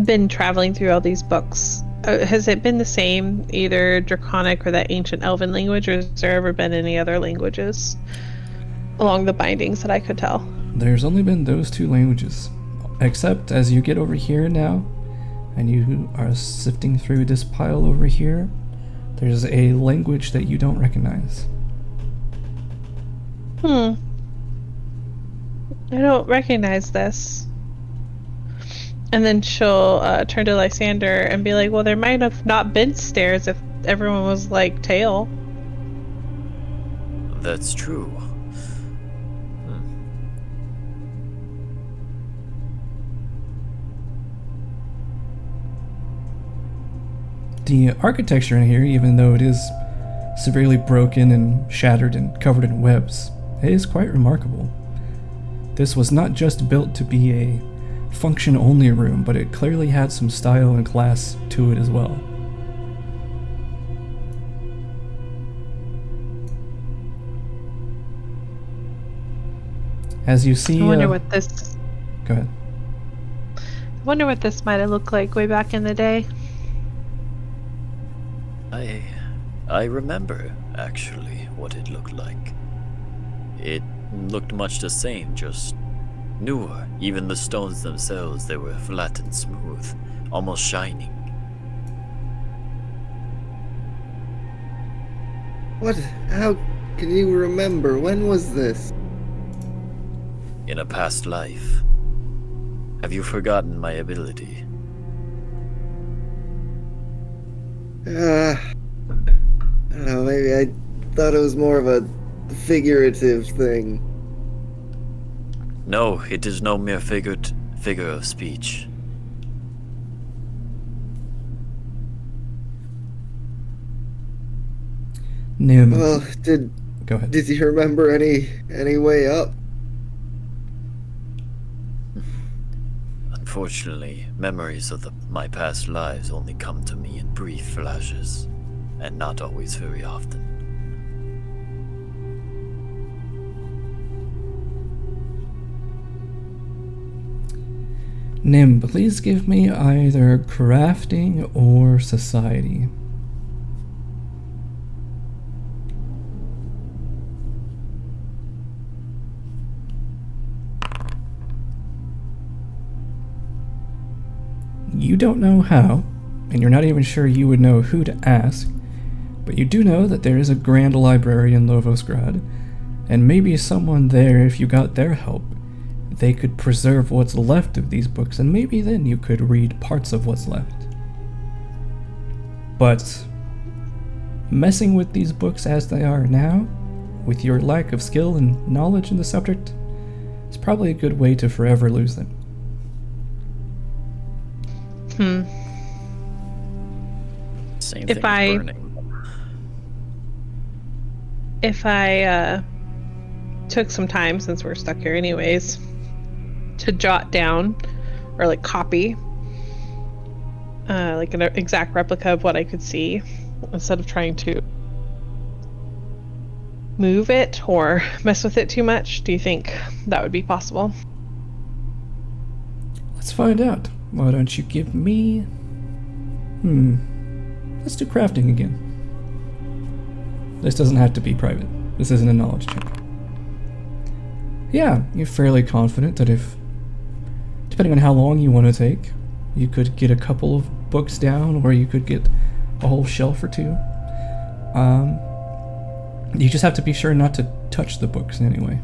been traveling through all these books, has it been the same, either Draconic or that ancient Elven language, or has there ever been any other languages along the bindings that I could tell? There's only been those two languages, except as you get over here now, and you are sifting through this pile over here, there's a language that you don't recognize. I don't recognize this. And then she'll turn to Lysander and be like, well, there might have not been stairs if everyone was like TAO. That's true. The architecture in here, even though it is severely broken and shattered and covered in webs, it is quite remarkable. This was not just built to be a function-only room, but it clearly had some style and class to it as well. As you see... I wonder what this... Go ahead. I wonder what this might have looked like way back in the day. I remember, actually, what it looked like. It looked much the same, just newer. Even the stones themselves, they were flat and smooth, almost shining. What? How can you remember? When was this? In a past life. Have you forgotten my ability? I don't know, maybe I thought it was more of a figurative thing. No, it is no mere figure of speech. Nim. Well, Go ahead. did you remember any way up? Unfortunately, memories of my past lives only come to me in brief flashes, and not always very often. Nim, please give me either crafting or society. You don't know how, and you're not even sure you would know who to ask, but you do know that there is a grand library in Lovosgrad, and maybe someone there, if you got their help, they could preserve what's left of these books, and maybe then you could read parts of what's left. But messing with these books as they are now, with your lack of skill and knowledge in the subject, is probably a good way to forever lose them. Same If thing I- as burning. If I took some time, since we're stuck here anyways, to jot down or like copy like an exact replica of what I could see instead of trying to move it or mess with it too much. Do you think that would be possible? Let's find out. Why don't you give me... Let's do crafting again. This doesn't have to be private. This isn't a knowledge check. Yeah, you're fairly confident that if, depending on how long you want to take, you could get a couple of books down, or you could get a whole shelf or two. You just have to be sure not to touch the books in any way.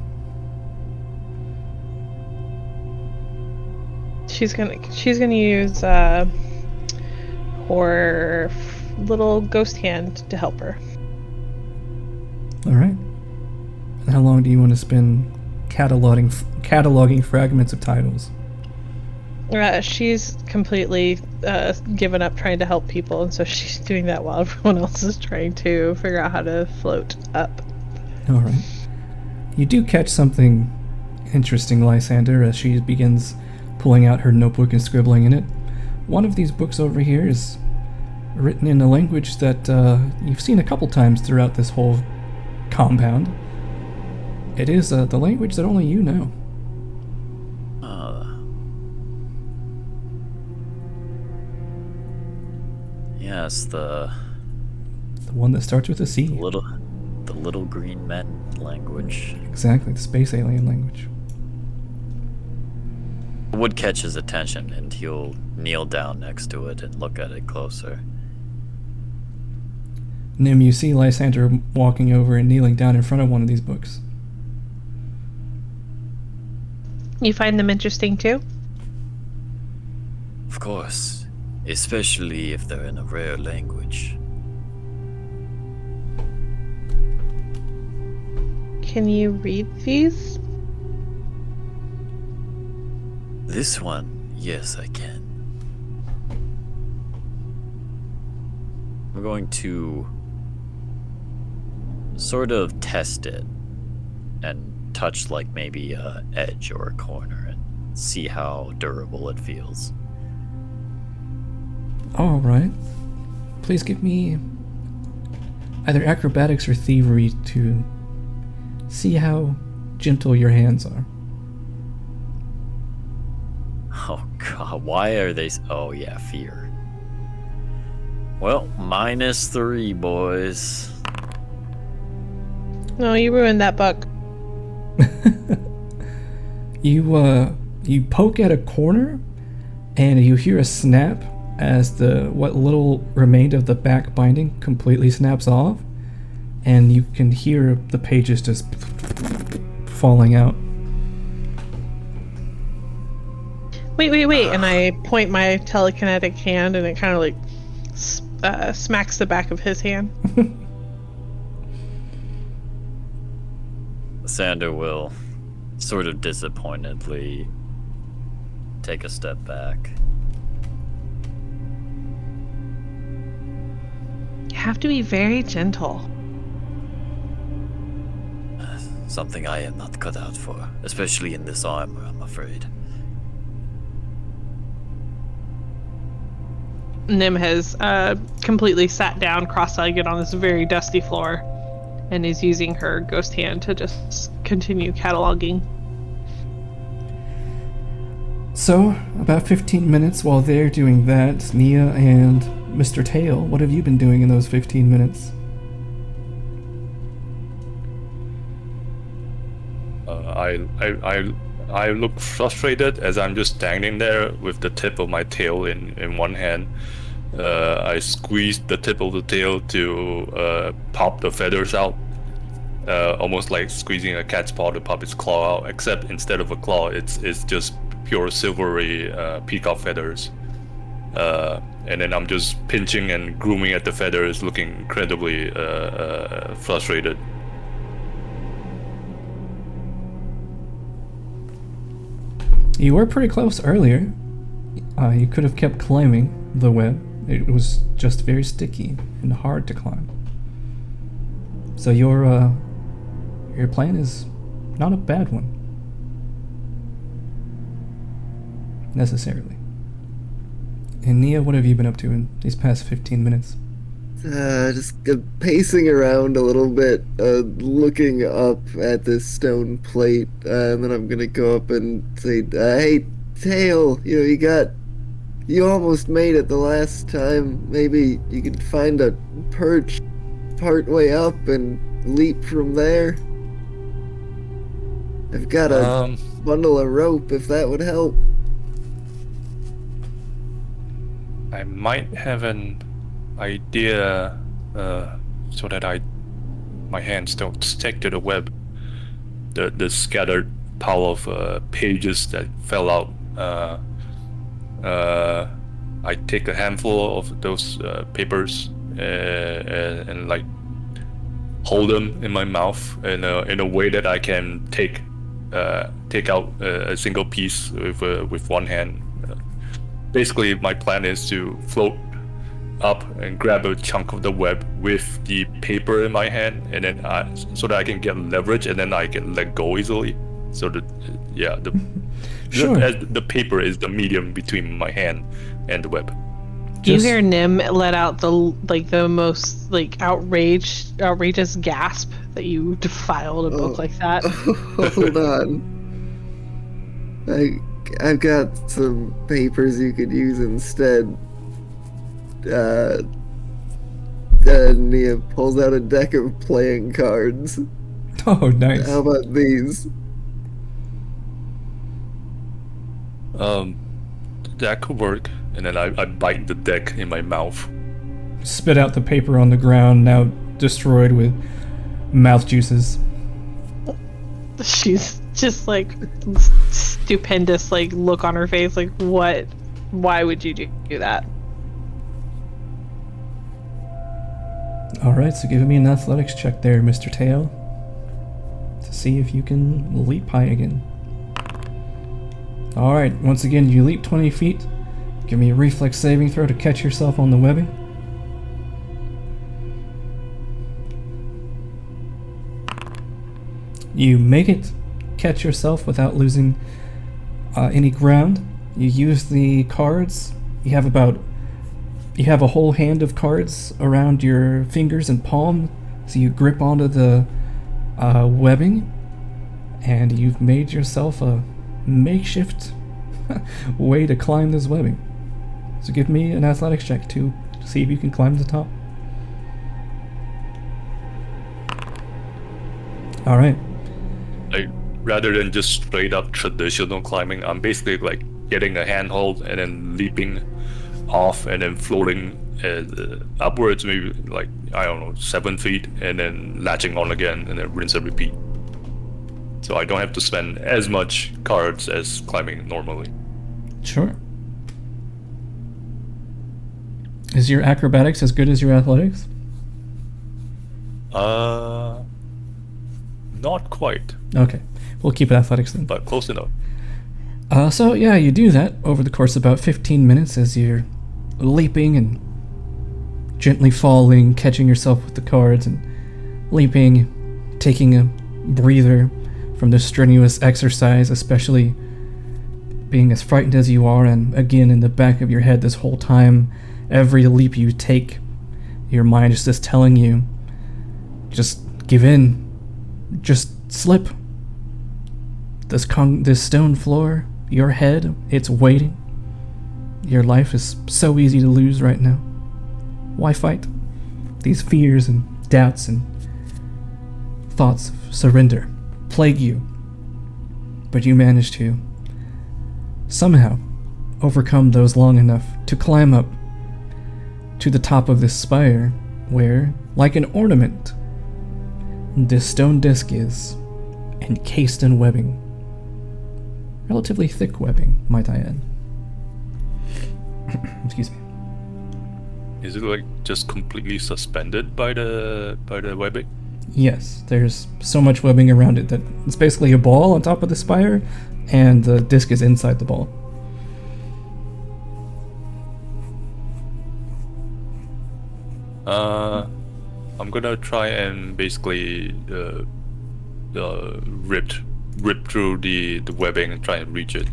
She's gonna use her little ghost hand to help her. All right. And how long do you want to spend cataloging fragments of titles? She's completely given up trying to help people, and so she's doing that while everyone else is trying to figure out how to float up. All right. You do catch something interesting, Lysander, as she begins pulling out her notebook and scribbling in it. One of these books over here is written in a language that you've seen a couple times throughout this whole compound. It is the language that only you know. Yes, the one that starts with a C. The little green men language. Exactly, the space alien language. Would catch his attention, and he'll kneel down next to it and look at it closer. Nim, you see Lysander walking over and kneeling down in front of one of these books. You find them interesting too? Of course, especially if they're in a rare language. Can you read these? This one, yes, I can. I'm going to sort of test it and touch like maybe a edge or a corner and see how durable it feels. All right. Please give me either acrobatics or thievery to see how gentle your hands are. Oh god, why are they... Oh yeah, fear. Well, -3, boys. No, you ruined that book. You poke at a corner and you hear a snap as what little remained of the back binding completely snaps off, and you can hear the pages just falling out. Wait, and I point my telekinetic hand and it kind of like smacks the back of his hand. Sander will sort of disappointedly take a step back. You have to be very gentle. Something I am not cut out for, especially in this armor, I'm afraid. Nim has completely sat down cross-legged on this very dusty floor and is using her ghost hand to just continue cataloging. So, about 15 minutes while they're doing that, Nia and Mr. Tail, what have you been doing in those 15 minutes? I look frustrated as I'm just standing there with the tip of my tail in one hand. I squeeze the tip of the tail to pop the feathers out, almost like squeezing a cat's paw to pop its claw out, except instead of a claw, it's just pure silvery peacock feathers. And then I'm just pinching and grooming at the feathers, looking incredibly frustrated. You were pretty close earlier. You could have kept climbing the web. It was just very sticky and hard to climb. So your plan is not a bad one. necessarily. And Nia, what have you been up to in these past 15 minutes? Just pacing around a little bit, looking up at this stone plate, and then I'm gonna go up and say, "Hey, Tail, you almost made it the last time. Maybe you could find a perch part way up and leap from there. I've got a bundle of rope if that would help." I might have an idea so that my hands don't stick to the web. The scattered pile of pages that fell out. I take a handful of those papers and like hold them in my mouth in a way that I can take out a single piece with one hand. Basically, my plan is to float up and grab a chunk of the web with the paper in my hand, and then so that I can get leverage, and then I can let go easily. So that Sure. the paper is the medium between my hand and the web. You hear Nim let out the most outrageous gasp that you defiled a book like that. Hold on. I've got some papers you could use instead. Nia pulls out a deck of playing cards. Oh, nice. How about these? That could work. And then I bite the deck in my mouth. Spit out the paper on the ground, now destroyed with mouth juices. She's just like stupendous look on her face, like, what? Why would you do that? Alright, so give me an athletics check there, Mr. Tail, to see if you can leap high again. Alright, once again, you leap 20 feet. Give me a reflex saving throw to catch yourself on the webbing. You make it catch yourself without losing any ground. You use the cards. You have a whole hand of cards around your fingers and palm, so you grip onto the webbing, and you've made yourself a makeshift way to climb this webbing. So give me an athletics check to see if you can climb the top. Alright. Rather than just straight up traditional climbing, I'm basically like getting a handhold and then leaping off and then floating upwards, maybe like, I don't know, 7 feet, and then latching on again, and then rinse and repeat. So I don't have to spend as much cards as climbing normally. Sure. Is your acrobatics as good as your athletics? Not quite, Okay, we'll keep it athletics then. but close enough. So yeah, you do that over the course of about 15 minutes as you're leaping and gently falling, catching yourself with the cards and leaping, taking a breather from the strenuous exercise, especially being as frightened as you are, and again in the back of your head this whole time, every leap you take, your mind is just telling you, just give in, just slip. This stone floor, your head, it's waiting. Your life is so easy to lose right now. Why fight? These fears and doubts and thoughts of surrender plague you. But you manage to somehow overcome those long enough to climb up to the top of this spire where, like an ornament, this stone disc is encased in webbing. Relatively thick webbing, might I add. Excuse me. Is it like just completely suspended by the webbing? Yes, there's so much webbing around it that it's basically a ball on top of the spire, and the disc is inside the ball. I'm gonna try and basically rip through the webbing and try and reach it.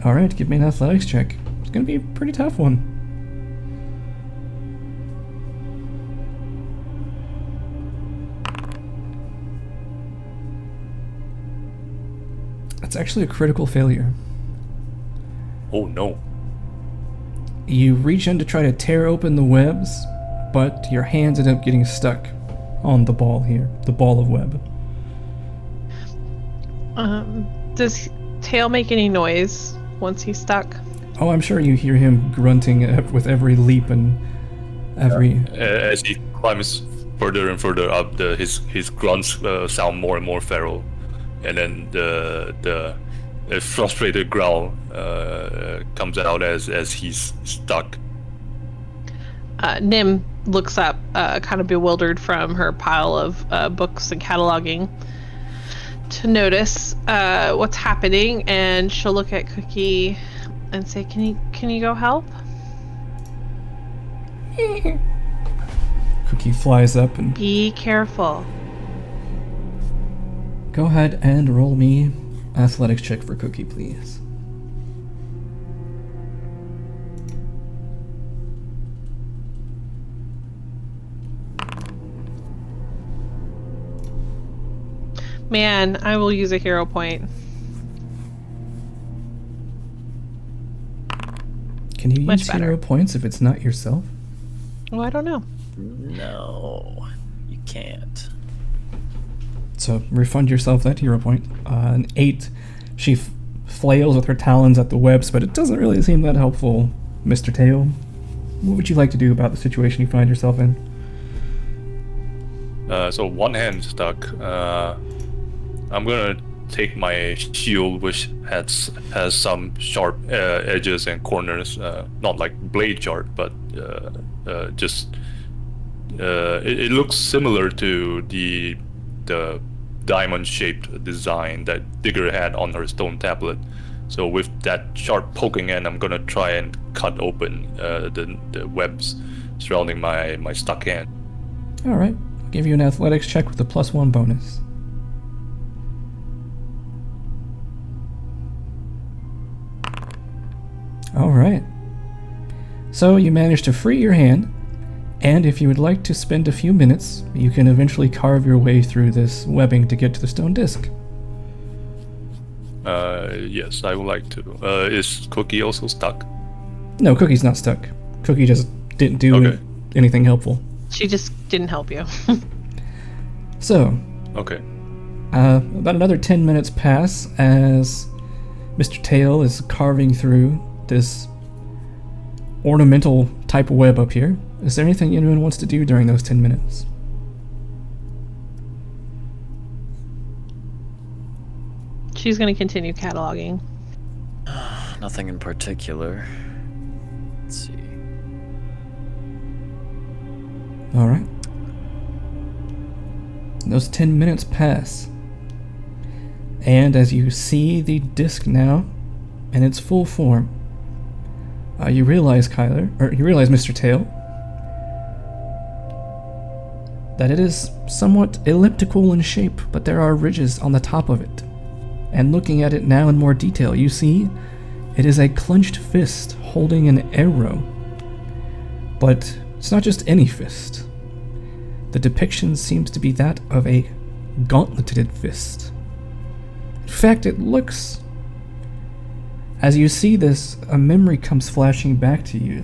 Alright, give me an athletics check. It's gonna be a pretty tough one. That's actually a critical failure. Oh no. You reach in to try to tear open the webs, but your hands end up getting stuck on the ball here, the ball of web. Does Tail make any noise once he's stuck? Oh, I'm sure you hear him grunting with every leap and every... As he climbs further and further up, his grunts sound more and more feral, and then the frustrated growl comes out as he's stuck. Nim looks up, kind of bewildered from her pile of books and cataloging, to notice what's happening, and she'll look at Cookie and say, "Can you go help?" Cookie flies up and... Be careful. Go ahead and roll me athletics check for Cookie, please. Man, I will use a hero point. Can you Much use better. hero points if it's not yourself? Oh, I don't know. No, you can't. So refund yourself that hero point. An 8. She flails with her talons at the webs, but it doesn't really seem that helpful, Mr. Tail. What would you like to do about the situation you find yourself in? So one hand stuck. I'm gonna take my shield, which has some sharp edges and corners, not like blade sharp, but just it looks similar to the diamond-shaped design that Digger had on her stone tablet. So with that sharp poking end, I'm gonna try and cut open the webs surrounding my stuck hand. All right, I'll give you an athletics check with a +1 bonus. All right. So you managed to free your hand, and if you would like to spend a few minutes, you can eventually carve your way through this webbing to get to the stone disc. Yes, I would like to. Is Cookie also stuck? No, Cookie's not stuck. Cookie just didn't do Okay. anything helpful. She just didn't help you. So, Okay. about another 10 minutes pass as Mr. Tail is carving through this ornamental type web up here. Is there anything anyone wants to do during those 10 minutes? She's going to continue cataloging. Nothing in particular. Let's see. Alright. Those 10 minutes pass. And as you see the disc now in its full form, you realize, Mr. Tail, that it is somewhat elliptical in shape, but there are ridges on the top of it. And looking at it now in more detail, you see it is a clenched fist holding an arrow. But it's not just any fist. The depiction seems to be that of a gauntleted fist. In fact, it looks... As you see this, a memory comes flashing back to you.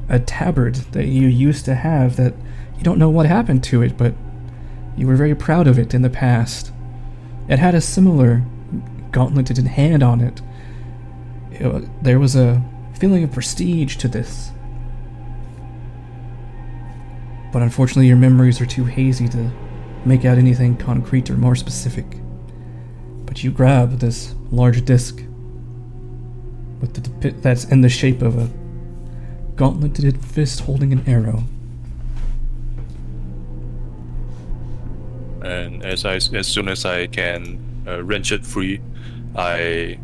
A tabard that you used to have that you don't know what happened to it, but you were very proud of it in the past. It had a similar gauntleted hand on it. There was a feeling of prestige to this. But unfortunately your memories are too hazy to make out anything concrete or more specific. But you grab this large disc with that's in the shape of a gauntleted fist holding an arrow. And as soon as I can wrench it free, I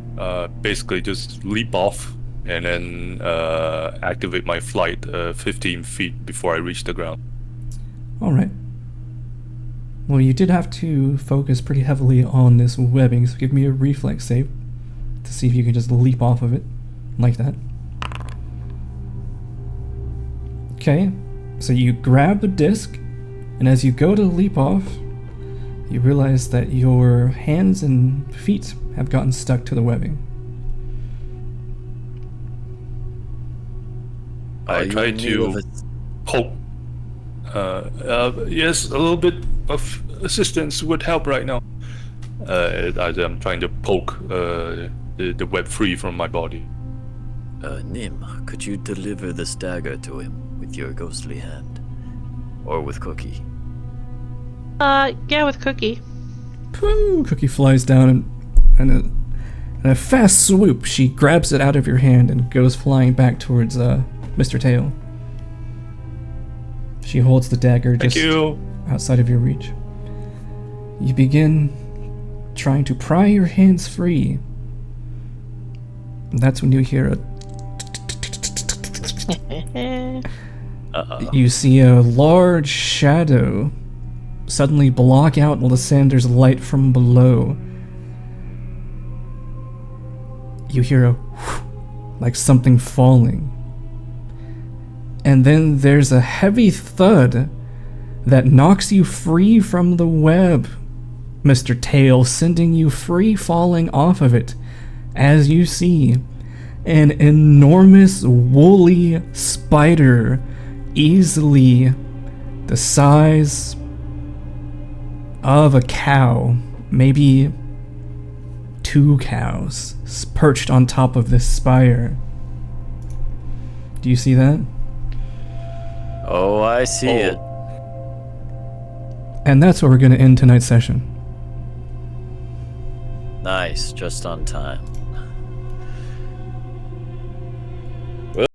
basically just leap off and then activate my flight 15 feet before I reach the ground. Alright. Well, you did have to focus pretty heavily on this webbing, so give me a reflex save. to see if you can just leap off of it like that. Okay, so you grab the disc, and as you go to leap off, you realize that your hands and feet have gotten stuck to the webbing. I try to poke. Yes, a little bit of assistance would help right now. As I'm trying to poke the web free from my body. Nim, could you deliver this dagger to him with your ghostly hand? Or with Cookie? Yeah, with Cookie. Pooh! Cookie flies down and in a fast swoop, she grabs it out of your hand and goes flying back towards Mr. Tail. She holds the dagger just outside of your reach. You begin trying to pry your hands free. And that's when you hear a You see a large shadow suddenly block out Lysander's light from below. You hear a whoosh, like something falling. And then there's a heavy thud that knocks you free from the web, Mr. Tail, sending you free falling off of it as you see an enormous woolly spider, easily the size of a cow, maybe 2 cows, perched on top of this spire. Do you see that? Oh, I see it. And that's where we're going to end tonight's session. Nice, just on time.